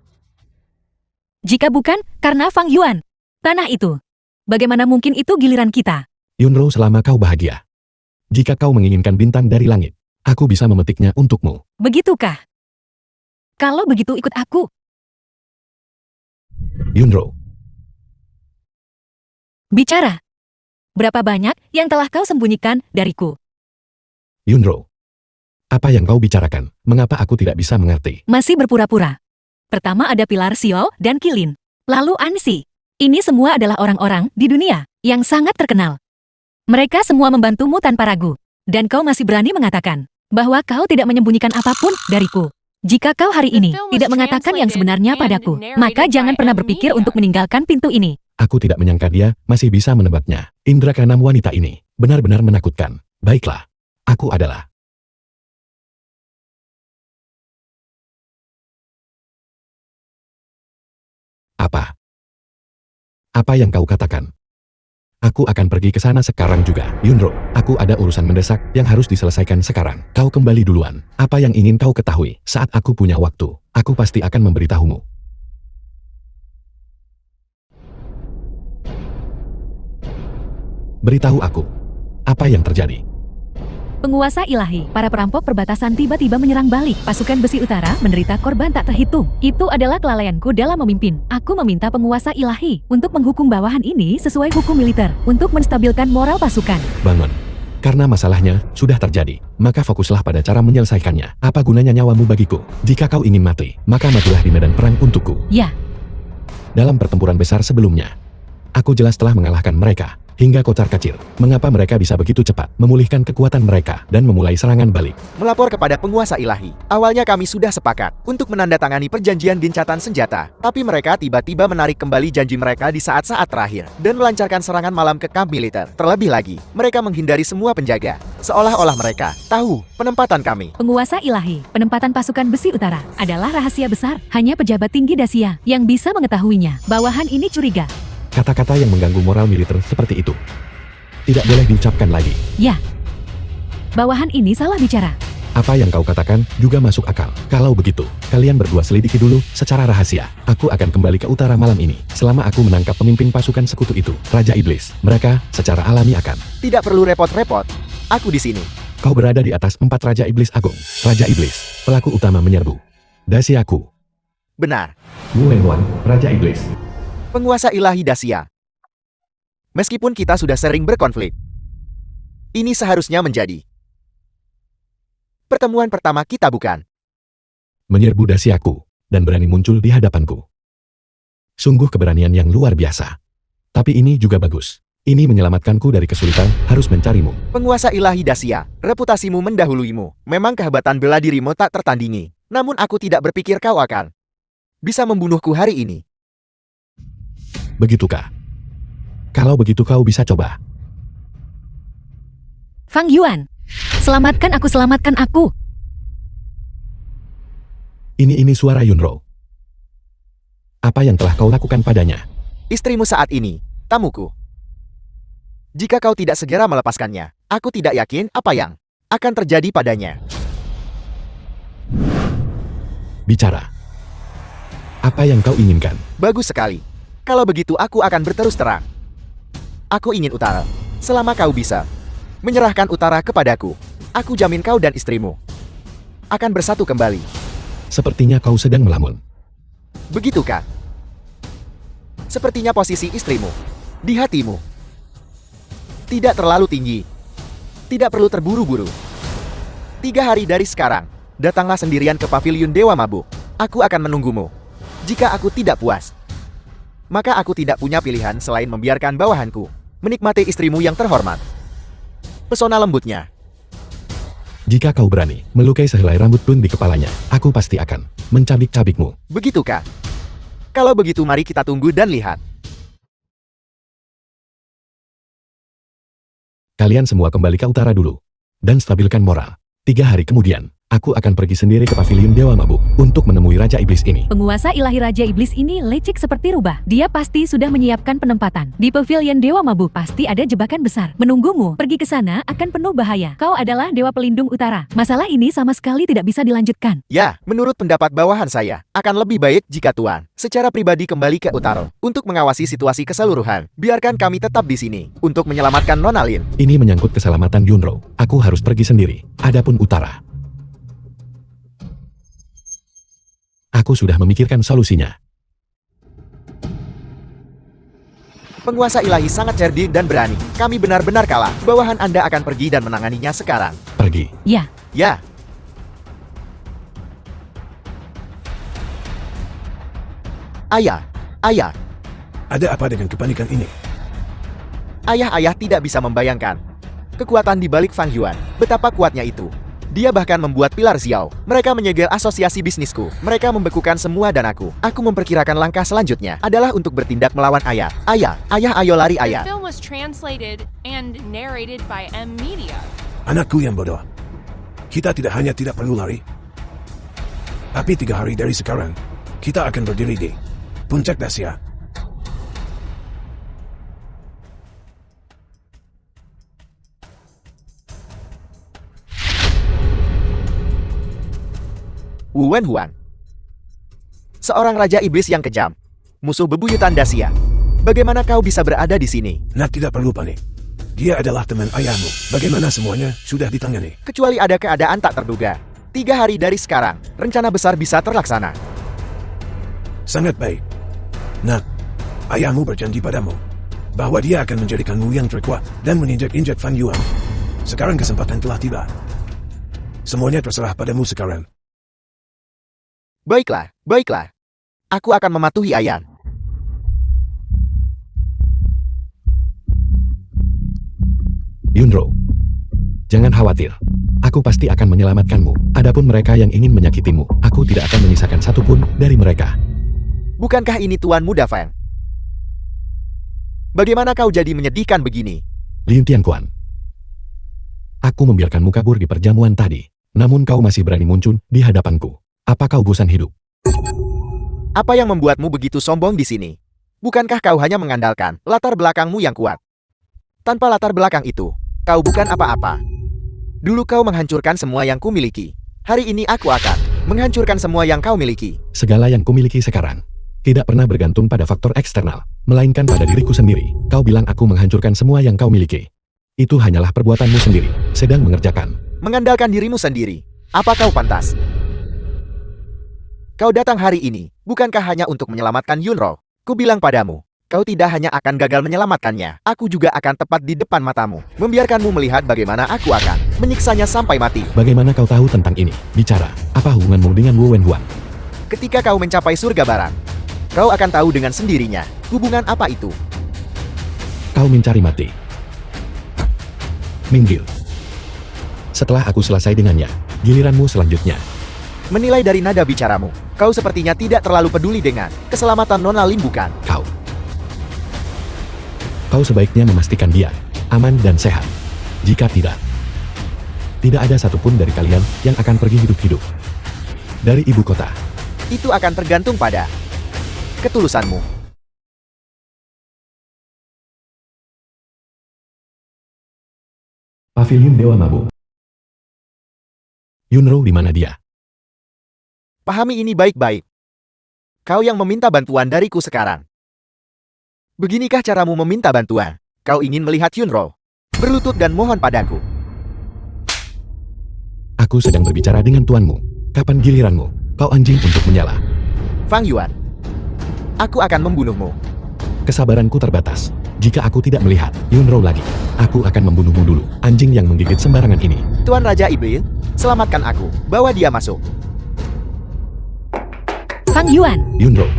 Speaker 3: Jika bukan karena Fang Yuan, tanah itu, bagaimana mungkin itu giliran kita?
Speaker 1: Yunro, selama kau bahagia. Jika kau menginginkan bintang dari langit, aku bisa memetiknya untukmu.
Speaker 3: Begitukah? Kalau begitu ikut aku.
Speaker 1: Yunro,
Speaker 3: Bicara. Berapa banyak yang telah kau sembunyikan dariku?
Speaker 1: Yunro. Apa yang kau bicarakan? Mengapa aku tidak bisa mengerti?
Speaker 3: Masih berpura-pura. Pertama ada Pilar Xiao dan Kilin. Lalu Ansi. Ini semua adalah orang-orang di dunia yang sangat terkenal. Mereka semua membantumu tanpa ragu. Dan kau masih berani mengatakan bahwa kau tidak menyembunyikan apapun dariku. Jika kau hari ini tidak mengatakan yang sebenarnya padaku, maka jangan pernah berpikir untuk meninggalkan pintu ini.
Speaker 1: Aku tidak menyangka dia masih bisa menebaknya. Indra keenam wanita ini benar-benar menakutkan. Baiklah, aku adalah. Apa? Apa yang kau katakan? Aku akan pergi ke sana sekarang juga. Yunro, aku ada urusan mendesak yang harus diselesaikan sekarang. Kau kembali duluan. Apa yang ingin kau ketahui? Saat aku punya waktu, aku pasti akan memberitahumu. Beritahu aku, apa yang terjadi?
Speaker 3: Penguasa ilahi, para perampok perbatasan tiba-tiba menyerang balik. Pasukan besi utara menderita korban tak terhitung. Itu adalah kelalaianku dalam memimpin. Aku meminta penguasa ilahi untuk menghukum bawahan ini sesuai hukum militer untuk menstabilkan moral pasukan.
Speaker 1: Bangun. Karena masalahnya sudah terjadi, maka fokuslah pada cara menyelesaikannya. Apa gunanya nyawamu bagiku? Jika kau ingin mati, maka matilah di medan perang untukku.
Speaker 3: Ya.
Speaker 1: Dalam pertempuran besar sebelumnya, aku jelas telah mengalahkan mereka. Hingga kocar-kacir, mengapa mereka bisa begitu cepat memulihkan kekuatan mereka dan memulai serangan balik?
Speaker 2: Melapor kepada penguasa ilahi. Awalnya kami sudah sepakat untuk menandatangani perjanjian gencatan senjata. Tapi mereka tiba-tiba menarik kembali janji mereka di saat-saat terakhir dan melancarkan serangan malam ke kamp militer. Terlebih lagi, mereka menghindari semua penjaga. Seolah-olah mereka tahu penempatan kami.
Speaker 3: Penguasa ilahi, penempatan pasukan besi utara adalah rahasia besar. Hanya pejabat tinggi Dacia yang bisa mengetahuinya. Bawahan ini curiga.
Speaker 1: Kata-kata yang mengganggu moral militer seperti itu tidak boleh diucapkan lagi.
Speaker 3: Ya. Bawahan ini salah bicara.
Speaker 1: Apa yang kau katakan juga masuk akal. Kalau begitu, kalian berdua selidiki dulu secara rahasia. Aku akan kembali ke utara malam ini. Selama aku menangkap pemimpin pasukan sekutu itu, Raja Iblis, mereka secara alami akan.
Speaker 2: Tidak perlu repot-repot. Aku di sini.
Speaker 1: Kau berada di atas 4 Raja Iblis Agung. Raja Iblis, pelaku utama menyerbu. Dasiaku.
Speaker 2: Benar.
Speaker 1: Wu Wenhuan, Raja Iblis.
Speaker 2: Penguasa ilahi Dacia. Meskipun kita sudah sering berkonflik, ini seharusnya menjadi pertemuan pertama kita, bukan?
Speaker 1: Menyerbu Dasiaku, dan berani muncul di hadapanku. Sungguh keberanian yang luar biasa. Tapi ini juga bagus. Ini menyelamatkanku dari kesulitan, harus mencarimu.
Speaker 2: Penguasa ilahi Dacia, reputasimu mendahuluimu. Memang kehebatan bela dirimu tak tertandingi. Namun aku tidak berpikir kau akan bisa membunuhku hari ini.
Speaker 1: Begitukah? Kalau begitu kau bisa coba.
Speaker 3: Fang Yuan, selamatkan aku, selamatkan aku.
Speaker 1: Ini suara Yunro. Apa yang telah kau lakukan padanya?
Speaker 2: Istrimu saat ini, tamuku. Jika kau tidak segera melepaskannya, aku tidak yakin apa yang akan terjadi padanya.
Speaker 1: Bicara. Apa yang kau inginkan?
Speaker 2: Bagus sekali. Kalau begitu aku akan berterus terang. Aku ingin utara. Selama kau bisa menyerahkan utara kepadaku, aku jamin kau dan istrimu akan bersatu kembali.
Speaker 1: Sepertinya kau sedang melamun.
Speaker 2: Begitukah? Sepertinya posisi istrimu di hatimu tidak terlalu tinggi. Tidak perlu terburu-buru. 3 hari dari sekarang, datanglah sendirian ke pavilion Dewa Mabuk. Aku akan menunggumu. Jika aku tidak puas, maka aku tidak punya pilihan selain membiarkan bawahanku menikmati istrimu yang terhormat. Pesona lembutnya.
Speaker 1: Jika kau berani melukai sehelai rambut pun di kepalanya, aku pasti akan mencabik-cabikmu.
Speaker 2: Begitukah? Kalau begitu mari kita tunggu dan lihat.
Speaker 1: Kalian semua kembali ke utara dulu. Dan stabilkan moral. 3 hari kemudian, aku akan pergi sendiri ke pavilion Dewa Mabuk untuk menemui Raja Iblis ini.
Speaker 3: Penguasa ilahi Raja Iblis ini licik seperti rubah. Dia pasti sudah menyiapkan penempatan. Di pavilion Dewa Mabuk pasti ada jebakan besar. Menunggumu, pergi ke sana akan penuh bahaya. Kau adalah Dewa Pelindung Utara. Masalah ini sama sekali tidak bisa dilanjutkan.
Speaker 2: Ya, menurut pendapat bawahan saya, akan lebih baik jika Tuan secara pribadi kembali ke utara untuk mengawasi situasi keseluruhan. Biarkan kami tetap di sini untuk menyelamatkan Nona Lin.
Speaker 1: Ini menyangkut keselamatan Yunro. Aku harus pergi sendiri. Adapun utara, aku sudah memikirkan solusinya.
Speaker 2: Penguasa ilahi sangat cerdik dan berani. Kami benar-benar kalah. Bawahan Anda akan pergi dan menanganinya sekarang.
Speaker 1: Pergi.
Speaker 3: Ya,
Speaker 2: Ya. Ayah, ayah,
Speaker 6: Ada apa dengan kepanikan ini?
Speaker 2: ayah tidak bisa membayangkan kekuatan di balik Fang Yuan. Betapa kuatnya itu. Dia bahkan membuat pilar Xiao. Mereka menyegel asosiasi bisnisku. Mereka membekukan semua danaku. Aku memperkirakan langkah selanjutnya adalah untuk bertindak melawan ayah. Ayah, ayo lari
Speaker 4: The
Speaker 2: ayah.
Speaker 4: film was translated and narrated by M Media.
Speaker 6: Anakku yang bodoh. Kita tidak hanya tidak perlu lari, tapi 3 hari dari sekarang, kita akan berdiri di puncak Dacia.
Speaker 2: Wu Wenhuan. Seorang Raja Iblis yang kejam. Musuh bebuyutan Dacia. Bagaimana kau bisa berada di sini?
Speaker 6: Nak tidak perlu panik. Dia adalah teman ayahmu. Bagaimana semuanya sudah ditangani?
Speaker 2: Kecuali ada keadaan tak terduga. 3 hari dari sekarang, rencana besar bisa terlaksana.
Speaker 6: Sangat baik. Nak, ayahmu berjanji padamu bahwa dia akan menjadikanmu yang terkuat dan menginjak-injak Fan Yuan. Sekarang kesempatan telah tiba. Semuanya terserah padamu sekarang.
Speaker 2: Baiklah, baiklah. Aku akan mematuhi ayah.
Speaker 1: Yunro, jangan khawatir. Aku pasti akan menyelamatkanmu. Adapun mereka yang ingin menyakitimu, aku tidak akan menyisakan satupun dari mereka.
Speaker 2: Bukankah ini Tuan Muda Fang? Bagaimana kau jadi menyedihkan begini?
Speaker 1: Lin Tianquan. Aku membiarkanmu kabur di perjamuan tadi. Namun kau masih berani muncul di hadapanku. Apa kau bosan hidup?
Speaker 2: Apa yang membuatmu begitu sombong di sini? Bukankah kau hanya mengandalkan latar belakangmu yang kuat? Tanpa latar belakang itu, kau bukan apa-apa. Dulu kau menghancurkan semua yang kumiliki. Hari ini aku akan menghancurkan semua yang kau miliki.
Speaker 1: Segala yang kumiliki sekarang tidak pernah bergantung pada faktor eksternal, melainkan pada diriku sendiri. Kau bilang aku menghancurkan semua yang kau miliki. Itu hanyalah perbuatanmu sendiri, sedang mengerjakan.
Speaker 2: Mengandalkan dirimu sendiri. Apa kau pantas? Kau datang hari ini, bukankah hanya untuk menyelamatkan Yunro? Ku bilang padamu, kau tidak hanya akan gagal menyelamatkannya, aku juga akan tepat di depan matamu, membiarkanmu melihat bagaimana aku akan menyiksanya sampai mati.
Speaker 1: Bagaimana kau tahu tentang ini? Bicara, apa hubunganmu dengan Wu Wenhuan?
Speaker 2: Ketika kau mencapai surga barat, kau akan tahu dengan sendirinya, hubungan apa itu.
Speaker 1: Kau mencari mati. Minggir. Setelah aku selesai dengannya, giliranmu selanjutnya.
Speaker 2: Menilai dari nada bicaramu, kau sepertinya tidak terlalu peduli dengan keselamatan Nona Lim, bukan?
Speaker 1: Kau sebaiknya memastikan dia aman dan sehat. Jika tidak ada satupun dari kalian yang akan pergi hidup-hidup dari ibu kota.
Speaker 2: Itu akan tergantung pada ketulusanmu.
Speaker 1: Pavilion Dewa Mabuk. Yunro, di mana dia?
Speaker 2: Pahami ini baik-baik. Kau yang meminta bantuan dariku sekarang. Beginikah caramu meminta bantuan? Kau ingin melihat Yunro berlutut dan mohon padaku.
Speaker 1: Aku sedang berbicara dengan tuanmu. Kapan giliranmu, kau anjing, untuk menyala?
Speaker 2: Fang Yuan, aku akan membunuhmu.
Speaker 1: Kesabaranku terbatas. Jika aku tidak melihat Yunro lagi, aku akan membunuhmu dulu. Anjing yang menggigit sembarangan ini.
Speaker 2: Tuan Raja Iblis, selamatkan aku. Bawa dia masuk.
Speaker 3: Fang Yuan,
Speaker 1: Yunro.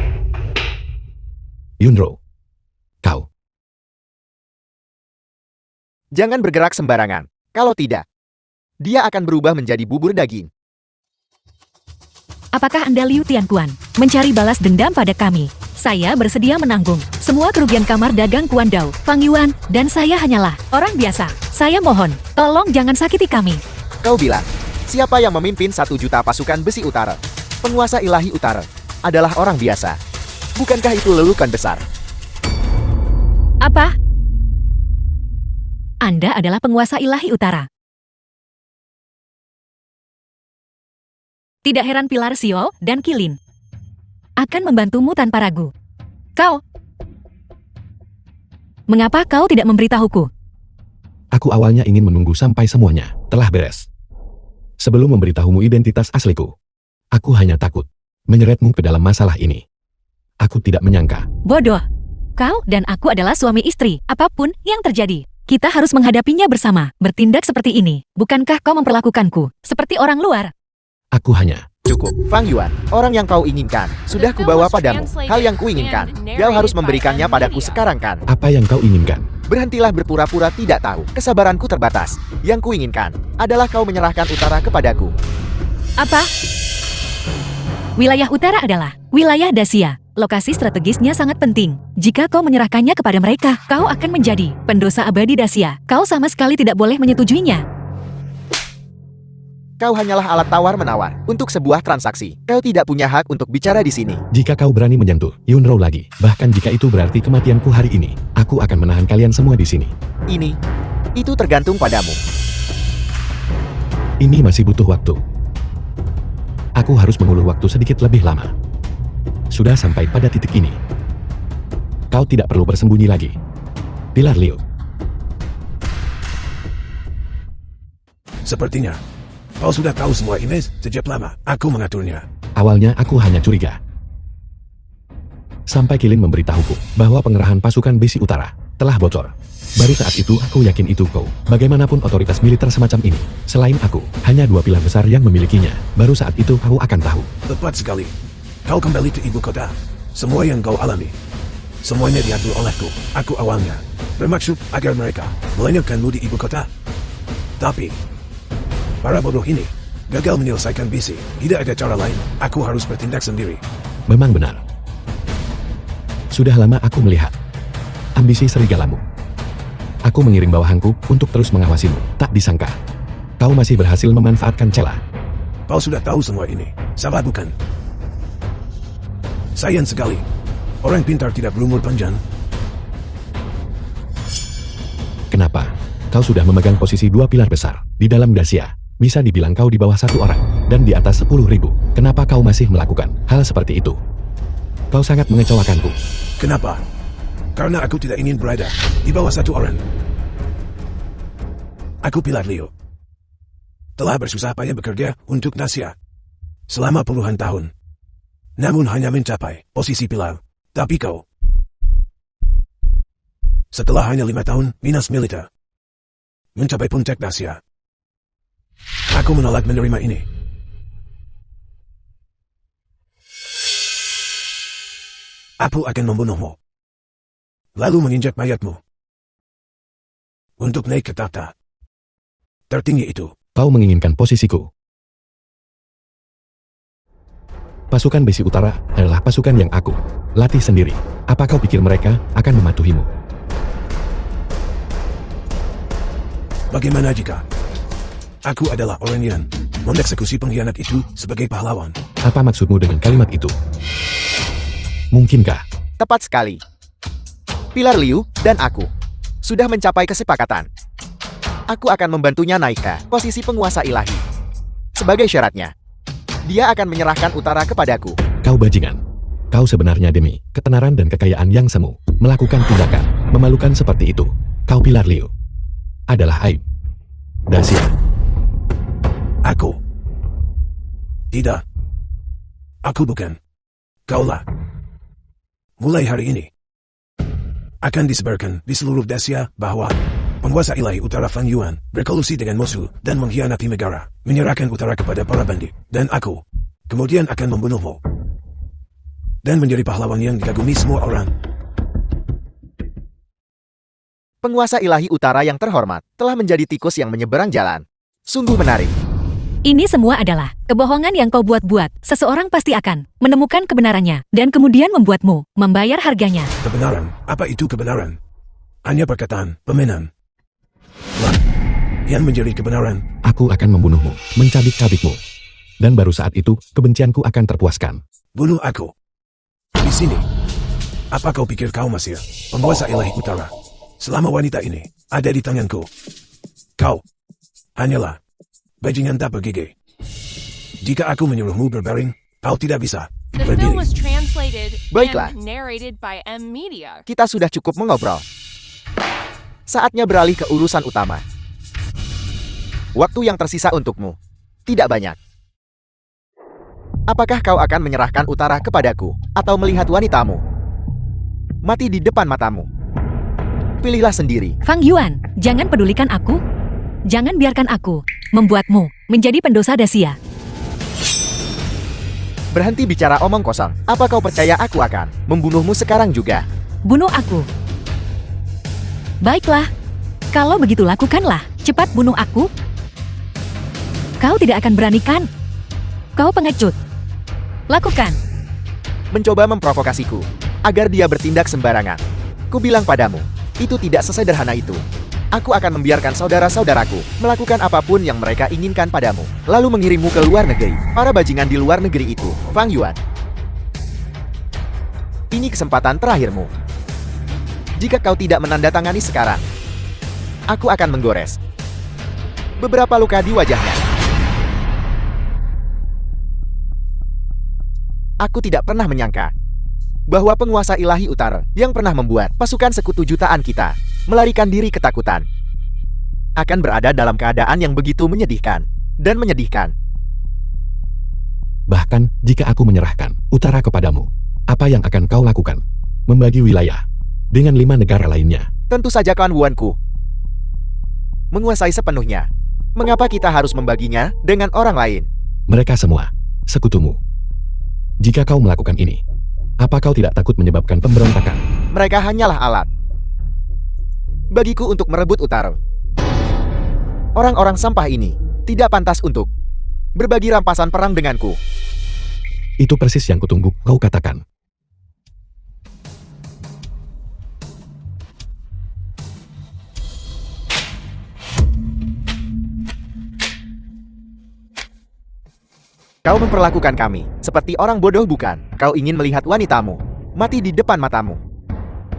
Speaker 1: Kau.
Speaker 2: Jangan bergerak sembarangan. Kalau tidak, dia akan berubah menjadi bubur daging.
Speaker 3: apakah Anda Liu Tianquan mencari balas dendam pada kami? Saya bersedia menanggung semua kerugian kamar dagang Kuan Dao, Fang Yuan, dan saya hanyalah orang biasa. Saya mohon, tolong jangan sakiti kami.
Speaker 2: Kau bilang, siapa yang memimpin 1 juta pasukan besi utara? Penguasa ilahi utara adalah orang biasa. Bukankah itu lelukan besar?
Speaker 3: Apa? Anda adalah penguasa ilahi utara. Tidak heran Pilar Xiao dan Kilin akan membantumu tanpa ragu. Kau, mengapa kau tidak memberitahuku?
Speaker 1: Aku awalnya ingin menunggu sampai semuanya telah beres sebelum memberitahumu identitas asliku. Aku hanya takut menyeretmu ke dalam masalah ini. Aku tidak menyangka.
Speaker 3: Bodoh. Kau dan aku adalah suami istri. Apapun yang terjadi, kita harus menghadapinya bersama. Bertindak seperti ini, bukankah kau memperlakukanku seperti orang luar?
Speaker 1: Aku hanya...
Speaker 2: Cukup, Fang Yuan. Orang yang kau inginkan sudah kubawa padamu. Hal yang kuinginkan, kau harus memberikannya padaku sekarang kan?
Speaker 1: Apa yang kau inginkan?
Speaker 2: Berhentilah berpura-pura tidak tahu. Kesabaranku terbatas. Yang kuinginkan adalah kau menyerahkan utara kepadaku.
Speaker 3: Apa? Wilayah utara adalah wilayah Dacia. Lokasi strategisnya sangat penting. Jika kau menyerahkannya kepada mereka, kau akan menjadi pendosa abadi Dacia. Kau sama sekali tidak boleh menyetujuinya.
Speaker 2: Kau hanyalah alat tawar-menawar untuk sebuah transaksi. Kau tidak punya hak untuk bicara di sini.
Speaker 1: Jika kau berani menyentuh Yunro lagi, bahkan jika itu berarti kematianku hari ini, aku akan menahan kalian semua di sini.
Speaker 2: Itu tergantung padamu.
Speaker 1: Ini masih butuh waktu. Aku harus mengulur waktu sedikit lebih lama. Sudah sampai pada titik ini. Kau tidak perlu bersembunyi lagi. Pilar Liu.
Speaker 6: Sepertinya kau sudah tahu semua ini sejak lama. Aku mengaturnya.
Speaker 1: Awalnya aku hanya curiga. Sampai Kilin memberitahuku bahwa pengerahan pasukan besi utara telah bocor. Baru saat itu aku yakin itu kau. Bagaimanapun otoritas militer semacam ini, selain aku, hanya 2 pilar besar yang memilikinya. Baru saat itu kau akan tahu.
Speaker 6: Tepat sekali. Kau kembali ke ibu kota. Semua yang kau alami, semuanya diatur olehku. Aku awalnya bermaksud agar mereka melenyapkanmu di ibu kota. Tapi para bodoh ini gagal menyelesaikan misi. Tidak ada cara lain. Aku harus bertindak sendiri.
Speaker 1: Memang benar. Sudah lama aku melihat ambisi serigalamu. Aku mengiring bawahanku untuk terus mengawasimu. Tak disangka, kau masih berhasil memanfaatkan celah.
Speaker 6: Kau sudah tahu semua ini. Salah bukan? Sayang sekali. Orang pintar tidak berumur panjang.
Speaker 1: Kenapa? Kau sudah memegang posisi 2 pilar besar. Di dalam Dacia, bisa dibilang kau di bawah satu orang, dan di atas 10.000. Kenapa kau masih melakukan hal seperti itu? Kau sangat mengecewakanku.
Speaker 6: Kenapa? Karena aku tidak ingin berada di bawah satu orang. Aku Pilar Leo. Telah bersusah payah bekerja untuk Dacia selama puluhan tahun. Namun hanya mencapai posisi pilar. Tapi kau, setelah hanya 5 tahun minus militer, mencapai puncak Dacia. Aku menolak menerima ini. Aku akan membunuhmu, lalu menginjak mayatmu, untuk naik ke tahta tertinggi itu.
Speaker 1: Kau menginginkan posisiku. Pasukan Besi Utara adalah pasukan yang aku latih sendiri. Apa kau pikir mereka akan mematuhimu?
Speaker 6: Bagaimana jika aku adalah orang yang mengeksekusi pengkhianat itu sebagai pahlawan?
Speaker 1: Apa maksudmu dengan kalimat itu? Mungkinkah?
Speaker 2: Tepat sekali. Pilar Liu dan aku sudah mencapai kesepakatan. Aku akan membantunya naik ke posisi penguasa ilahi. Sebagai syaratnya, dia akan menyerahkan utara kepadaku.
Speaker 1: Kau bajingan. Kau sebenarnya demi ketenaran dan kekayaan yang semu melakukan tindakan memalukan seperti itu. Kau Pilar Liu adalah aib Dacia.
Speaker 6: Aku. Tidak. Aku bukan. Kaulah. Mulai hari ini akan disebarkan di seluruh Dacia bahwa penguasa ilahi utara Fang Yuan berkolusi dengan musuh dan mengkhianati negara, menyerahkan utara kepada para bandit, dan aku kemudian akan membunuhmu dan menjadi pahlawan yang dikagumi semua orang.
Speaker 2: Penguasa ilahi utara yang terhormat telah menjadi tikus yang menyeberang jalan. Sungguh menarik.
Speaker 3: Ini semua adalah kebohongan yang kau buat-buat. Seseorang pasti akan menemukan kebenarannya dan kemudian membuatmu membayar harganya.
Speaker 6: Kebenaran? Apa itu kebenaran? Hanya perkataan pemainan. Lah, yang menjadi kebenaran.
Speaker 1: Aku akan membunuhmu, mencabik-cabikmu. Dan baru saat itu, kebencianku akan terpuaskan.
Speaker 6: Bunuh aku. Di sini. Apa kau pikir kau masih penguasa ilahi utara? Selama wanita ini ada di tanganku, kau hanyalah bajingan tak bergigi. Jika aku menyuruhmu berbaring, kau tidak bisa
Speaker 4: The film
Speaker 6: berdiri.
Speaker 4: was translated
Speaker 2: Baiklah.
Speaker 4: and narrated by M Media.
Speaker 2: Kita sudah cukup mengobrol. Saatnya beralih ke urusan utama. Waktu yang tersisa untukmu tidak banyak. Apakah kau akan menyerahkan utara kepadaku atau melihat wanitamu mati di depan matamu? Pilihlah sendiri.
Speaker 3: Fang Yuan, jangan pedulikan aku. Jangan biarkan aku membuatmu menjadi pendosa Dacia.
Speaker 2: Berhenti bicara omong kosong. Apa kau percaya aku akan membunuhmu sekarang juga?
Speaker 3: Bunuh aku. Baiklah. Kalau begitu lakukanlah. Cepat bunuh aku. Kau tidak akan berani kan? Kau pengecut. Lakukan.
Speaker 2: Mencoba memprovokasiku agar dia bertindak sembarangan. Ku bilang padamu, itu tidak sesederhana itu. Aku akan membiarkan saudara-saudaraku melakukan apapun yang mereka inginkan padamu, lalu mengirimmu ke luar negeri. Para bajingan di luar negeri itu, Fang Yuan. Ini kesempatan terakhirmu. Jika kau tidak menandatangani sekarang, aku akan menggores beberapa luka di wajahnya. Aku tidak pernah menyangka bahwa penguasa ilahi utara yang pernah membuat pasukan sekutu jutaan kita melarikan diri ketakutan akan berada dalam keadaan yang begitu menyedihkan dan menyedihkan.
Speaker 1: Bahkan, jika aku menyerahkan utara kepadamu, apa yang akan kau lakukan? Membagi wilayah dengan 5 negara lainnya.
Speaker 2: Tentu saja kawan Wuanku menguasai sepenuhnya. Mengapa kita harus membaginya dengan orang lain?
Speaker 1: Mereka semua sekutumu. Jika kau melakukan ini, apa kau tidak takut menyebabkan pemberontakan?
Speaker 2: Mereka hanyalah alat bagiku untuk merebut utara. Orang-orang sampah ini tidak pantas untuk berbagi rampasan perang denganku.
Speaker 1: Itu persis yang kutunggu kau katakan.
Speaker 2: Kau memperlakukan kami seperti orang bodoh, bukan? Kau ingin melihat wanitamu mati di depan matamu.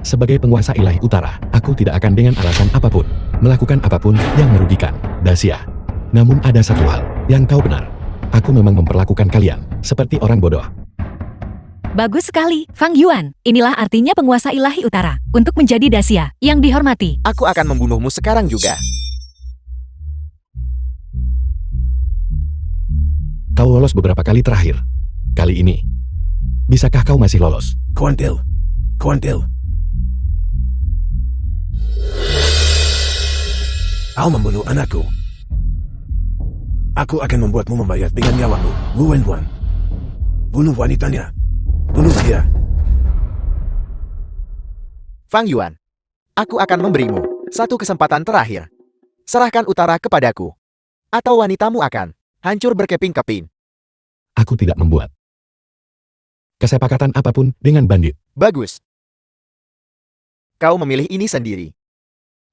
Speaker 1: Sebagai penguasa ilahi utara, aku tidak akan dengan alasan apapun melakukan apapun yang merugikan Dacia. Namun ada satu hal, yang kau benar. Aku memang memperlakukan kalian seperti orang bodoh.
Speaker 3: Bagus sekali, Fang Yuan. Inilah artinya penguasa ilahi utara. Untuk menjadi Dacia yang dihormati.
Speaker 2: Aku akan membunuhmu sekarang juga.
Speaker 1: Kau lolos beberapa kali terakhir. Kali ini, bisakah kau masih lolos?
Speaker 6: Kuantil. Kuantil. Kau membunuh anakku. Aku akan membuatmu membayar dengan nyawamu, Wu Wenhuan. Bunuh wanitanya. Bunuh dia.
Speaker 2: Fang Yuan, aku akan memberimu satu kesempatan terakhir. Serahkan utara kepadaku. Atau wanitamu akan hancur berkeping-keping.
Speaker 1: Aku tidak membuat kesepakatan apapun dengan bandit.
Speaker 2: Bagus. Kau memilih ini sendiri.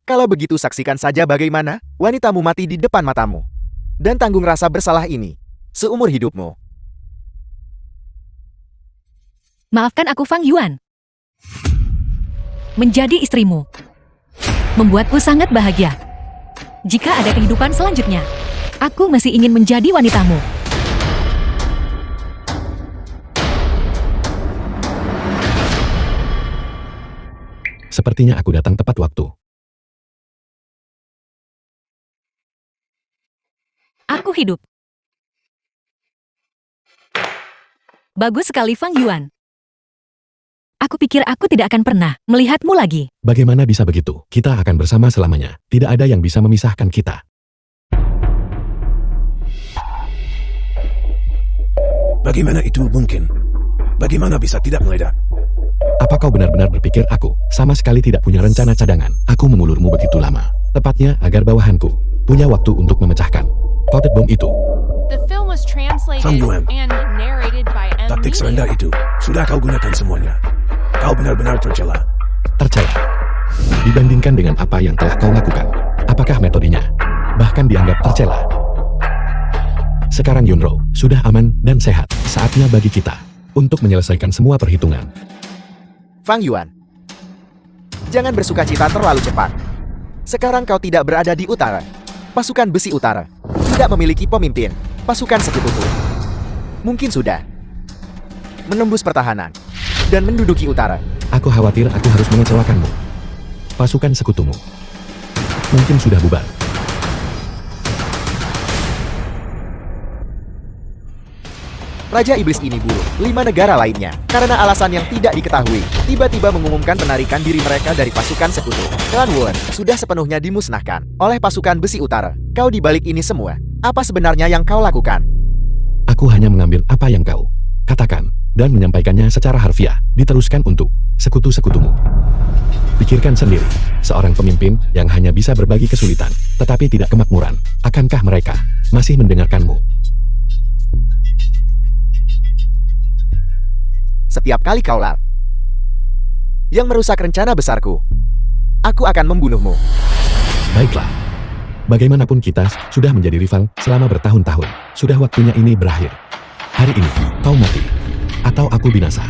Speaker 2: Kalau begitu saksikan saja bagaimana wanitamu mati di depan matamu. Dan tanggung rasa bersalah ini seumur hidupmu.
Speaker 3: Maafkan aku Fang Yuan. Menjadi istrimu membuatku sangat bahagia. Jika ada kehidupan selanjutnya, aku masih ingin menjadi wanitamu.
Speaker 1: Sepertinya aku datang tepat waktu.
Speaker 3: Aku hidup. Bagus sekali Fang Yuan. Aku pikir aku tidak akan pernah melihatmu lagi.
Speaker 1: Bagaimana bisa begitu? Kita akan bersama selamanya. Tidak ada yang bisa memisahkan kita.
Speaker 6: Bagaimana itu mungkin? Bagaimana bisa tidak meledak?
Speaker 1: Apa kau benar-benar berpikir aku sama sekali tidak punya rencana cadangan? Aku mengulurmu begitu lama. Tepatnya agar bawahanku punya waktu untuk memecahkan kotak bom itu.
Speaker 4: The film was translated
Speaker 6: Fang Yuan.
Speaker 4: and narrated by M.
Speaker 6: Taktik
Speaker 4: Meaning.
Speaker 6: serendah itu sudah kau gunakan semuanya. Kau benar-benar tercela.
Speaker 1: Tercela. Dibandingkan dengan apa yang telah kau lakukan. Apakah metodenya bahkan dianggap tercela? Sekarang Yunro sudah aman dan sehat. Saatnya bagi kita untuk menyelesaikan semua perhitungan.
Speaker 2: Fang Yuan, jangan bersukacita terlalu cepat. Sekarang kau tidak berada di utara. Pasukan besi utara tidak memiliki pemimpin. Pasukan sekutu mungkin sudah menembus pertahanan dan menduduki utara.
Speaker 1: Aku khawatir aku harus mengecewakanmu. Pasukan sekutumu mungkin sudah bubar.
Speaker 2: Raja Iblis ini buruh 5 negara lainnya karena alasan yang tidak diketahui. Tiba-tiba mengumumkan penarikan diri mereka dari pasukan sekutu. Klan Wen sudah sepenuhnya dimusnahkan oleh pasukan besi utara. Kau di balik ini semua. Apa sebenarnya yang kau lakukan?
Speaker 1: Aku hanya mengambil apa yang kau katakan dan menyampaikannya secara harfiah. Diteruskan untuk sekutu-sekutumu. Pikirkan sendiri, seorang pemimpin yang hanya bisa berbagi kesulitan, tetapi tidak kemakmuran. Akankah mereka masih mendengarkanmu?
Speaker 2: Setiap kali kau lar yang merusak rencana besarku, aku akan membunuhmu.
Speaker 1: Baiklah. Bagaimanapun kita sudah menjadi rival selama bertahun-tahun. Sudah waktunya ini berakhir. Hari ini, kau mati. Atau aku binasa.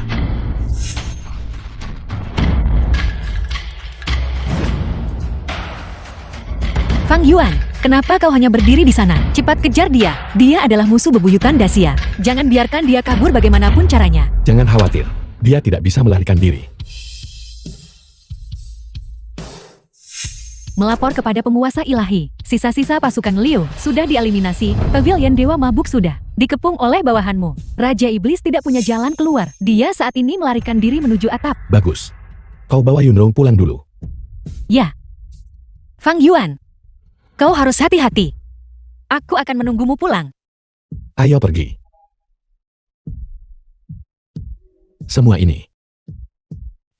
Speaker 3: Fang Yuan, kenapa kau hanya berdiri di sana? Cepat kejar dia. Dia adalah musuh bebuyutan Dacia. Jangan biarkan dia kabur bagaimanapun caranya.
Speaker 1: Jangan khawatir. Dia tidak bisa melarikan diri.
Speaker 3: Melapor kepada penguasa ilahi. Sisa-sisa pasukan Liu sudah dieliminasi. Pavilion Dewa Mabuk sudah dikepung oleh bawahanmu. Raja Iblis tidak punya jalan keluar. Dia saat ini melarikan diri menuju atap.
Speaker 1: Bagus. Kau bawa Yunrong pulang dulu.
Speaker 3: Ya. Fang Yuan, kau harus hati-hati. Aku akan menunggumu pulang.
Speaker 1: Ayo pergi. Semua ini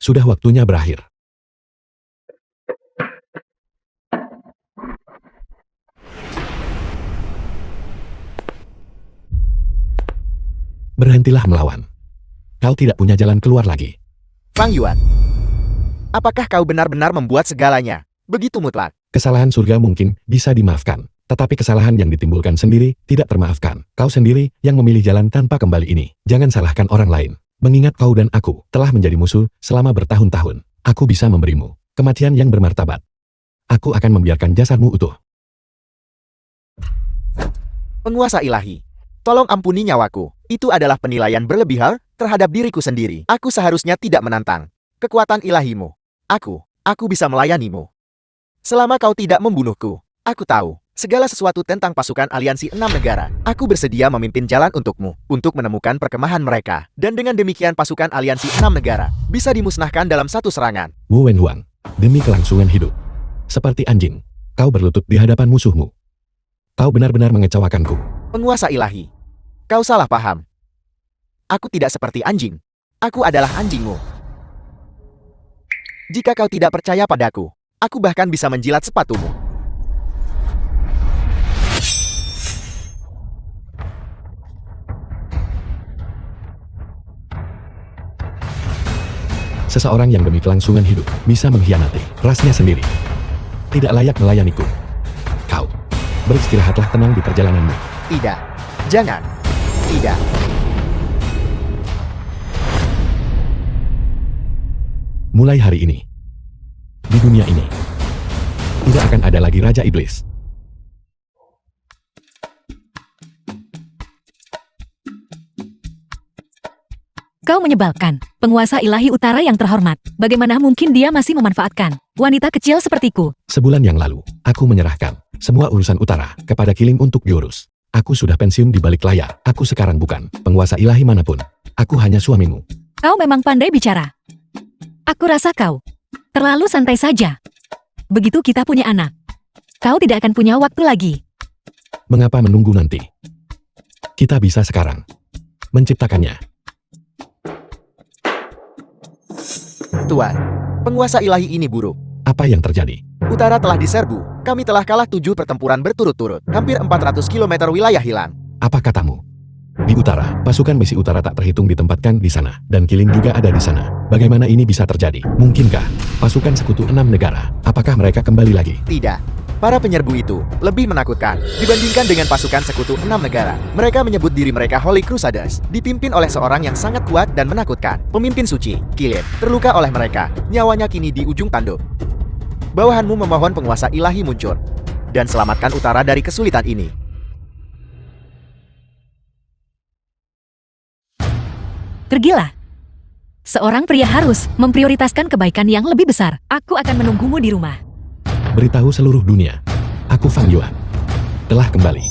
Speaker 1: sudah waktunya berakhir. Berhentilah melawan. Kau tidak punya jalan keluar lagi.
Speaker 2: Fang Yuan, apakah kau benar-benar membuat segalanya begitu mutlak?
Speaker 1: Kesalahan surga mungkin bisa dimaafkan, tetapi kesalahan yang ditimbulkan sendiri tidak termaafkan. Kau sendiri yang memilih jalan tanpa kembali ini. Jangan salahkan orang lain. Mengingat kau dan aku telah menjadi musuh selama bertahun-tahun, aku bisa memberimu kematian yang bermartabat. Aku akan membiarkan jasadmu utuh.
Speaker 2: Penguasa ilahi, tolong ampuni nyawaku. Itu adalah penilaian berlebihan terhadap diriku sendiri. Aku seharusnya tidak menantang kekuatan ilahimu. Aku bisa melayanimu. Selama kau tidak membunuhku, aku tahu segala sesuatu tentang pasukan aliansi 6 negara. Aku bersedia memimpin jalan untukmu, untuk menemukan perkemahan mereka. Dan dengan demikian pasukan aliansi 6 negara bisa dimusnahkan dalam satu serangan.
Speaker 1: Wu Wenhuang, demi kelangsungan hidup. Seperti anjing, kau berlutut di hadapan musuhmu. Kau benar-benar mengecewakanku.
Speaker 2: Penguasa ilahi, kau salah paham. Aku tidak seperti anjing. Aku adalah anjingmu. Jika kau tidak percaya padaku, aku bahkan bisa menjilat sepatumu.
Speaker 1: Seseorang yang demi kelangsungan hidup bisa mengkhianati rasnya sendiri. Tidak layak melayaniku. Kau, beristirahatlah tenang di perjalananmu.
Speaker 2: Tidak. Jangan. Tidak.
Speaker 1: Mulai hari ini, di dunia ini, tidak akan ada lagi Raja Iblis.
Speaker 3: Kau menyebalkan, penguasa ilahi utara yang terhormat. Bagaimana mungkin dia masih memanfaatkan wanita kecil sepertiku?
Speaker 1: Sebulan yang lalu, aku menyerahkan semua urusan utara kepada Kilim untuk diurus. Aku sudah pensiun di balik layar. Aku sekarang bukan penguasa ilahi manapun. Aku hanya suamimu.
Speaker 3: Kau memang pandai bicara. Aku rasa kau terlalu santai saja. Begitu kita punya anak, kau tidak akan punya waktu lagi.
Speaker 1: Mengapa menunggu nanti? Kita bisa sekarang menciptakannya.
Speaker 2: Tuan, penguasa ilahi ini buruk.
Speaker 1: Apa yang terjadi?
Speaker 2: Utara telah diserbu. Kami telah kalah 7 pertempuran berturut-turut. Hampir 400 km wilayah hilang.
Speaker 1: Apa katamu? Di utara, pasukan misi utara tak terhitung ditempatkan di sana, dan Kilim juga ada di sana. Bagaimana ini bisa terjadi? Mungkinkah pasukan sekutu 6 negara? Apakah mereka kembali lagi?
Speaker 2: Tidak. Para penyerbu itu lebih menakutkan dibandingkan dengan pasukan sekutu 6 negara. Mereka menyebut diri mereka Holy Crusaders, dipimpin oleh seorang yang sangat kuat dan menakutkan. Pemimpin suci, Kilim, terluka oleh mereka. Nyawanya kini di ujung tanduk. Bawahanmu memohon penguasa ilahi muncul dan selamatkan utara dari kesulitan ini.
Speaker 3: Pergilah. Seorang pria harus memprioritaskan kebaikan yang lebih besar. Aku akan menunggumu di rumah.
Speaker 1: Beritahu seluruh dunia, aku Fang Yuan telah kembali.